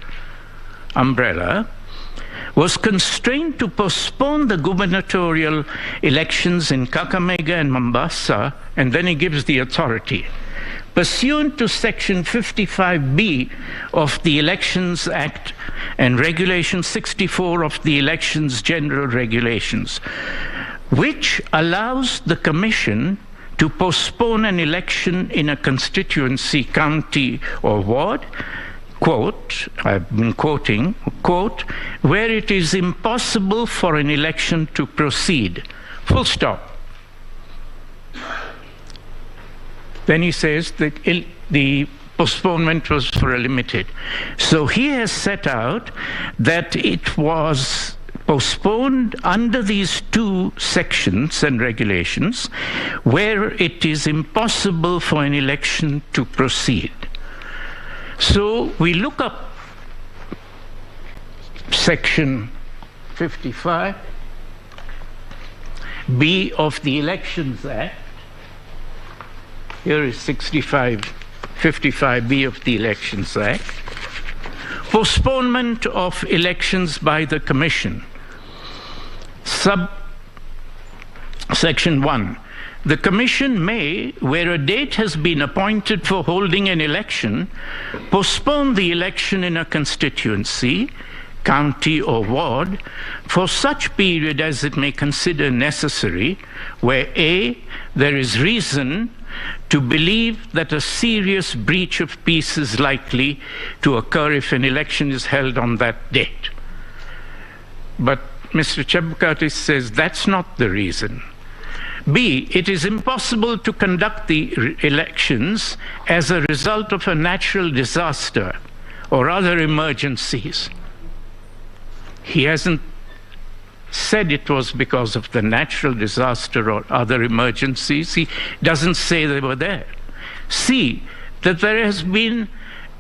umbrella, was constrained to postpone the gubernatorial elections in Kakamega and Mombasa, and then he gives the authority. Pursuant to Section 55B of the Elections Act and Regulation 64 of the Elections General Regulations, which allows the Commission to postpone an election in a constituency, county, or ward, quote, I've been quoting, quote, where it is impossible for an election to proceed, full stop. Then he says that the postponement was for a limited. So he has set out that it was postponed under these two sections and regulations where it is impossible for an election to proceed. So we look up section 55B of the Elections Act. Here is 55B of the Elections Act. Postponement of elections by the Commission. Subsection 1. The Commission may, where a date has been appointed for holding an election, postpone the election in a constituency, county or ward for such period as it may consider necessary, where A, there is reason to believe that a serious breach of peace is likely to occur if an election is held on that date. But Mr. Chebukati says that's not the reason. B, it is impossible to conduct the elections as a result of a natural disaster or other emergencies. He hasn't said it was because of the natural disaster or other emergencies. He doesn't say they were there. C, that there has been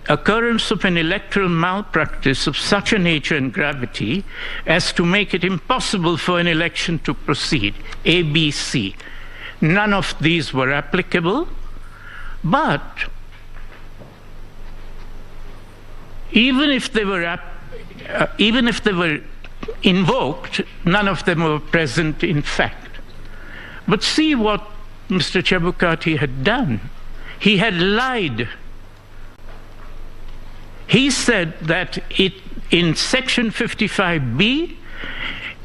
occurrence of an electoral malpractice of such a nature and gravity as to make it impossible for an election to proceed. A, B, C. None of these were applicable, but even if they were invoked, none of them were present in fact. But see what Mr. Chebukati had done. He had lied. He said that in Section 55B,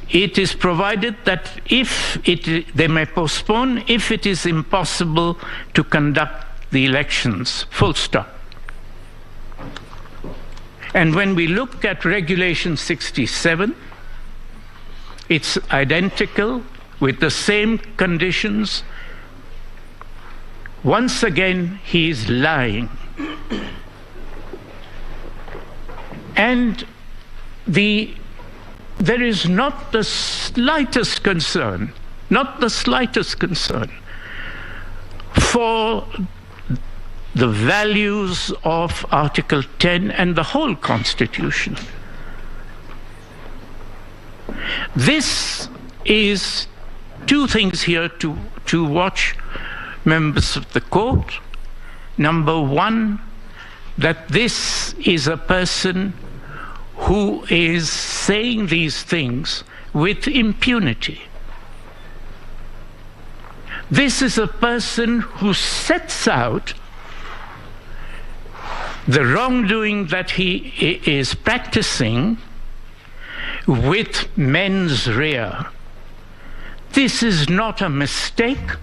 it is provided that they may postpone if it is impossible to conduct the elections, full stop. And when we look at Regulation 67, it's identical with the same conditions. Once again, he is lying. And there is not the slightest concern, for the values of Article 10 and the whole Constitution. This is two things here to watch, members of the court. Number one, that this is a person who is saying these things with impunity. This is a person who sets out the wrongdoing that he is practicing with mens rea. This is not a mistake.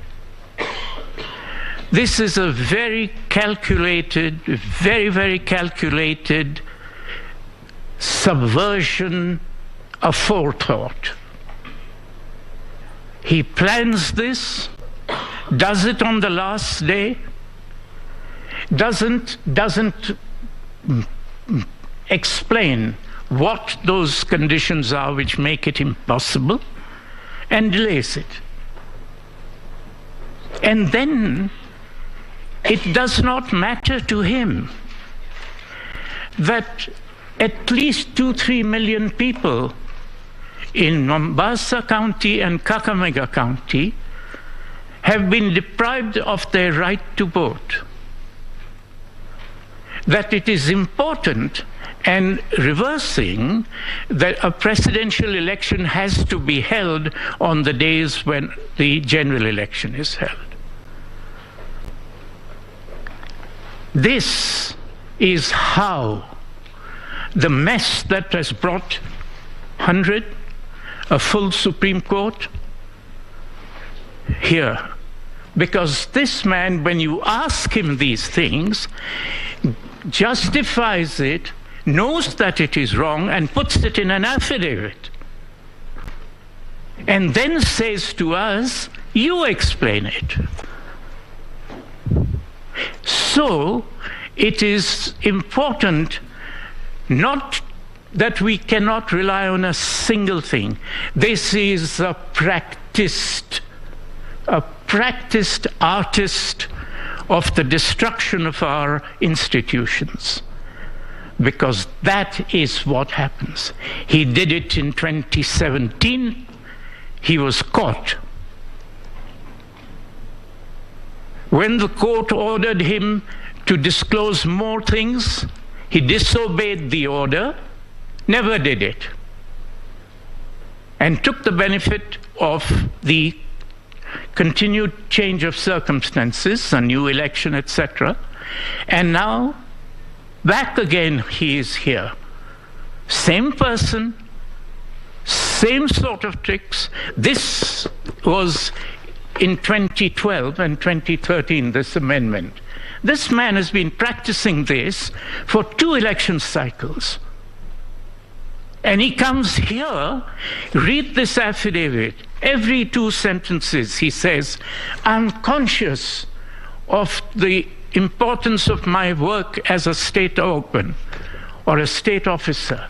This is a very calculated, very calculated subversion of forethought. He plans this, does it on the last day, doesn't explain what those conditions are which make it impossible, and delays it. And then it does not matter to him that at least 2-3 million people in Mombasa County and Kakamega County have been deprived of their right to vote. That it is important and reversing that a presidential election has to be held on the days when the general election is held. This is how the mess that has brought 100, a full Supreme Court, here. Because this man, when you ask him these things, justifies it, knows that it is wrong, and puts it in an affidavit. And then says to us, you explain it. So, it is important not that we cannot rely on a single thing. This is a practiced artist of the destruction of our institutions, because that is what happens. He did it in 2017. He was caught. When the court ordered him to disclose more things, he disobeyed the order, never did it, and took the benefit of the continued change of circumstances, a new election, etc. And now, back again, he is here. Same person, same sort of tricks. This was in 2012 and 2013, this amendment. This man has been practicing this for 2 election cycles. And he comes here, read this affidavit. Every 2 sentences he says, I'm conscious of the importance of my work as a state organ or a state officer.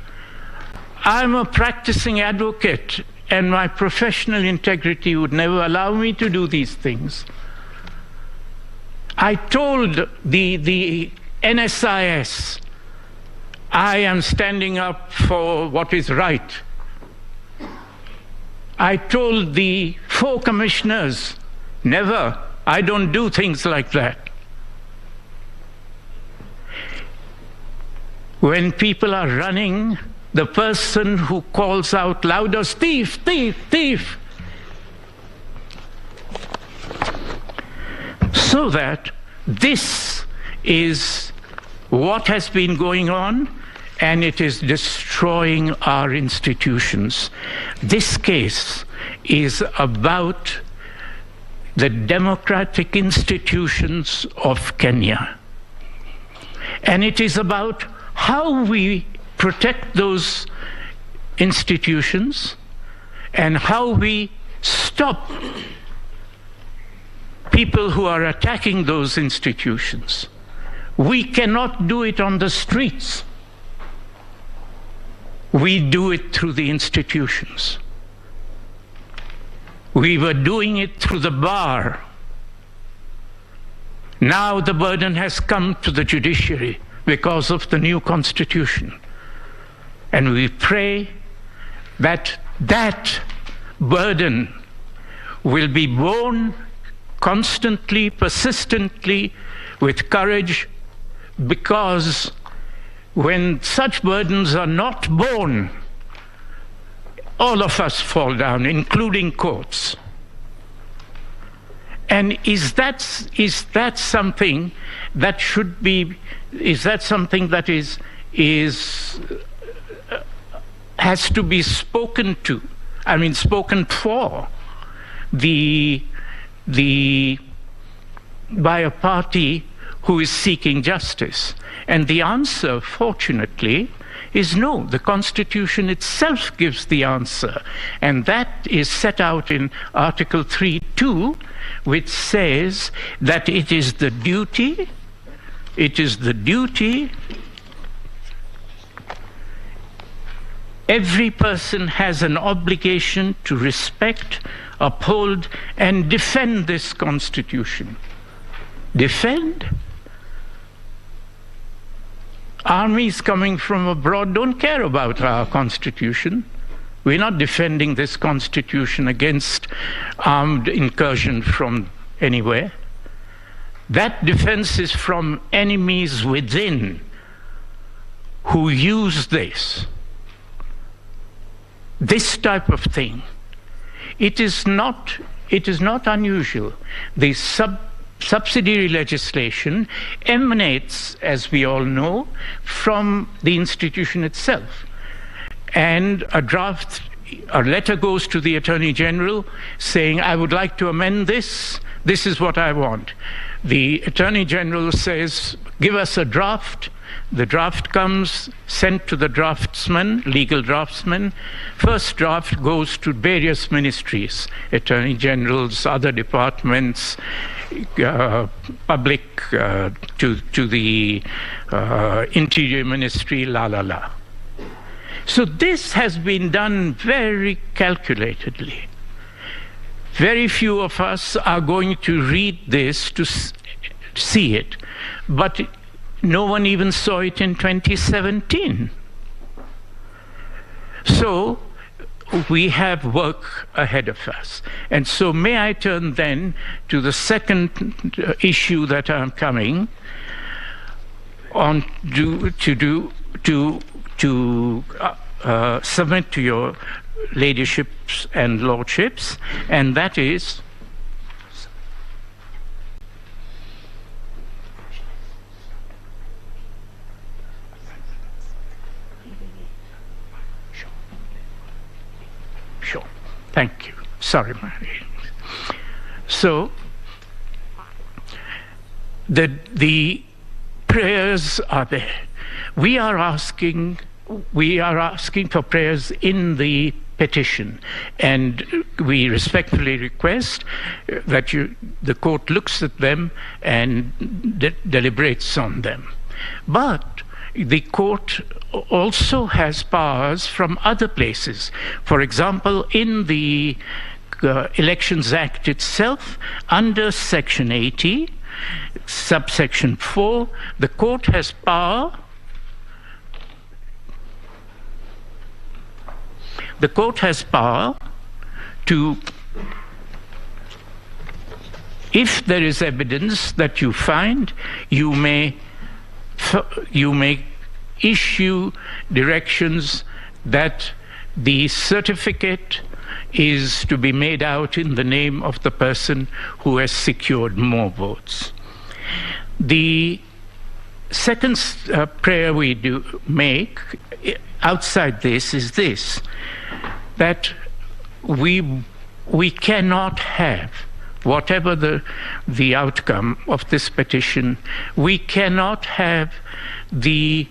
I'm a practicing advocate and my professional integrity would never allow me to do these things. I told the NSIS, I am standing up for what is right. I told the 4 commissioners, never, I don't do things like that. When people are running, the person who calls out louder, thief, thief, thief. So that this is what has been going on, and it is destroying our institutions. This case is about the democratic institutions of Kenya. And it is about how we protect those institutions and how we stop people who are attacking those institutions. We cannot do it on the streets. We do it through the institutions. We were doing it through the bar. Now the burden has come to the judiciary because of the new constitution. And we pray that that burden will be borne constantly, persistently, with courage, because when such burdens are not borne, all of us fall down, including courts. And is that something that should be, is that something that has to be spoken to, I mean spoken for, by a party who is seeking justice? And the answer, fortunately, is no. The Constitution itself gives the answer. And that is set out in Article 3(2), which says that it is the duty, every person has an obligation to respect, uphold, and defend this Constitution. Defend? Armies coming from abroad don't care about our Constitution. We're not defending this Constitution against armed incursion from anywhere. That defense is from enemies within who use this type of thing. It is not unusual. The subsidiary legislation emanates, as we all know, from the institution itself. And a letter goes to the Attorney General saying, I would like to amend this. This is what I want. The Attorney General says, give us a draft. The draft comes, sent to the draftsman, legal draftsman. First draft goes to various ministries, Attorney Generals, other departments, public, to the Interior Ministry, la. So this has been done very calculatedly. Very few of us are going to read this to see it, but no one even saw it in 2017. So we have work ahead of us. And so may I turn then to the second issue that I'm coming on to submit to your ladyships and lordships, and that is Sure. Thank you. Sorry, Mary. So the prayers are there. We are asking for prayers in the petition, and we respectfully request that the court looks at them and deliberates on them. But the court also has powers from other places. For example, in the Elections Act itself, under Section 80, subsection 4, the court has power. The court has power to, if there is evidence that you find, you may issue directions that the certificate is to be made out in the name of the person who has secured more votes. The second prayer we do make outside this is this, that we cannot have, whatever the outcome of this petition, we cannot have the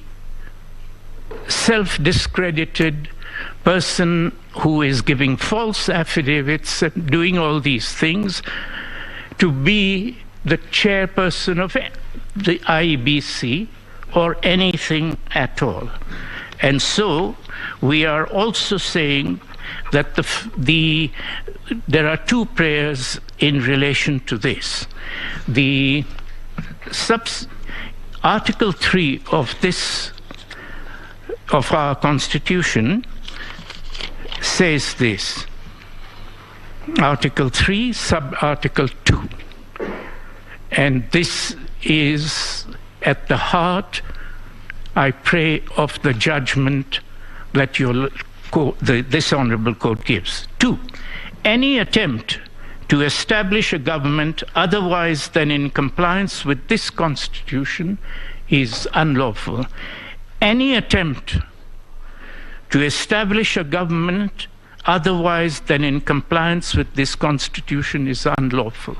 self-discredited person who is giving false affidavits and doing all these things to be the chairperson of the IEBC or anything at all. And so we are also saying that there are two prayers in relation to this. The Article 3 of our Constitution says this. Article 3, sub-article 2. And this is at the heart, I pray, of the judgment that this Honourable Court gives. 2. Any attempt to establish a government otherwise than in compliance with this Constitution is unlawful. Any attempt to establish a government otherwise than in compliance with this Constitution is unlawful.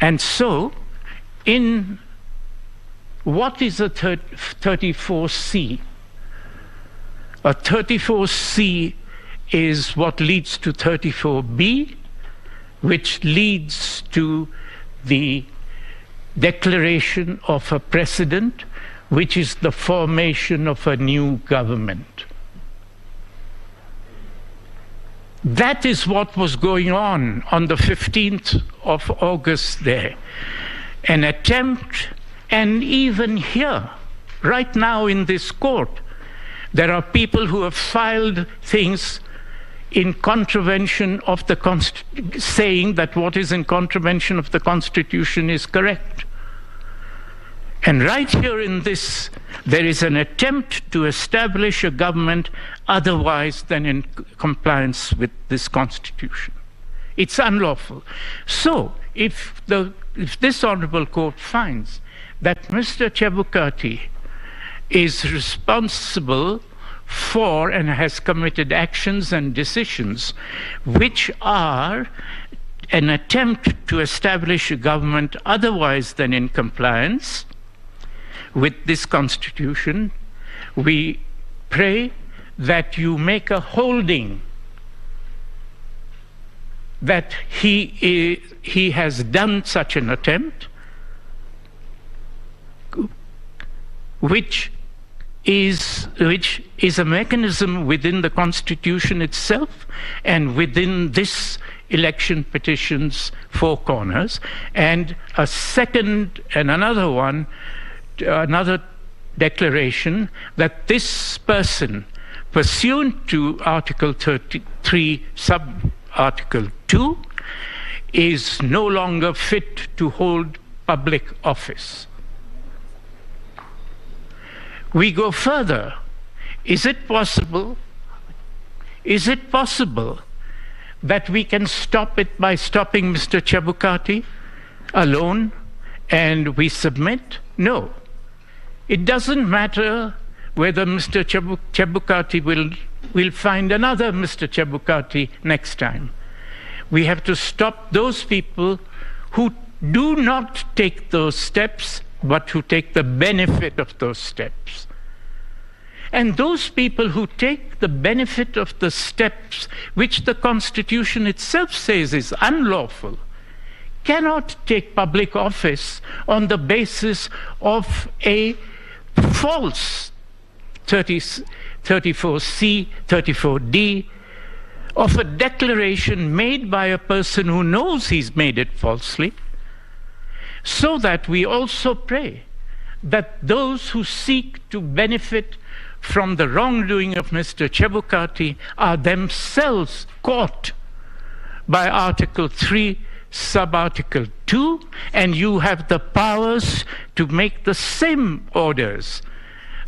And so, in what is a 34C? A 34C is what leads to 34B, which leads to the declaration of a precedent, which is the formation of a new government. That is what was going on the 15th of August there. An attempt, and even here, right now in this court, there are people who have filed things in contravention of the Constitution, saying that what is in contravention of the Constitution is correct. And right here in this, there is an attempt to establish a government otherwise than in compliance with this Constitution. It's unlawful. So, if this Honourable Court finds that Mr. Chebukati is responsible for and has committed actions and decisions which are an attempt to establish a government otherwise than in compliance with this Constitution, we pray that you make a holding that he has done such an attempt, which is a mechanism within the Constitution itself and within this election petition's four corners, and a second and another one, another declaration that this person, pursuant to Article 33, sub-article 2, is no longer fit to hold public office. We go further. Is it possible that we can stop it by stopping Mr. Chebukati alone and we submit? No. It doesn't matter whether Mr. Chebukati will find another Mr. Chebukati next time. We have to stop those people who do not take those steps, but who take the benefit of those steps. And those people who take the benefit of the steps which the Constitution itself says is unlawful cannot take public office on the basis of a false 34C, 34D, of a declaration made by a person who knows he's made it falsely, so that we also pray that those who seek to benefit from the wrongdoing of Mr. Chebukati are themselves caught by Article 3, Sub-Article 2, and you have the powers to make the same orders,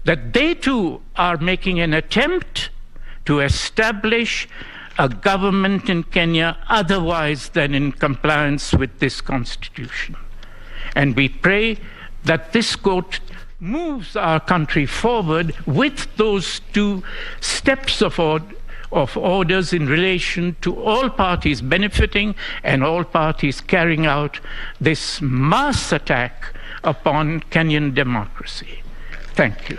that they too are making an attempt to establish a government in Kenya otherwise than in compliance with this constitution. And we pray that this court moves our country forward with those two steps of orders in relation to all parties benefiting and all parties carrying out this mass attack upon Kenyan democracy. Thank you.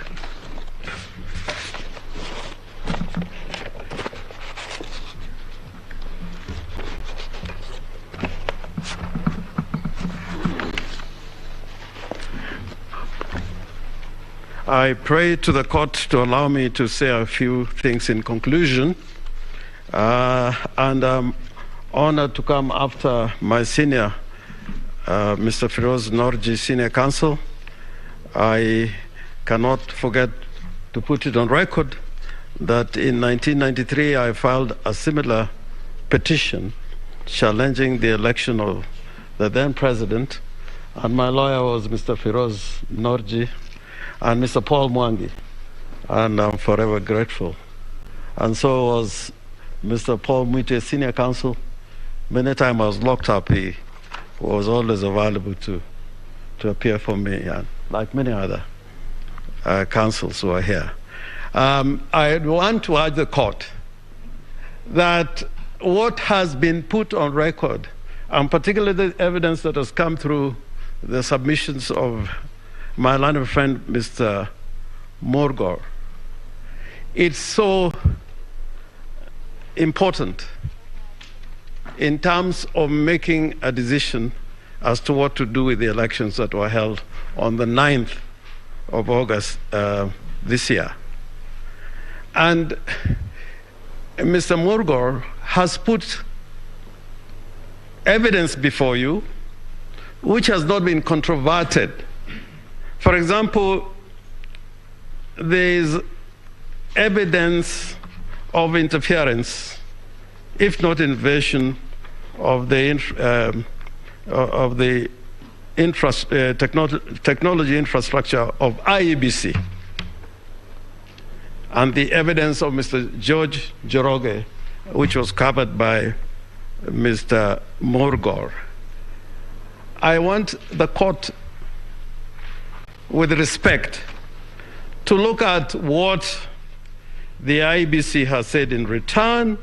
I pray to the court to allow me to say a few things in conclusion. And I'm honored to come after my senior, Mr. Feroz Norji, senior counsel. I cannot forget to put it on record that in 1993 I filed a similar petition challenging the election of the then president, and my lawyer was Mr. Feroz Norji and Mr. Paul Mwangi, and I'm forever grateful. And so was Mr. Paul Mwite, senior counsel. Many times I was locked up, he was always available to appear for me, and like many other counsels who are here. I want to urge the court that what has been put on record, and particularly the evidence that has come through the submissions of my learned friend, Mr. Morgor, it's so important in terms of making a decision as to what to do with the elections that were held on the 9th of August this year. And Mr. Morgor has put evidence before you which has not been controverted. For example, there is evidence of interference, if not invasion, of the technology infrastructure of IEBC, and the evidence of Mr. George Njoroge, which was covered by Mr. Morgor. I want the court, with respect, to look at what the IEBC has said in return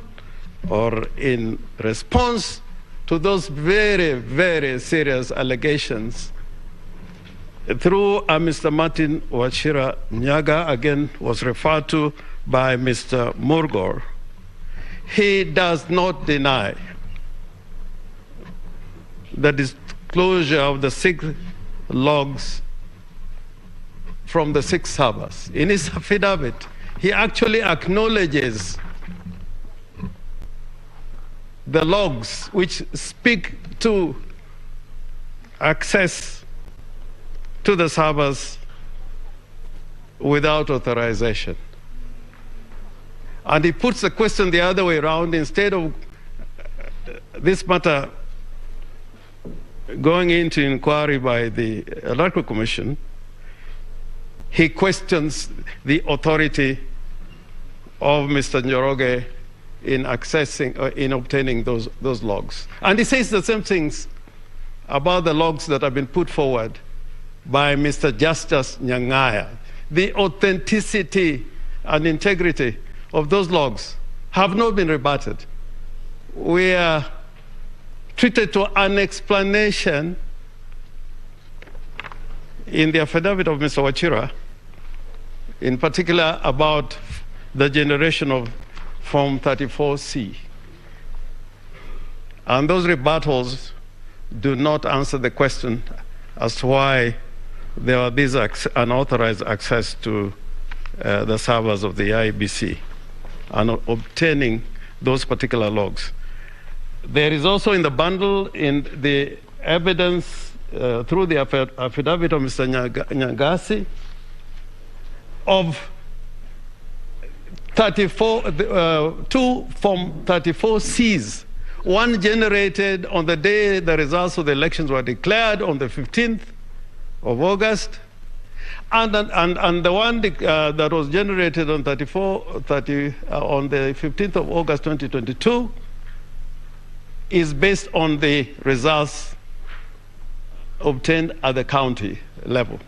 or in response to those very, very serious allegations through Mr. Martin Wachira Nyaga, again was referred to by Mr. Morgor. He does not deny the disclosure of the 6 logs from the 6 servers. In his affidavit, he actually acknowledges the logs which speak to access to the servers without authorization. And he puts the question the other way around. Instead of this matter going into inquiry by the Electoral Commission, he questions the authority of Mr. Njoroge in accessing, in obtaining those logs. And he says the same things about the logs that have been put forward by Mr. Justus Nyang'aya. The authenticity and integrity of those logs have not been rebutted. We are treated to an explanation in the affidavit of Mr. Wachira, in particular about the generation of Form 34C. And those rebuttals do not answer the question as to why there are these unauthorized access to the servers of the IEBC and obtaining those particular logs. There is also in the bundle in the evidence through the affidavit of Mr. Nyagasi of 2 Form 34Cs, one generated on the day the results of the elections were declared on the 15th of August, and the one that was generated on the 15th of August 2022 is based on the results obtained at the county level.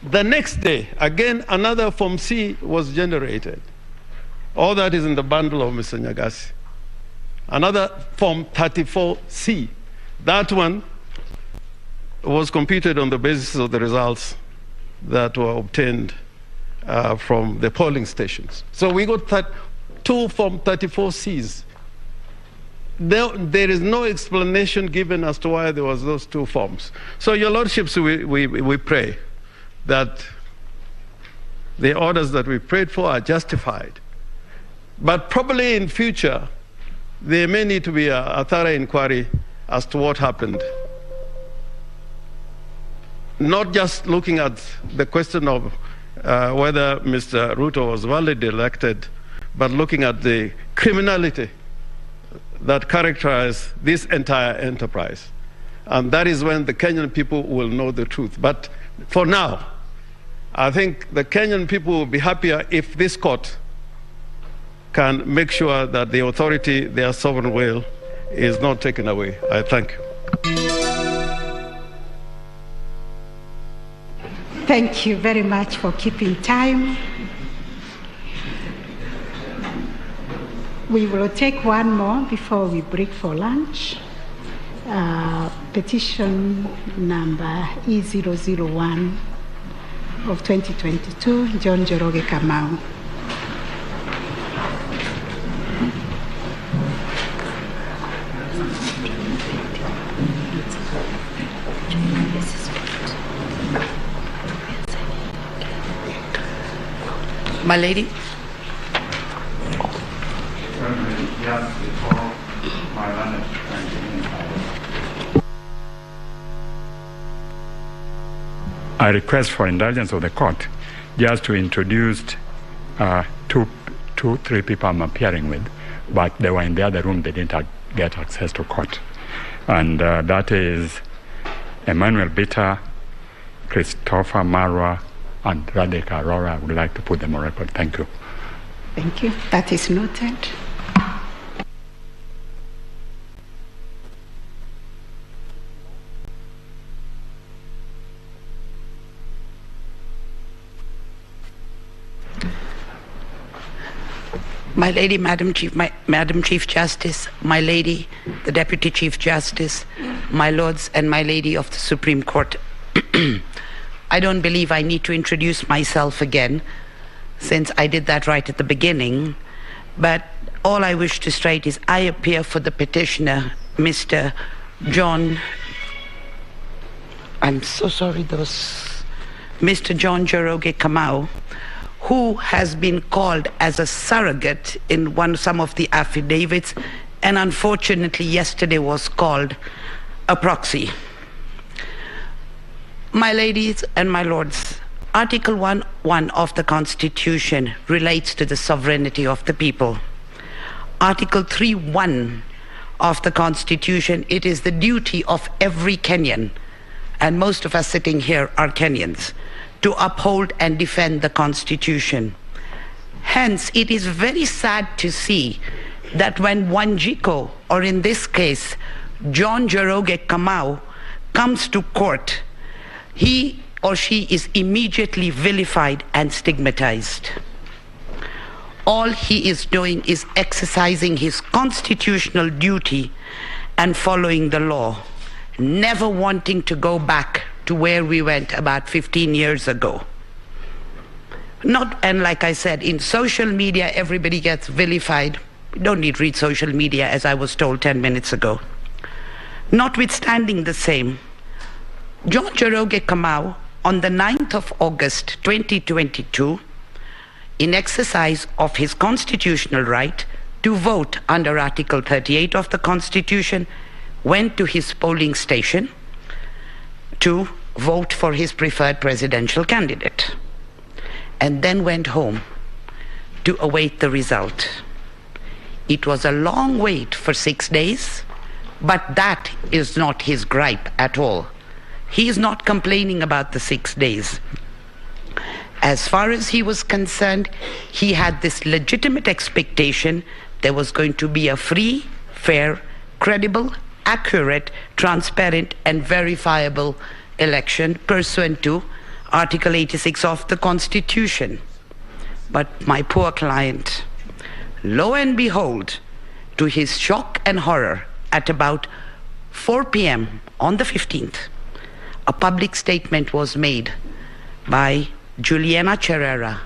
The next day, again, another Form C was generated. All that is in the bundle of Mr. Nyagasi. Another Form 34C. That one was computed on the basis of the results that were obtained from the polling stations. So we got 2 Form 34Cs. There is no explanation given as to why there was those 2 forms. So, Your Lordships, we pray that the orders that we prayed for are justified. But probably in future, there may need to be a thorough inquiry as to what happened. Not just looking at the question of whether Mr. Ruto was validly elected, but looking at the criminality that characterized this entire enterprise. And that is when the Kenyan people will know the truth. But for now, I think the Kenyan people will be happier if this court can make sure that the authority, their sovereign will, is not taken away. I thank you. Thank you very much for keeping time. We will take one more before we break for lunch. Petition number E001 of 2022, John Njoroge Kamau. My lady. I request for indulgence of the court just to introduce 3 people I'm appearing with, but they were in the other room, they didn't get access to court. And that is Emmanuel Bitter, Christopher Marwa, and Radhika Arora. I would like to put them on record. Thank you. Thank you. That is noted. My lady, Madam Chief Justice, my lady, the Deputy Chief Justice, my lords and my lady of the Supreme Court. I don't believe I need to introduce myself again, since I did that right at the beginning. But all I wish to state is I appear for the petitioner, Mr. John, I'm so sorry, Mr. John Njoroge Kamau, who has been called as a surrogate in some of the affidavits, and unfortunately yesterday was called a proxy. My ladies and my lords, Article 1.1 of the Constitution relates to the sovereignty of the people. Article 3.1 of the Constitution, it is the duty of every Kenyan, and most of us sitting here are Kenyans, to uphold and defend the Constitution. Hence, it is very sad to see that when Wanjiku, or in this case, John Njoroge Kamau, comes to court, he or she is immediately vilified and stigmatized. All he is doing is exercising his constitutional duty and following the law, never wanting to go back to where we went about 15 years ago. And like I said, in social media, everybody gets vilified. We don't need to read social media, as I was told 10 minutes ago. Notwithstanding the same, John Njoroge Kamau on the 9th of August 2022, in exercise of his constitutional right to vote under Article 38 of the Constitution, went to his polling station to vote for his preferred presidential candidate, and then went home to await the result. It was a long wait for 6 days, but that is not his gripe at all. He is not complaining about the 6 days. As far as he was concerned, he had this legitimate expectation there was going to be a free, fair, credible, accurate, transparent, and verifiable election pursuant to Article 86 of the Constitution. But my poor client, lo and behold, to his shock and horror, at about 4 p.m. on the 15th, a public statement was made by Juliana Cherera,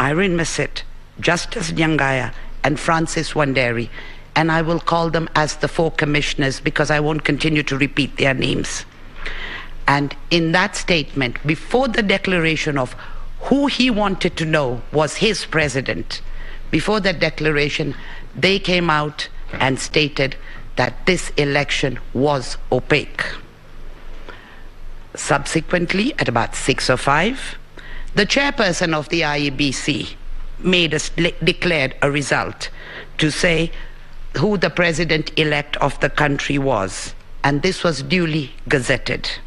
Irene Massett, Justice Nyangaya, and Francis Wanderi, and I will call them as the 4 commissioners because I won't continue to repeat their names. And in that statement, before the declaration of who he wanted to know was his president, before that declaration, they came out and stated that this election was opaque. Subsequently, at about 6:05, the chairperson of the IEBC declared a result to say who the president-elect of the country was, and this was duly gazetted.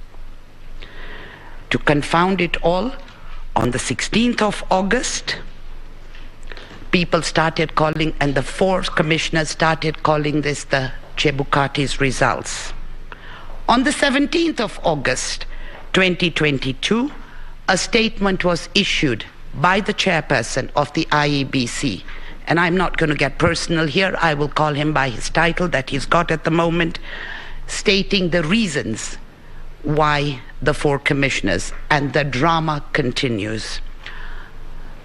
To confound it all, on the 16th of August, people started calling, and the 4 commissioners started calling this the Chebukati's results. On the 17th of August 2022, a statement was issued by the chairperson of the IEBC, and I'm not going to get personal here, I will call him by his title that he's got at the moment, stating the reasons why the 4 commissioners, and the drama continues.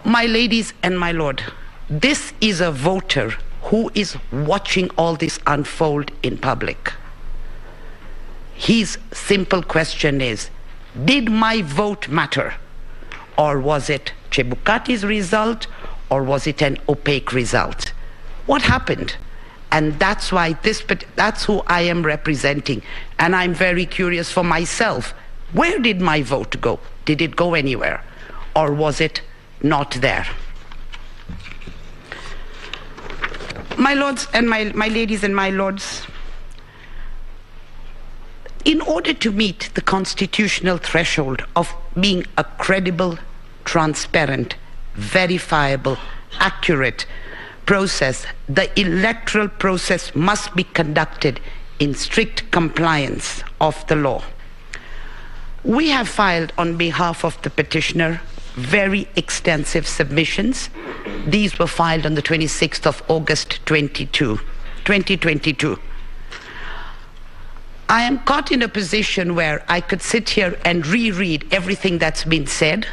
My ladies and my lord, this is a voter who is watching all this unfold in public. His simple question is, did my vote matter? Or was it Chebukati's result, or was it an opaque result? What happened? And that's why that's who I am representing. And I'm very curious for myself. Where did my vote go? Did it go anywhere? Or was it not there? My lords and my ladies and my lords, in order to meet the constitutional threshold of being a credible, transparent, verifiable, accurate process, the electoral process must be conducted in strict compliance of the law. We have filed on behalf of the petitioner very extensive submissions. These were filed on the 26th of August 2022. I am caught in a position where I could sit here and reread everything that's been said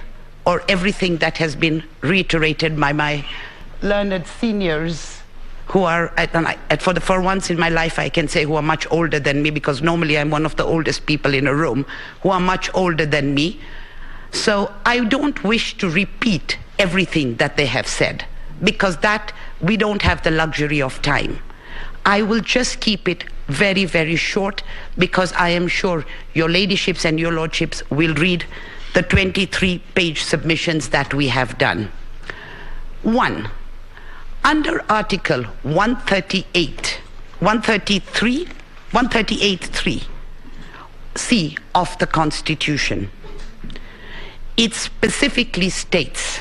or everything that has been reiterated by my learned seniors who are, for once in my life I can say who are much older than me, because normally I'm one of the oldest people in a room, who are much older than me. So I don't wish to repeat everything that they have said, because that we don't have the luxury of time. I will just keep it very, very short, because I am sure your ladyships and your lordships will read the 23-page submissions that we have done. 1. Under Article 138.3 of the Constitution, it specifically states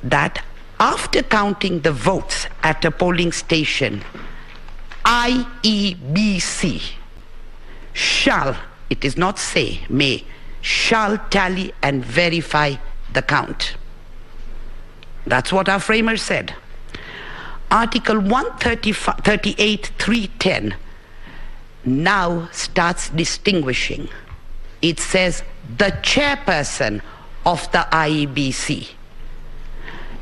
that after counting the votes at a polling station, IEBC shall, it is not say, may, shall tally and verify the count. That's what our framers said. Article 138.310 now starts distinguishing. It says the chairperson of the IEBC.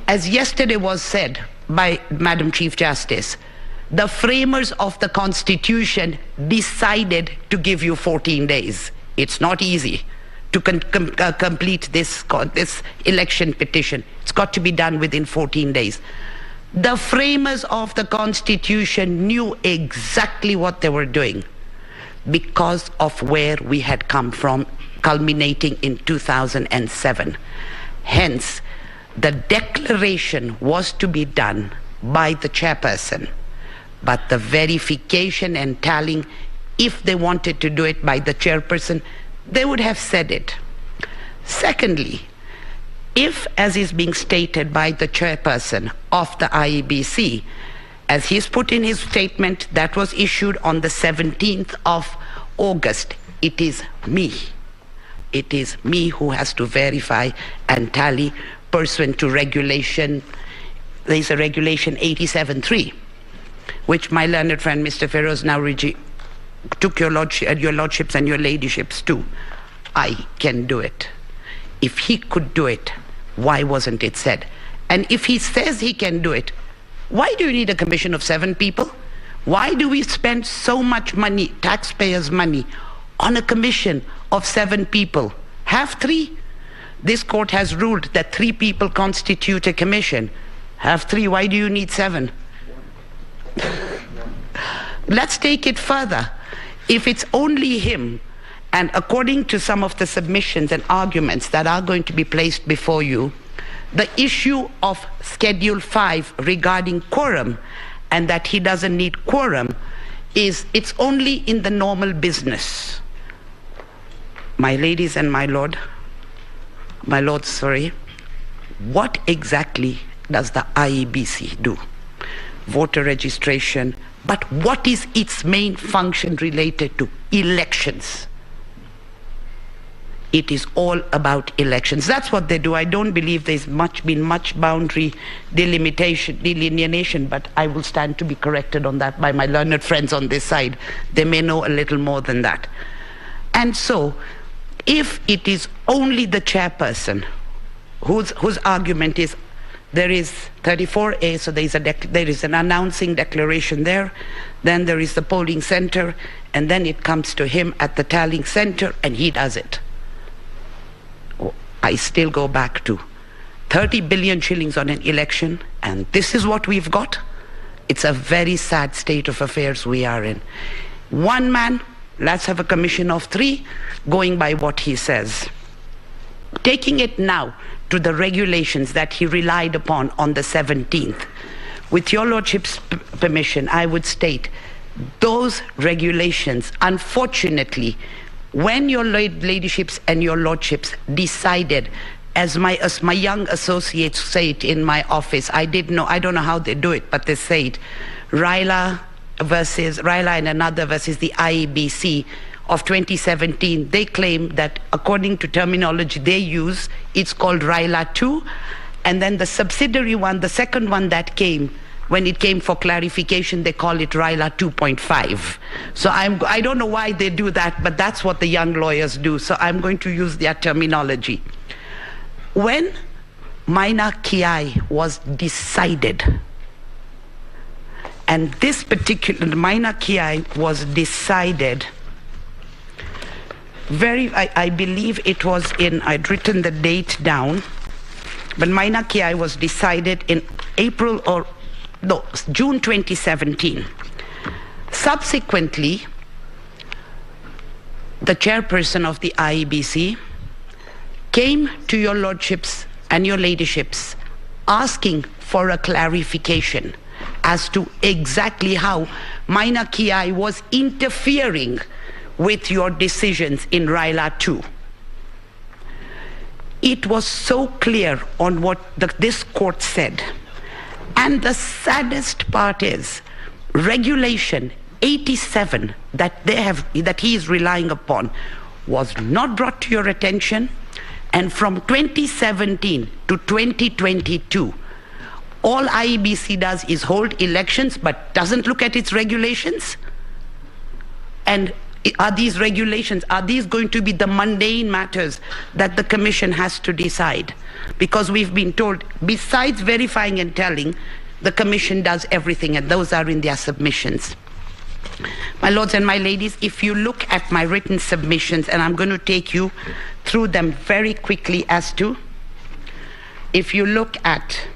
As yesterday was said by Madam Chief Justice, the framers of the Constitution decided to give you 14 days. It's not easy to complete this election petition. It's got to be done within 14 days. The framers of the Constitution knew exactly what they were doing because of where we had come from, culminating in 2007. Hence, the declaration was to be done by the chairperson, but the verification and tallying, if they wanted to do it by the chairperson, they would have said it. Secondly, if, as is being stated by the chairperson of the IEBC, as he's put in his statement that was issued on the 17th of August, it is me. It is me who has to verify and tally pursuant to regulation. There's a regulation 87.3, which my learned friend Mr. Feroz now took your lordships and your ladyships to. I can do it. If he could do it, why wasn't it said? And if he says he can do it, why do you need a commission of 7 people? Why do we spend so much money, taxpayers' money, on a commission of 7 people? Have 3. This court has ruled that 3 people constitute a commission. Have 3. Why do you need 7? Let's take it further. If it's only him, and according to some of the submissions and arguments that are going to be placed before you, the issue of Schedule 5 regarding quorum, and that he doesn't need quorum, it's only in the normal business. My ladies and my lords, what exactly does the IEBC do? Voter registration, but what is its main function related to? Elections. It is all about elections. That's what they do. I don't believe there's been much boundary delineation, but I will stand to be corrected on that by my learned friends on this side. They may know a little more than that. And so, if it is only the chairperson whose argument is there is 34A, so there is an announcing declaration there, then there is the polling center, and then it comes to him at the tallying center, and he does it. I still go back to 30 billion shillings on an election, and this is what we've got. It's a very sad state of affairs we are in. One man, let's have a commission of 3, going by what he says. Taking it now to the regulations that he relied upon on the 17th, with your lordship's permission, I would state those regulations, unfortunately, when your ladyships and your lordships decided, as my young associates say it in my office, I don't know how they do it, but they say it, Raila and another versus the IEBC of 2017, they claim that according to terminology they use, it's called Raila 2, and then the subsidiary one, the second one that came, when it came for clarification, they call it Raila 2.5. So I don't know why they do that, but that's what the young lawyers do, so I'm going to use their terminology. When Maina Kiai was decided, and this particular Maina Kiai was decided I believe it was I'd written the date down, but Maina Kiai was decided in June 2017. Subsequently, the chairperson of the IEBC came to your lordships and your ladyships asking for a clarification as to exactly how Maina Kiai was interfering with your decisions in Raila 2. It was so clear on what this court said. And the saddest part is regulation 87 that he is relying upon was not brought to your attention, and from 2017 to 2022 all IEBC does is hold elections but doesn't look at its regulations. And are these regulations, are these going to be the mundane matters that the commission has to decide? Because we've been told, besides verifying and telling, the commission does everything, and those are in their submissions. My lords and my ladies, if you look at my written submissions, and I'm going to take you through them very quickly as to, if you look at,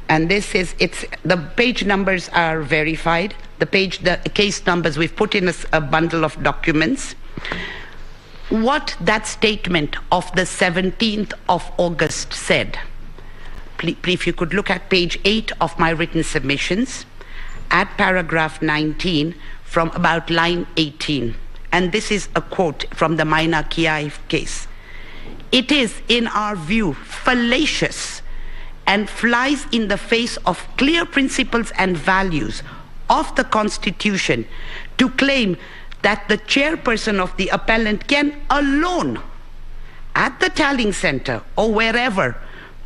and this is, the page numbers are verified, the case numbers, we've put in a bundle of documents. What that statement of the 17th of August said, please, if you could look at page 8 of my written submissions, at paragraph 19 from about line 18. And this is a quote from the Maina Kiai case. It is, in our view, fallacious and flies in the face of clear principles and values of the Constitution to claim that the chairperson of the appellant can alone, at the tallying center or wherever,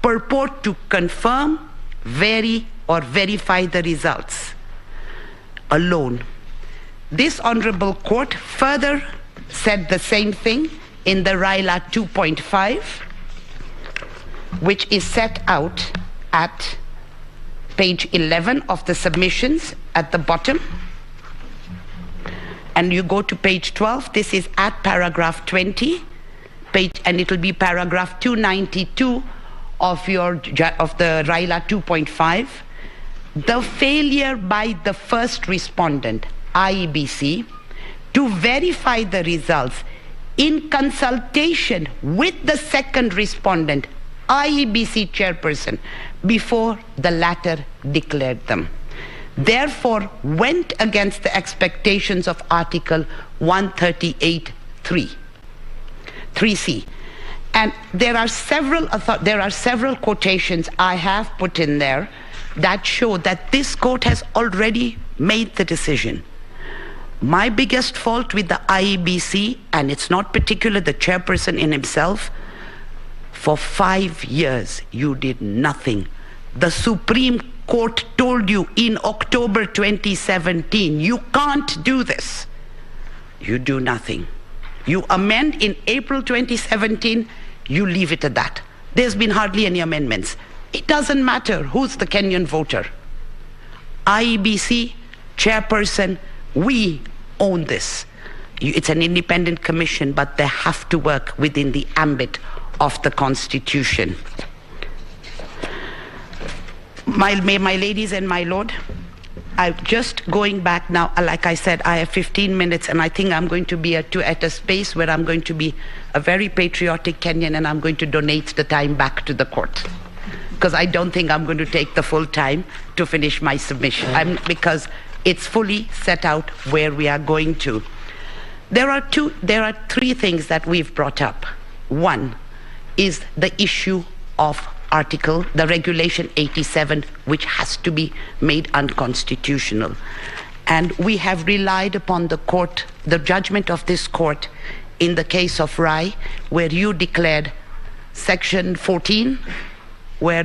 purport to confirm, vary, or verify the results alone. This honorable court further said the same thing in the RILA 2.5, which is set out at page 11 of the submissions at the bottom. And you go to page 12, this is at paragraph 20, and it'll be paragraph 292 of the RILA 2.5. The failure by the first respondent, IEBC, to verify the results in consultation with the second respondent, IEBC chairperson, before the latter declared them, therefore went against the expectations of Article 138(3)(3)(c). And there are several quotations I have put in there that show that this court has already made the decision. My biggest fault with the IEBC, and it's not particular the chairperson in himself, for 5 years you did nothing. The Supreme Court told you in October 2017, you can't do this. You do nothing. You amend in April 2017, you leave it at that. There's been hardly any amendments. It doesn't matter who's the Kenyan voter. IEBC, chairperson, we own this. It's an independent commission, but they have to work within the ambit of the Constitution. My ladies and my lord, I'm just going back now. Like I said, I have 15 minutes, and I think I'm going to be at a space where I'm going to be a very patriotic Kenyan, and I'm going to donate the time back to the court, because I don't think I'm going to take the full time to finish my submission, because it's fully set out where we are going to. There are three things that we've brought up. One is the issue of the Regulation 87, which has to be made unconstitutional. And we have relied upon the court, the judgment of this court in the case of Rai, where you declared Section 14, where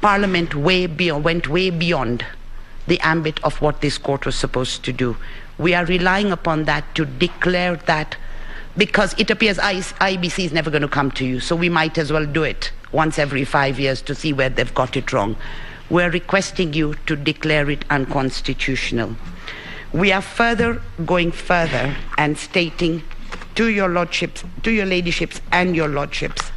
Parliament went way beyond the ambit of what this court was supposed to do. We are relying upon that to declare that, because it appears IEBC is never going to come to you, so we might as well do it once every 5 years to see where they've got it wrong. We're requesting you to declare it unconstitutional. We are going further and stating to your lordships, to your ladyships and your lordships,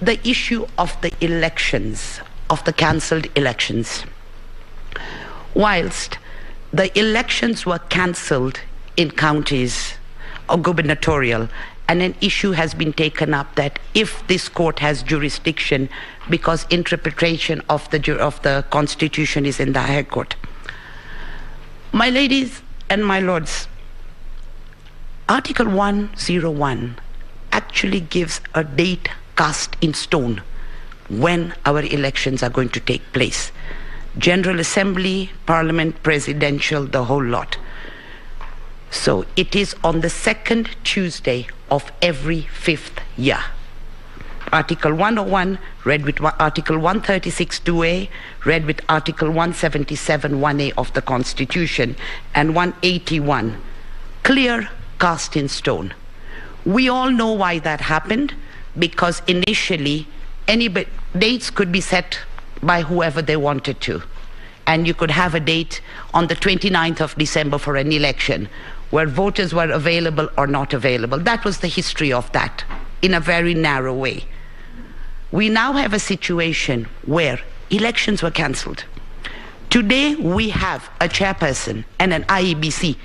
the issue of the elections, of the cancelled elections. Whilst the elections were cancelled in counties or gubernatorial, and an issue has been taken up that if this court has jurisdiction, because interpretation of the Constitution is in the High Court. My ladies and my lords, Article 101 actually gives a date cast in stone when our elections are going to take place. General Assembly, Parliament, Presidential, the whole lot. So it is on the second Tuesday of every 5th year. Article 101 read with Article 136(2)(a, read with Article 177(1)(a) of the Constitution, and 181, clear, cast in stone. We all know why that happened, because initially dates could be set by whoever they wanted to. And you could have a date on the 29th of December for an election, where voters were available or not available. That was the history of that, in a very narrow way. We now have a situation where elections were cancelled. Today we have a chairperson and an IEBC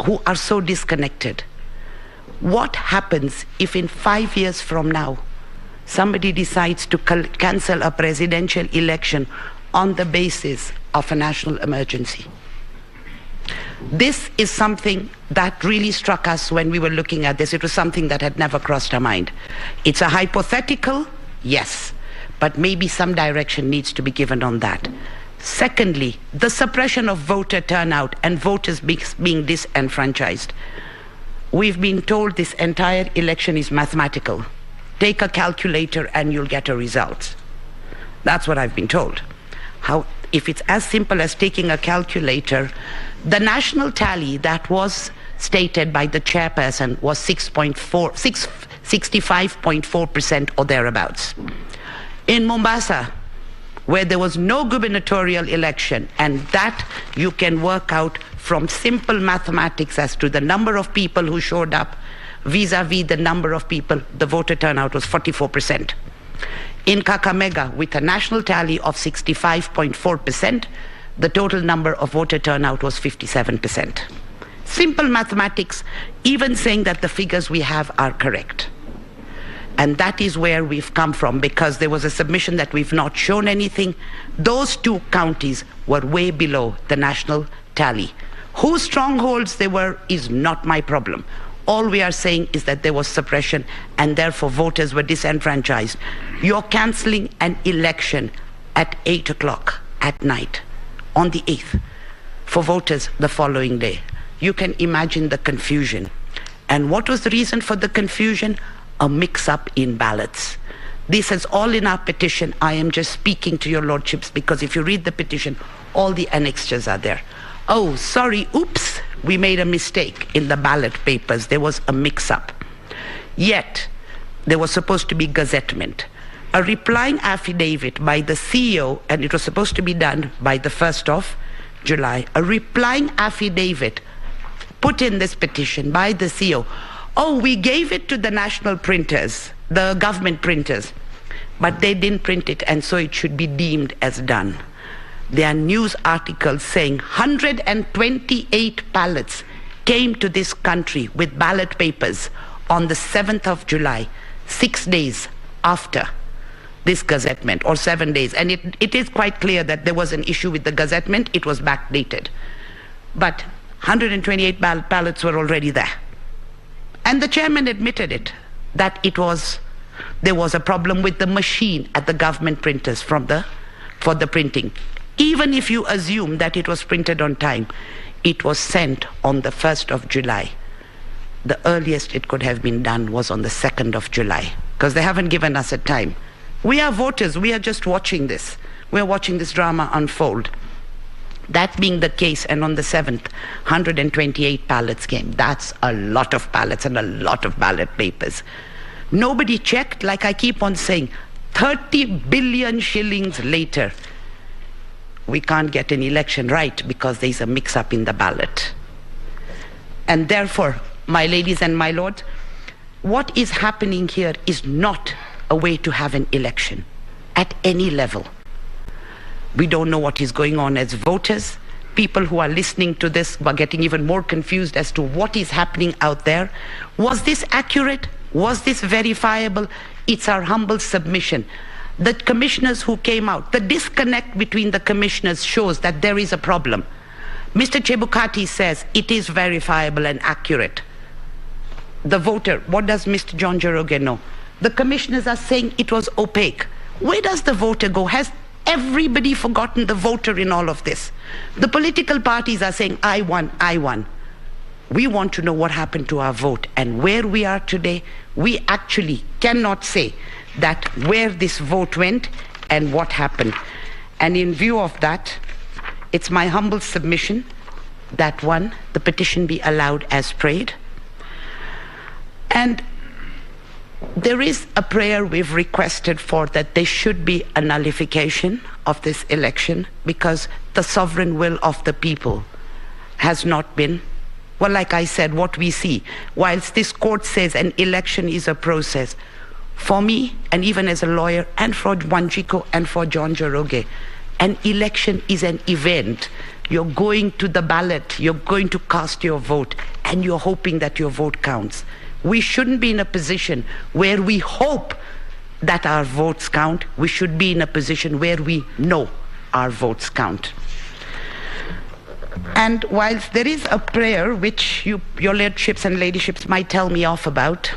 who are so disconnected. What happens if in 5 years from now somebody decides to cancel a presidential election on the basis of a national emergency? This is something that really struck us when we were looking at this. It was something that had never crossed our mind. It's a hypothetical, yes, but maybe some direction needs to be given on that. Secondly, the suppression of voter turnout and voters being disenfranchised. We've been told this entire election is mathematical. Take a calculator and you'll get a result. That's what I've been told. If it's as simple as taking a calculator, the national tally that was stated by the chairperson was 65.4% or thereabouts. In Mombasa, where there was no gubernatorial election, and that you can work out from simple mathematics as to the number of people who showed up vis-a-vis the number of people, the voter turnout was 44%. In Kakamega, with a national tally of 65.4%, the total number of voter turnout was 57%. Simple mathematics, even saying that the figures we have are correct. And that is where we've come from, because there was a submission that we've not shown anything. Those two counties were way below the national tally. Whose strongholds they were is not my problem. All we are saying is that there was suppression and therefore voters were disenfranchised. You're cancelling an election at 8 o'clock at night on the 8th for voters the following day. You can imagine the confusion. And what was the reason for the confusion? A mix-up in ballots. This is all in our petition. I am just speaking to your lordships because if you read the petition, all the annexures are there. Oh, sorry, oops, we made a mistake in the ballot papers. There was a mix-up. Yet, there was supposed to be gazettement. A replying affidavit by the CEO, and it was supposed to be done by the 1st of July. A replying affidavit put in this petition by the CEO. Oh, we gave it to the national printers, the government printers, but they didn't print it, and so it should be deemed as done. There are news articles saying 128 ballots came to this country with ballot papers on the 7th of July, 6 days after this gazettement, or 7 days. And it is quite clear that there was an issue with the gazettement. It was backdated. But 128 ballots were already there. And the chairman admitted it, that there was a problem with the machine at the government printers for the printing. Even if you assume that it was printed on time, it was sent on the 1st of July. The earliest it could have been done was on the 2nd of July, because they haven't given us a time. We are voters, we are just watching this. We're watching this drama unfold. That being the case, and on the 7th, 128 ballots came. That's a lot of ballots and a lot of ballot papers. Nobody checked, like I keep on saying, 30 billion shillings later, we can't get an election right because there's a mix-up in the ballot. And therefore, my ladies and my lords, what is happening here is not a way to have an election at any level. We don't know what is going on as voters. People who are listening to this are getting even more confused as to what is happening out there. Was this accurate? Was this verifiable? It's our humble submission. The commissioners who came out, the disconnect between the commissioners shows that there is a problem. Mr. Chebukati says it is verifiable and accurate. The voter, what does Mr. John Njoroge know? The commissioners are saying it was opaque. Where does the voter go? Has everybody forgotten the voter in all of this? The political parties are saying, I won, I won. We want to know what happened to our vote, and where we are today, we actually cannot say that where this vote went and what happened. And in view of that, it's my humble submission that one, the petition be allowed as prayed. And there is a prayer we've requested for, that there should be a nullification of this election, because the sovereign will of the people has not been Well, like I said, what we see, whilst this court says an election is a process, for me, and even as a lawyer, and for Wanjiku and for John Njoroge, an election is an event. You're going to the ballot, you're going to cast your vote, and you're hoping that your vote counts. We shouldn't be in a position where we hope that our votes count. We should be in a position where we know our votes count. And whilst there is a prayer which your lordships and ladyships might tell me off about,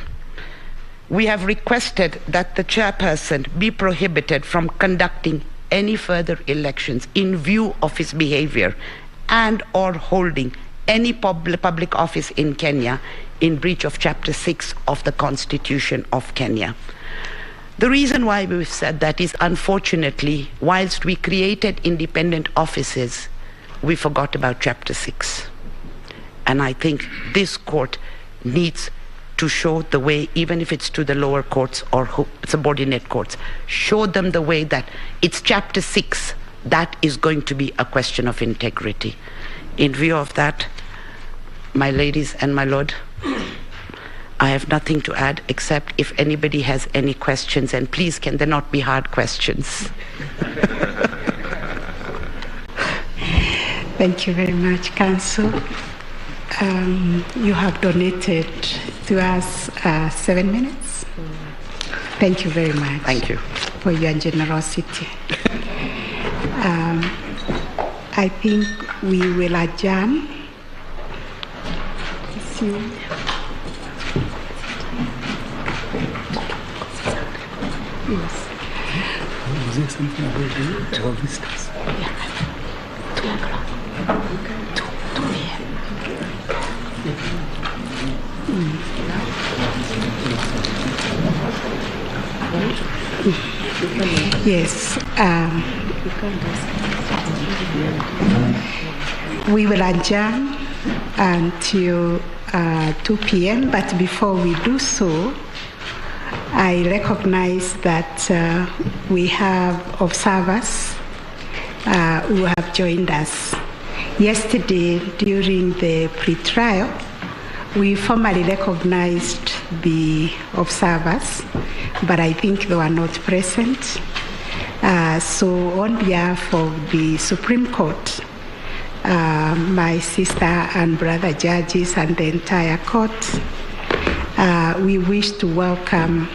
we have requested that the chairperson be prohibited from conducting any further elections in view of his behavior and or holding any public office in Kenya in breach of Chapter 6 of the Constitution of Kenya. The reason why we've said that is, unfortunately, whilst we created independent offices, we forgot about Chapter 6. And I think this court needs to show the way, even if it's to the lower courts or subordinate courts, show them the way that it's Chapter 6 that is going to be a question of integrity. In view of that, my ladies and my lord, I have nothing to add except if anybody has any questions, and please, can there not be hard questions? Thank you very much, Council. You have donated to us 7 minutes. Thank you very much. Thank you for your generosity. I think we will adjourn. Yes. Is there something about the 12 visitors? Yeah. 2 o'clock. 2 p.m. Yes. We will adjourn until 2 p.m. But before we do so, I recognize that we have observers who have joined us. Yesterday, during the pre-trial, we formally recognized the observers, but I think they were not present. So on behalf of the Supreme Court, my sister and brother judges and the entire court, we wish to welcome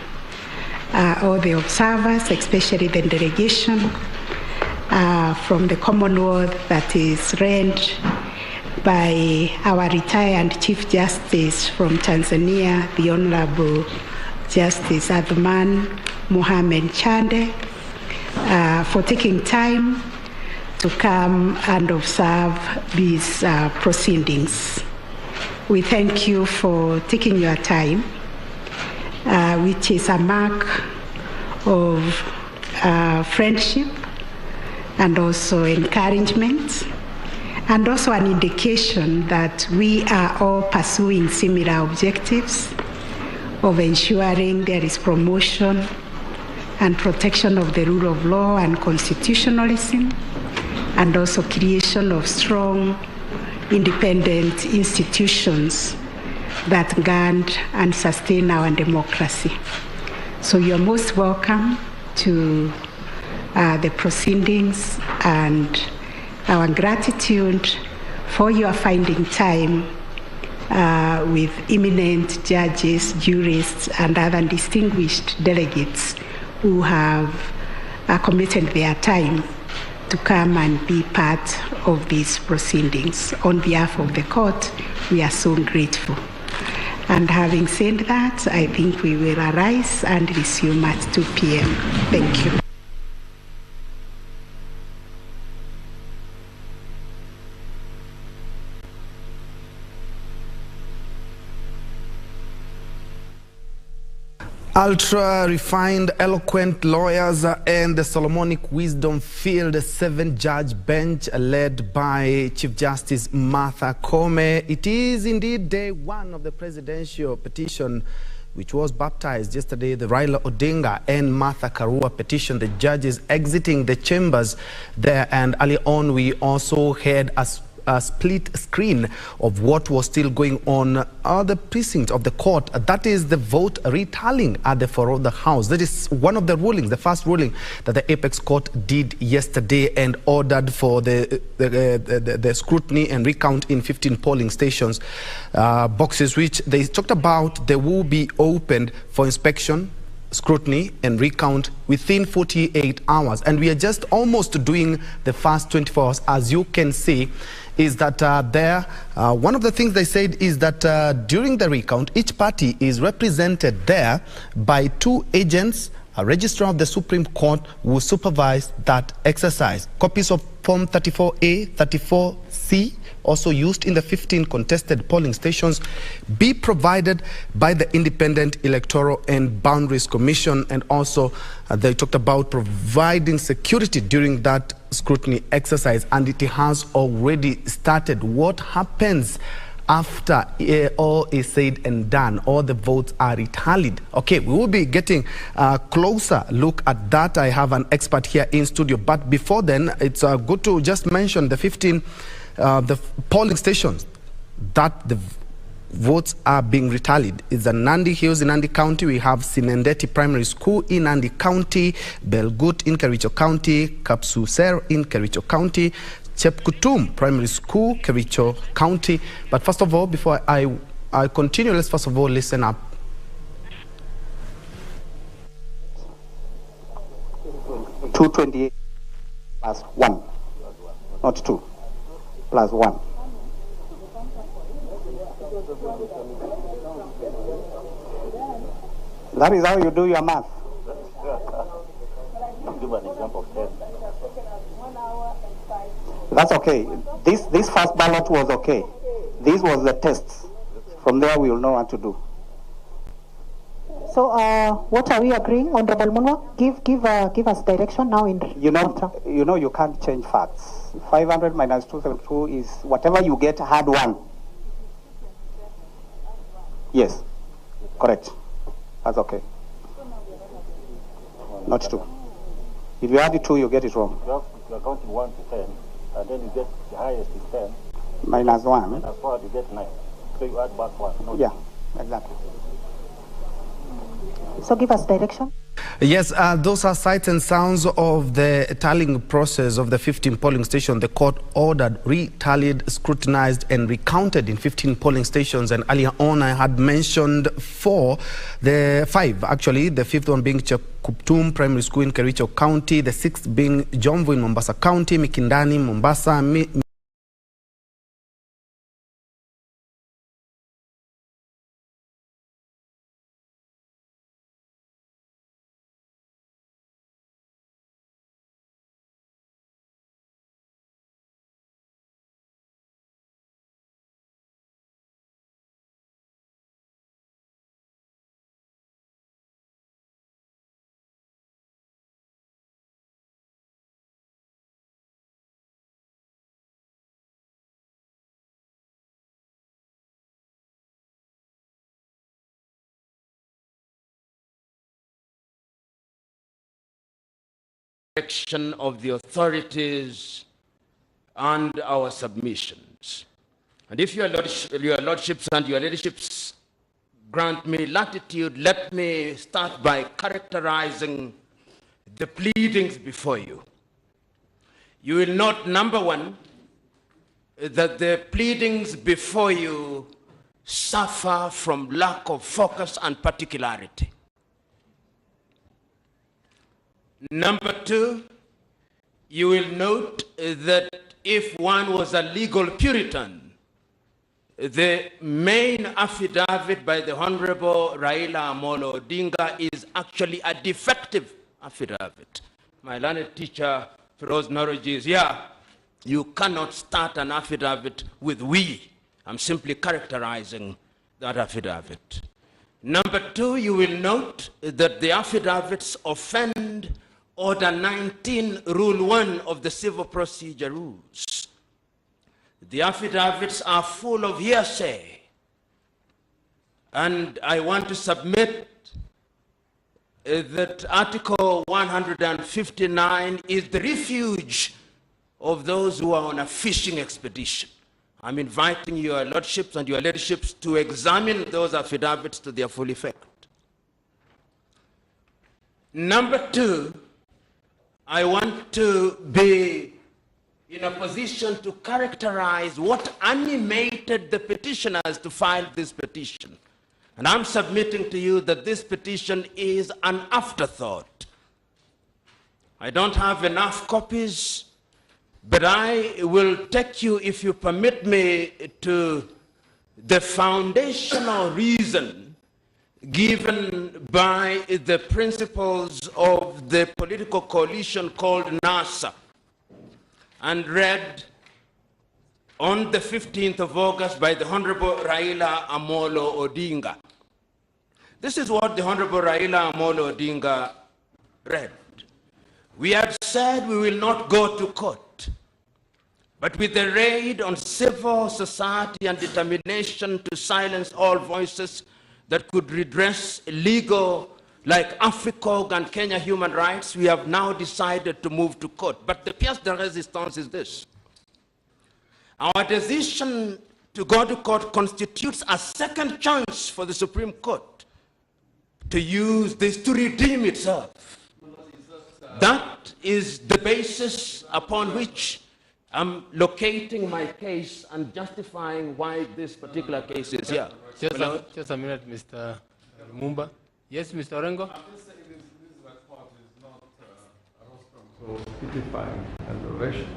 all the observers, especially the delegation from the Commonwealth that is led by our retired Chief Justice from Tanzania, the Honorable Justice Athman Mohamed Chande, for taking time to come and observe these proceedings. We thank you for taking your time, which is a mark of friendship and also encouragement, and also an indication that we are all pursuing similar objectives of ensuring there is promotion and protection of the rule of law and constitutionalism, and also creation of strong, independent institutions that guard and sustain our democracy. So you're most welcome to the proceedings, and our gratitude for your finding time with eminent judges, jurists, and other distinguished delegates who have committed their time to come and be part of these proceedings. On behalf of the court, we are so grateful. And having said that, I think we will arise and resume at 2 p.m. Thank you. Ultra-refined, eloquent lawyers and the Solomonic wisdom-filled 7-judge bench led by Chief Justice Martha Koome. It is indeed day 1 of the presidential petition, which was baptized yesterday, the Raila Odinga and Martha Karua petition, the judges exiting the chambers there. And early on, we also had a split screen of what was still going on at the precinct of the court. That is the vote retallying at the floor of the House. That is one of the rulings, the first ruling that the Apex Court did yesterday, and ordered for the scrutiny and recount in 15 polling stations boxes, which they talked about they will be opened for inspection, scrutiny and recount within 48 hours. And we are just almost doing the first 24 hours. As you can see, is that one of the things they said is that during the recount, each party is represented there by 2 agents. A registrar of the Supreme Court will supervise that exercise. Copies of Form 34A, 34C, also used in the 15 contested polling stations, be provided by the Independent Electoral and Boundaries Commission. And also they talked about providing security during that scrutiny exercise, and it has already started. What happens after all is said and done, all the votes are retallied? Okay, we will be getting a closer look at that. I have an expert here in studio. But before then, it's good to just mention the 15 the polling stations that the votes are being retallied. It's the Nandi Hills in Nandi County. We have Sinendeti Primary School in Nandi County, Belgut in Kericho County, Kapsuser in Kericho County, Chepkutum Primary School, Kericho County. But first of all, before I continue, let's first of all listen up. $228 plus 1, not 2, plus 1. That is how you do your math. Give an example of 10. That's okay. This first ballot was okay. This was the test. From there we will know what to do. So what are we agreeing, Honorable Munwa? Give us direction now. You know you can't change facts. 500 minus 272 is whatever you get had 1. Yes, correct. That's okay. Not 2. If you add 2, you get it wrong. You're counting 1 to 10, and then you get the highest is 10. Minus 1. Minus 1, you get 9. So you add back 1. Yeah, exactly. So give us direction. Yes, those are sights and sounds of the tallying process of the 15 polling stations. The court ordered retallied, scrutinized and recounted in 15 polling stations. And earlier on I had mentioned 5 actually, the 5th one being Chepkutum Primary School in Kericho County, the 6th being Jomvu in Mombasa County, Mikindani, Mombasa, of the authorities and our submissions. And if your lordships and your ladyships grant me latitude, let me start by characterizing the pleadings before you. You will note, number 1, that the pleadings before you suffer from lack of focus and particularity. Number 2, you will note that if one was a legal Puritan, the main affidavit by the Honorable Raila Amolo Odinga is actually a defective affidavit. My learned teacher, Feroz Noroji, is here. You cannot start an affidavit with "we." I'm simply characterizing that affidavit. Number 2, you will note that the affidavits offend Order 19, Rule 1 of the Civil Procedure Rules. The affidavits are full of hearsay, and I want to submit that Article 159 is the refuge of those who are on a fishing expedition. I'm inviting your lordships and your ladyships to examine those affidavits to their full effect. Number two, I want to be in a position to characterize what animated the petitioners to file this petition. And I'm submitting to you that this petition is an afterthought. I don't have enough copies, but I will take you, if you permit me, to the foundational reason given by the principles of the political coalition called NASA, and read on the 15th of August by the Honorable Raila Amolo Odinga. This is what the Honorable Raila Amolo Odinga read. We had said we will not go to court, but with the raid on civil society and determination to silence all voices that could redress illegal, like AFRICOG and Kenya human rights, we have now decided to move to court. But the pièce de résistance is this. Our decision to go to court constitutes a second chance for the Supreme Court to use this to redeem itself. That is the basis upon which I'm locating my case and justifying why this particular case is here. Just a minute, Mr. Lumumba. Yes, Mr. Orengo? I'm just saying this report is not a rostrum so speedifying and oration.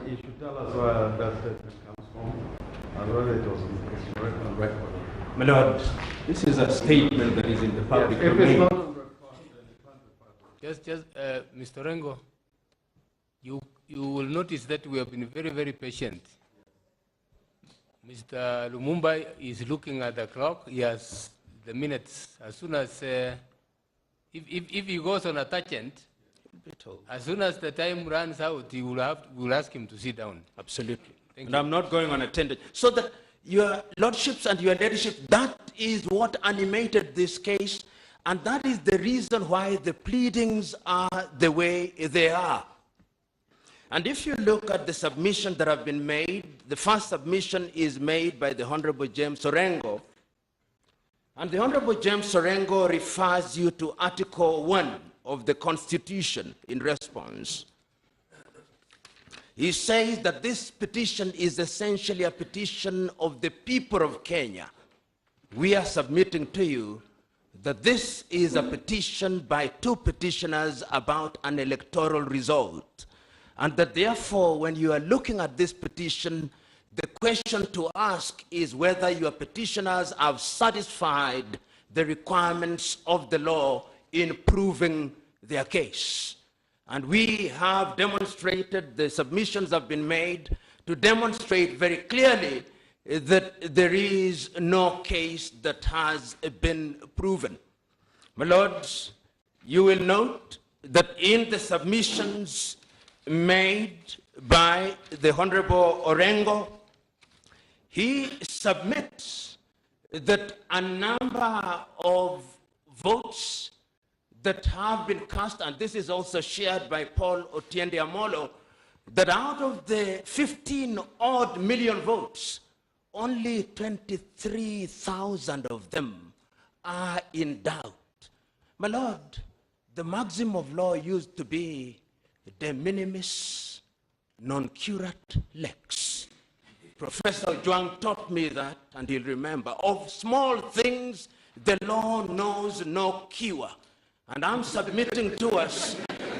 He should tell us where that statement comes from and whether it was on record. My Lord, this is a statement that is in the public domain. If it's not on record, then it can't be part of it. Mr. Orengo, you will notice that we have been very, very patient. Mr. Lumumba is looking at the clock. He has the minutes. As soon as, if he goes on a tangent, as soon as the time runs out, we'll ask him to sit down. Absolutely. Thank and you. I'm not going on a tangent. So that your lordships and your ladyship, that is what animated this case, and that is the reason why the pleadings are the way they are. And if you look at the submission that have been made, the first submission is made by the Honorable James Orengo. And the Honorable James Orengo refers you to Article 1 of the Constitution in response. He says that this petition is essentially a petition of the people of Kenya. We are submitting to you that this is a petition by two petitioners about an electoral result. And that therefore, when you are looking at this petition, the question to ask is whether your petitioners have satisfied the requirements of the law in proving their case. And we have demonstrated, the submissions have been made to demonstrate very clearly that there is no case that has been proven. My lords, you will note that in the submissions made by the Honorable Orengo, he submits that a number of votes that have been cast, and this is also shared by Paul Otiende Amolo, that out of the 15-odd million votes, only 23,000 of them are in doubt. My Lord, the maxim of law used to be de minimis non curat lex. Professor Juang taught me that, and he'll remember. Of small things, the law knows no cure. And I'm submitting to us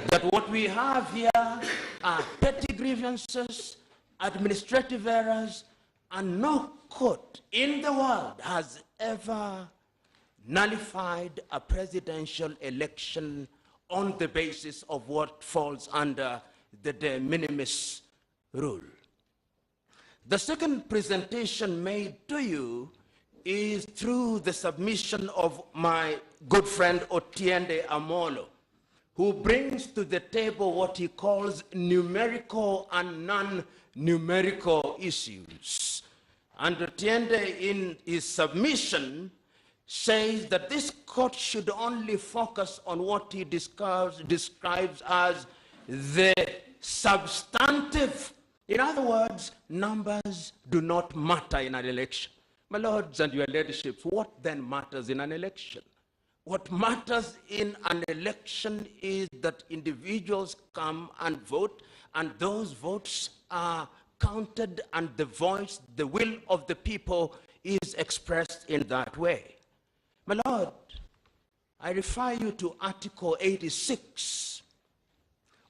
that what we have here are petty grievances, administrative errors, and no court in the world has ever nullified a presidential election on the basis of what falls under the de minimis rule. The second presentation made to you is through the submission of my good friend Otiende Amolo, who brings to the table what he calls numerical and non-numerical issues. And Otiende, in his submission, says that this court should only focus on what he describes as the substantive In other words, numbers do not matter in an election. My lords and your ladyship, what then matters in an election? What matters in an election is that individuals come and vote, and those votes are counted, and the voice, the will of the people is expressed in that way. My lord, I refer you to Article 86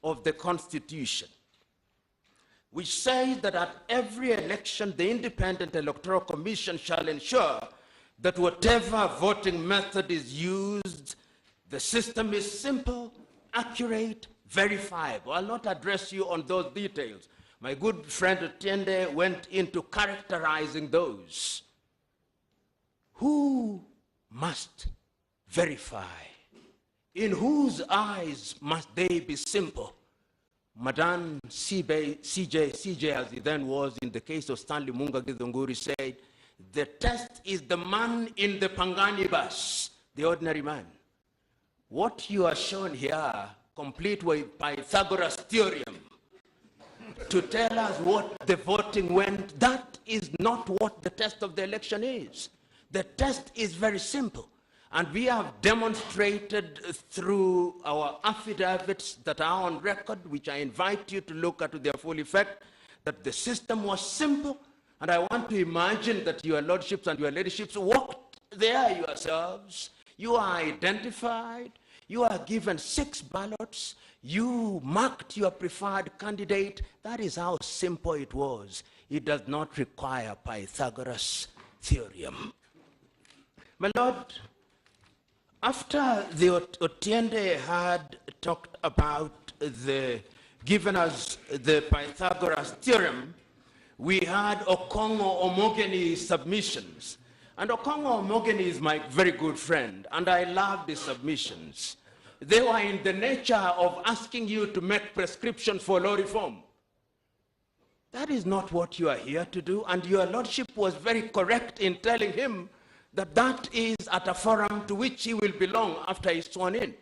of the Constitution, which says that at every election, the Independent Electoral Commission shall ensure that whatever voting method is used, the system is simple, accurate, verifiable. I'll not address you on those details. My good friend Otiende went into characterizing those. Who must verify? In whose eyes must they be simple? Madame CJ, as he then was in the case of Stanley Munga Githunguri, said, the test is the man in the Pangani bus, the ordinary man. What you are shown here, complete with Pythagoras' theorem, to tell us what the voting went, that is not what the test of the election is. The test is very simple. And we have demonstrated through our affidavits that are on record, which I invite you to look at to their full effect, that the system was simple. And I want to imagine that your lordships and your ladyships walked there yourselves. You are identified. You are given 6 ballots. You marked your preferred candidate. That is how simple it was. It does not require Pythagoras' theorem. My lord, after the Otiende had talked about given us the Pythagoras theorem, we had Okongo Omogeni's submissions. And Okongo Omogeni is my very good friend, and I love the submissions. They were in the nature of asking you to make prescription for law reform. That is not what you are here to do, and your lordship was very correct in telling him that that is at a forum to which he will belong after he's sworn in.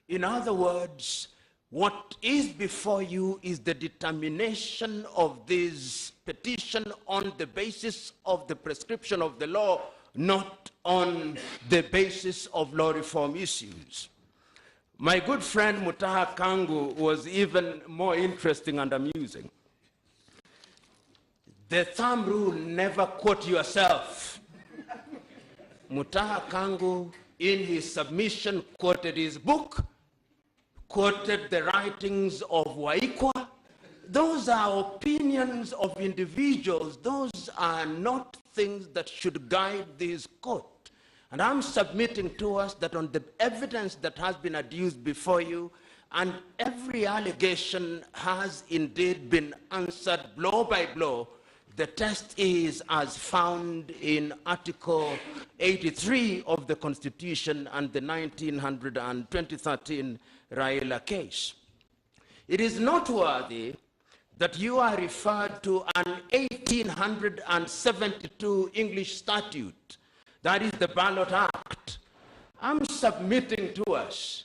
In other words, what is before you is the determination of this petition on the basis of the prescription of the law, not on the basis of law reform issues. My good friend Mutaha Kangu was even more interesting and amusing. The thumb rule, never quote yourself. Mutaha Kangu, in his submission, quoted his book, quoted the writings of Waikwa. Those are opinions of individuals. Those are not things that should guide this court. And I'm submitting to us that on the evidence that has been adduced before you, and every allegation has indeed been answered blow by blow, the test is as found in Article 83 of the Constitution and the 2013 Raila case. It is noteworthy that you are referred to an 1872 English statute, that is the Ballot Act. I'm submitting to us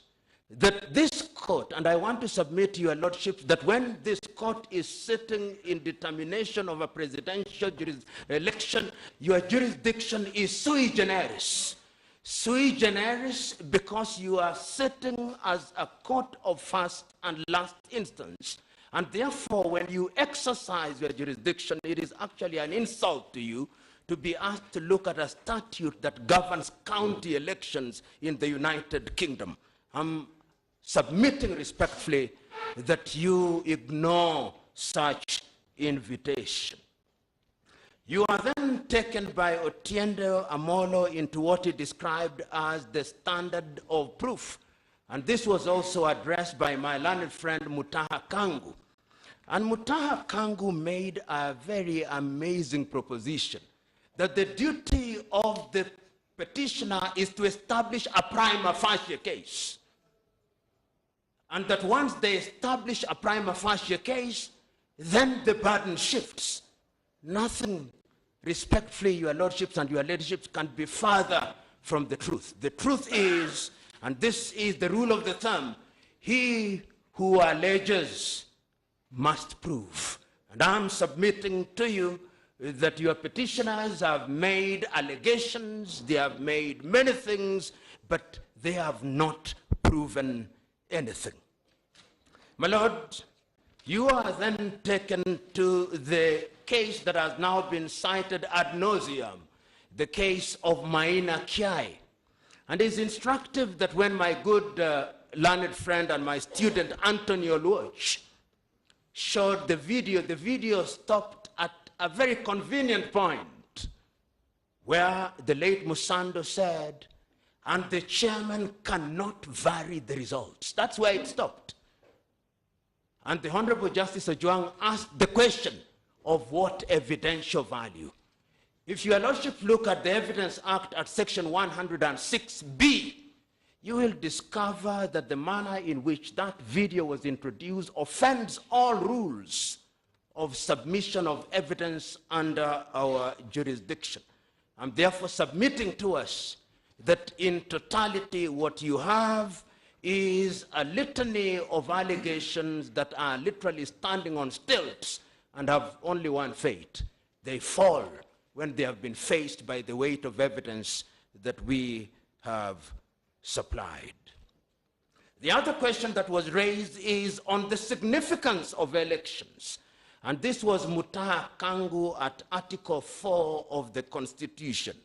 that this court, and I want to submit to your lordships that when this court is sitting in determination of a presidential election, your jurisdiction is sui generis. Sui generis because you are sitting as a court of first and last instance. And therefore, when you exercise your jurisdiction, it is actually an insult to you to be asked to look at a statute that governs county elections in the United Kingdom. I'm submitting respectfully that you ignore such invitation. You are then taken by Otiende Amolo into what he described as the standard of proof. And this was also addressed by my learned friend Mutaha Kangu. And Mutaha Kangu made a very amazing proposition that the duty of the petitioner is to establish a prima facie case. And that once they establish a prima facie case, then the burden shifts. Nothing, respectfully, your lordships and your ladyships, can be further from the truth. The truth is, and this is the rule of the thumb, he who alleges must prove. And I'm submitting to you that your petitioners have made allegations, they have made many things, but they have not proven anything. My Lord, you are then taken to the case that has now been cited ad nauseum, the case of Maina Kiai. And it's instructive that when my good learned friend and my student Antonio Luoch showed the video stopped at a very convenient point where the late Musando said, and the chairman cannot vary the results. That's where it stopped. And the Honorable Justice Ojwang asked the question of what evidential value. If your Lordship look at the Evidence Act at section 106B, you will discover that the manner in which that video was introduced offends all rules of submission of evidence under our jurisdiction. I'm therefore submitting to us that in totality what you have is a litany of allegations that are literally standing on stilts and have only one fate. They fall when they have been faced by the weight of evidence that we have supplied. The other question that was raised is on the significance of elections. And this was Mutaha Kangu at Article 4 of the Constitution.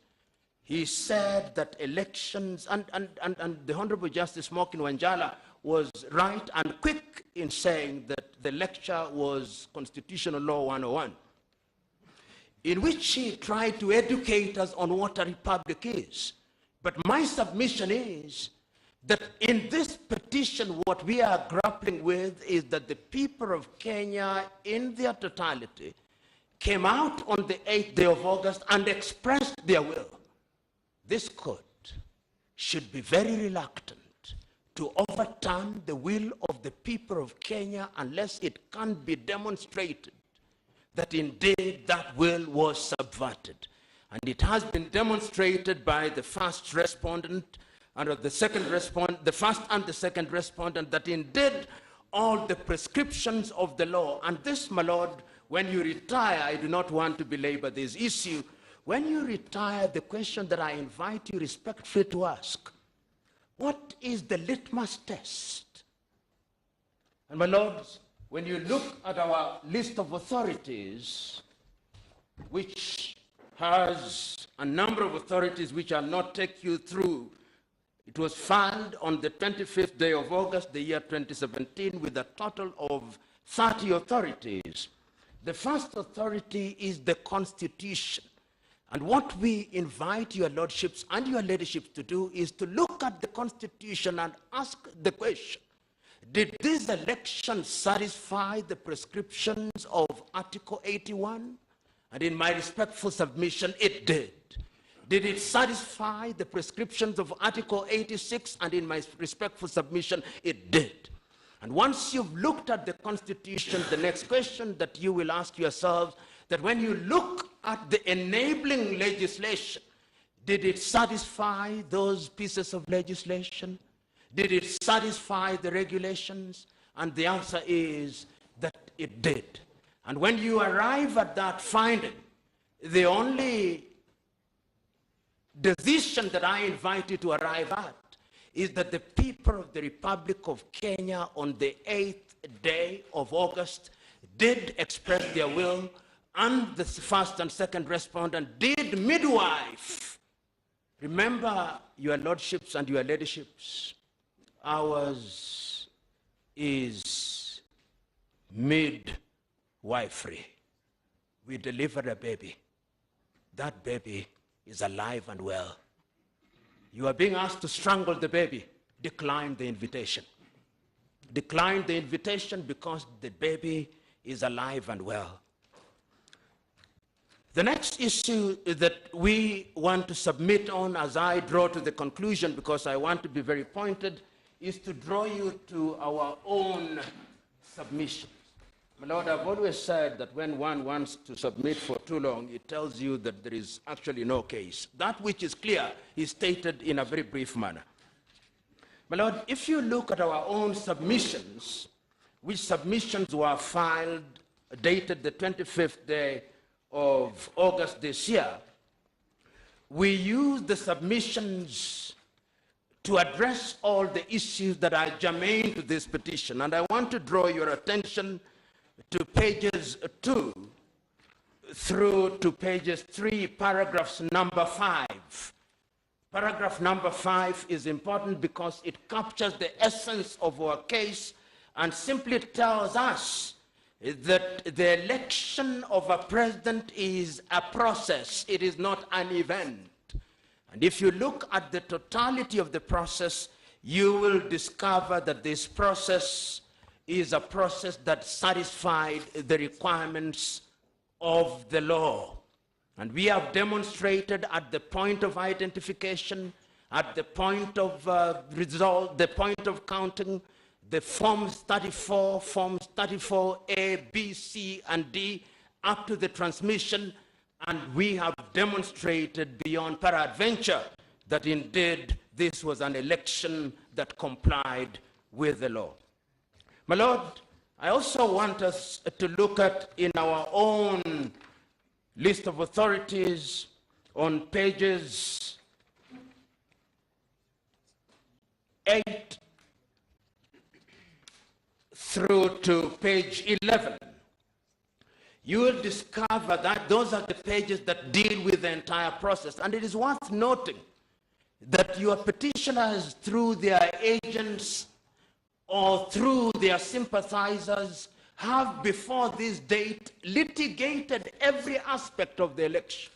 He said that elections, and the Honorable Justice Mokin Wanjala was right and quick in saying that the lecture was Constitutional Law 101, in which he tried to educate us on what a republic is. But my submission is that in this petition, what we are grappling with is that the people of Kenya in their totality came out on the 8th day of August and expressed their will. This court should be very reluctant to overturn the will of the people of Kenya unless it can be demonstrated that indeed that will was subverted. And it has been demonstrated by the first respondent and the second respondent, the first and the second respondent, that indeed all the prescriptions of the law, and this, my Lord, when you retire, I do not want to belabor this issue. When you retire, the question that I invite you respectfully to ask, what is the litmus test? And my lords, when you look at our list of authorities, which has a number of authorities which I'll not take you through, it was filed on the 25th day of August, the year 2017, with a total of 30 authorities. The first authority is the Constitution. And what we invite your lordships and your ladyships to do is to look at the Constitution and ask the question, did this election satisfy the prescriptions of Article 81? And in my respectful submission, it did. Did it satisfy the prescriptions of Article 86? And in my respectful submission, it did. And once you've looked at the Constitution, the next question that you will ask yourselves, that when you look at the enabling legislation, did it satisfy those pieces of legislation? Did it satisfy the regulations? And the answer is that it did. And when you arrive at that finding, the only decision that I invite you to arrive at is that the people of the Republic of Kenya on the 8th day of August did express their will, and the first and second respondent did midwife. Remember, your lordships and your ladyships, ours is midwifery. We deliver a baby. That baby is alive and well. You are being asked to strangle the baby. Decline the invitation. Decline the invitation because the baby is alive and well. The next issue that we want to submit on as I draw to the conclusion, because I want to be very pointed, is to draw you to our own submissions. My Lord, I've always said that when one wants to submit for too long, it tells you that there is actually no case. That which is clear is stated in a very brief manner. My Lord, if you look at our own submissions, which submissions were filed dated the 25th day of August this year, we used the submissions to address all the issues that are germane to this petition. And I want to draw your attention to pages 2 through to pages 3, paragraphs number 5. Paragraph number 5 is important because it captures the essence of our case and simply tells us that the election of a president is a process. It is not an event. And if you look at the totality of the process, you will discover that this process is a process that satisfied the requirements of the law. And we have demonstrated at the point of identification, at the point of result, the point of counting, the forms 34, forms 34A, B, C, and D, up to the transmission, and we have demonstrated beyond peradventure that indeed this was an election that complied with the law. My Lord, I also want us to look at in our own list of authorities on pages 8 through to page 11. You will discover that those are the pages that deal with the entire process. And it is worth noting that your petitioners, through their agents or through their sympathizers, have before this date litigated every aspect of the election.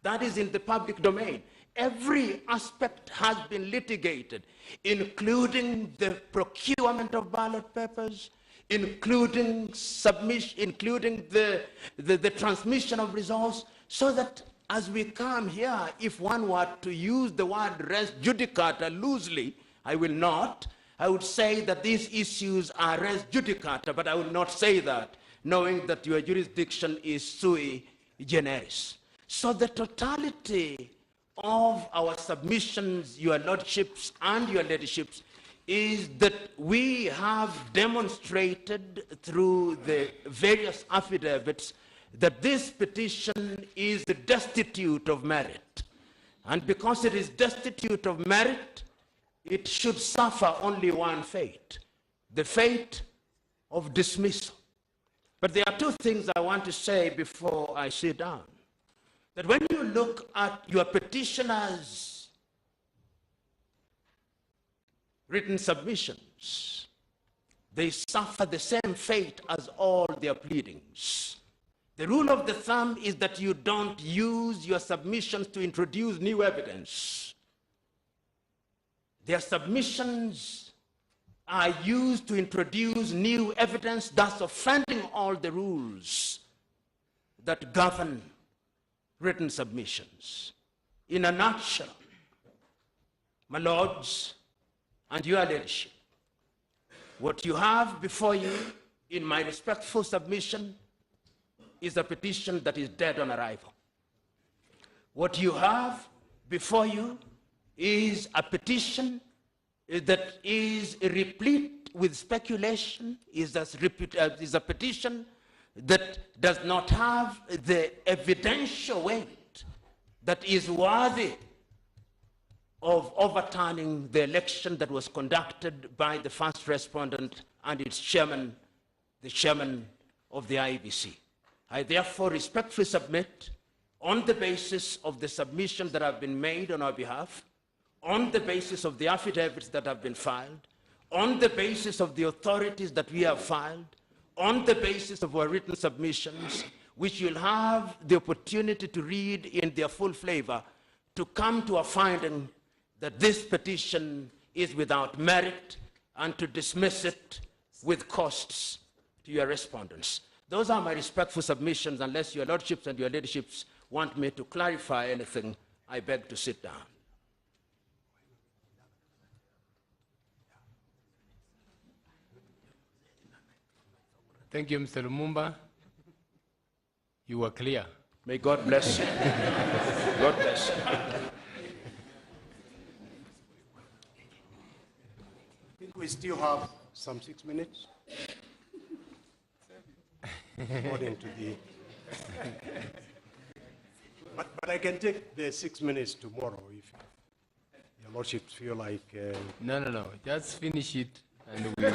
That is in the public domain. Every aspect has been litigated, including the procurement of ballot papers, including submission, including the transmission of results, so that as we come here, if one were to use the word res judicata loosely, I will not. I would say that these issues are res judicata, but I will not say that, knowing that your jurisdiction is sui generis. So the totality of our submissions, your lordships and your ladyships, is that we have demonstrated through the various affidavits that this petition is destitute of merit. And because it is destitute of merit, it should suffer only one fate, the fate of dismissal. But there are two things I want to say before I sit down. That when you look at your petitioners' written submissions, they suffer the same fate as all their pleadings. The rule of the thumb is that you don't use your submissions to introduce new evidence. Their submissions are used to introduce new evidence, thus offending all the rules that govern written submissions. In a nutshell, my lords and your ladyship, what you have before you in my respectful submission is a petition that is dead on arrival. What you have before you is a petition that is replete with speculation, is a petition that does not have the evidential weight that is worthy of overturning the election that was conducted by the first respondent and its chairman, the chairman of the IEBC. I therefore respectfully submit, on the basis of the submission that have been made on our behalf, on the basis of the affidavits that have been filed, on the basis of the authorities that we have filed, on the basis of our written submissions, which you'll have the opportunity to read in their full flavor, to come to a finding that this petition is without merit and to dismiss it with costs to your respondents. Those are my respectful submissions. Unless your lordships and your ladyships want me to clarify anything, I beg to sit down. Thank you, Mr. Lumumba. You were clear. May God bless you. God bless you. I think we still have some 6 minutes. according to the... But I can take the 6 minutes tomorrow if your lordships feel like... No. Just finish it and we'll...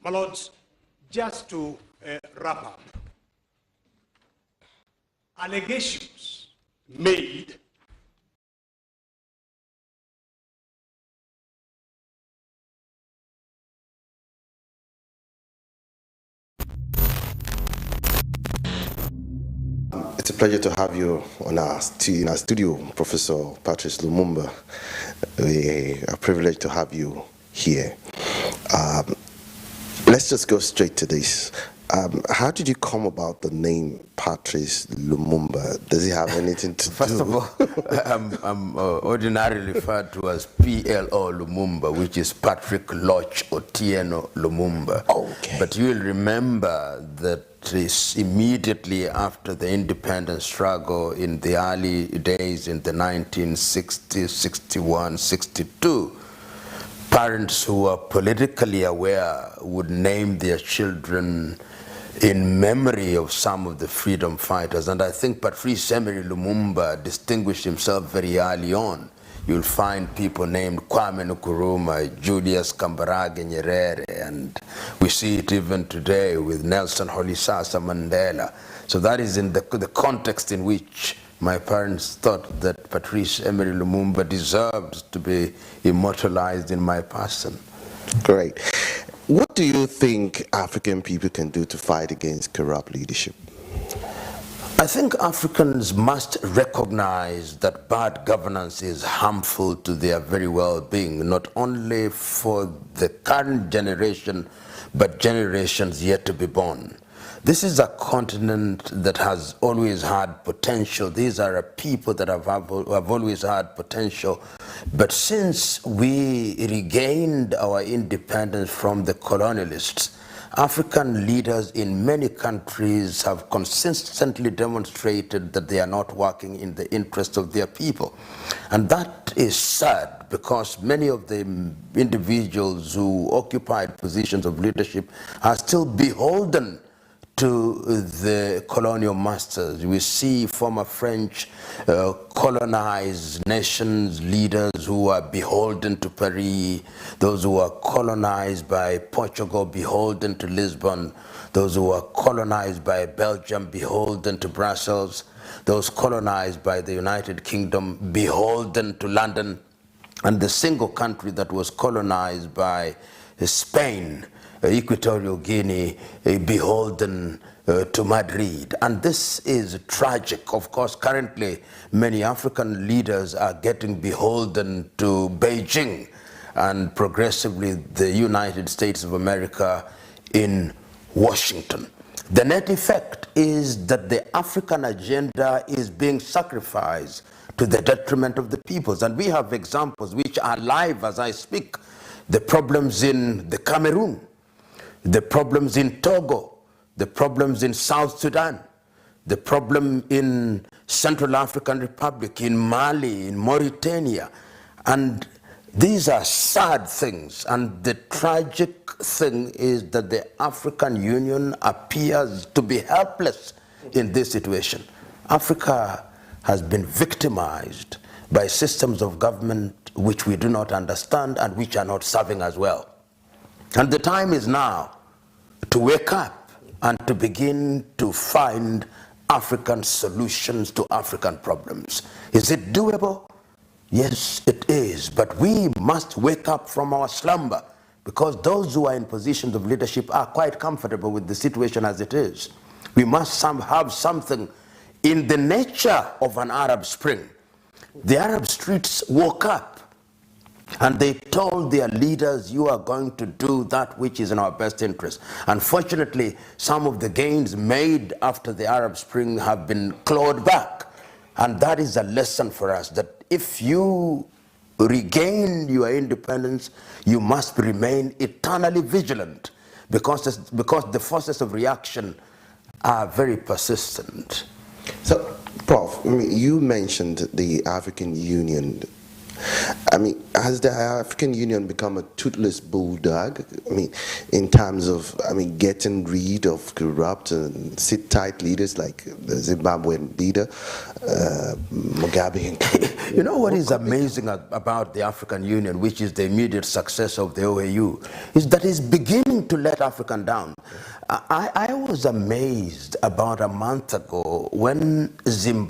My lords, just to wrap up, allegations made It's a pleasure to have you in our studio, Professor Patrice Lumumba. We are privileged to have you here. Let's just go straight to this. How did you come about the name Patrice Lumumba? Does it have anything to do? First of all, I'm ordinarily referred to as PLO Lumumba, which is Patrick Loch Otieno Lumumba. Okay. But you will remember that immediately after the independence struggle in the early days in the 1960s, 61, 62, parents who were politically aware would name their children in memory of some of the freedom fighters. And I think Patrice Emery Lumumba distinguished himself very early on. You'll find people named Kwame Nkrumah, Julius Kambarage Nyerere, and we see it even today with Nelson Rolihlahla Mandela. So that is in the context in which my parents thought that Patrice Emery Lumumba deserved to be immortalized in my person. Great. What do you think African people can do to fight against corrupt leadership? I think Africans must recognize that bad governance is harmful to their very well-being, not only for the current generation, but generations yet to be born. This is a continent that has always had potential. These are a people that have always had potential. But since we regained our independence from the colonialists, African leaders in many countries have consistently demonstrated that they are not working in the interest of their people. And that is sad, because many of the individuals who occupied positions of leadership are still beholden to the colonial masters. We see former French colonized nations, leaders who are beholden to Paris, those who are colonized by Portugal, beholden to Lisbon, those who are colonized by Belgium, beholden to Brussels, those colonized by the United Kingdom, beholden to London, and the single country that was colonized by Spain, Equatorial Guinea, beholden to Madrid. And this is tragic. Of course, currently, many African leaders are getting beholden to Beijing, and progressively the United States of America in Washington. The net effect is that the African agenda is being sacrificed to the detriment of the peoples. And we have examples which are live as I speak. The problems in the Cameroon, the problems in Togo, the problems in South Sudan, the problem in Central African Republic, in Mali, in Mauritania. And these are sad things. And the tragic thing is that the African Union appears to be helpless in this situation. Africa has been victimized by systems of government which we do not understand and which are not serving us well. And the time is now to wake up and to begin to find African solutions to African problems. Is it doable? Yes, it is. But we must wake up from our slumber, because those who are in positions of leadership are quite comfortable with the situation as it is. We must have something in the nature of an Arab Spring. The Arab streets woke up and they told their leaders, you are going to do that which is in our best interest. Unfortunately, some of the gains made after the Arab Spring have been clawed back. And that is a lesson for us, that if you regain your independence, you must remain eternally vigilant, because the forces of reaction are very persistent. So, Prof, you mentioned the African Union I mean, has the African Union become a toothless bulldog? I mean, in terms of, getting rid of corrupt and sit-tight leaders like the Zimbabwean leader, Mugabe? You know what is amazing about the African Union, which is the immediate success of the OAU, is that it's beginning to let Africa down. I was amazed about a month ago when Zimbabwe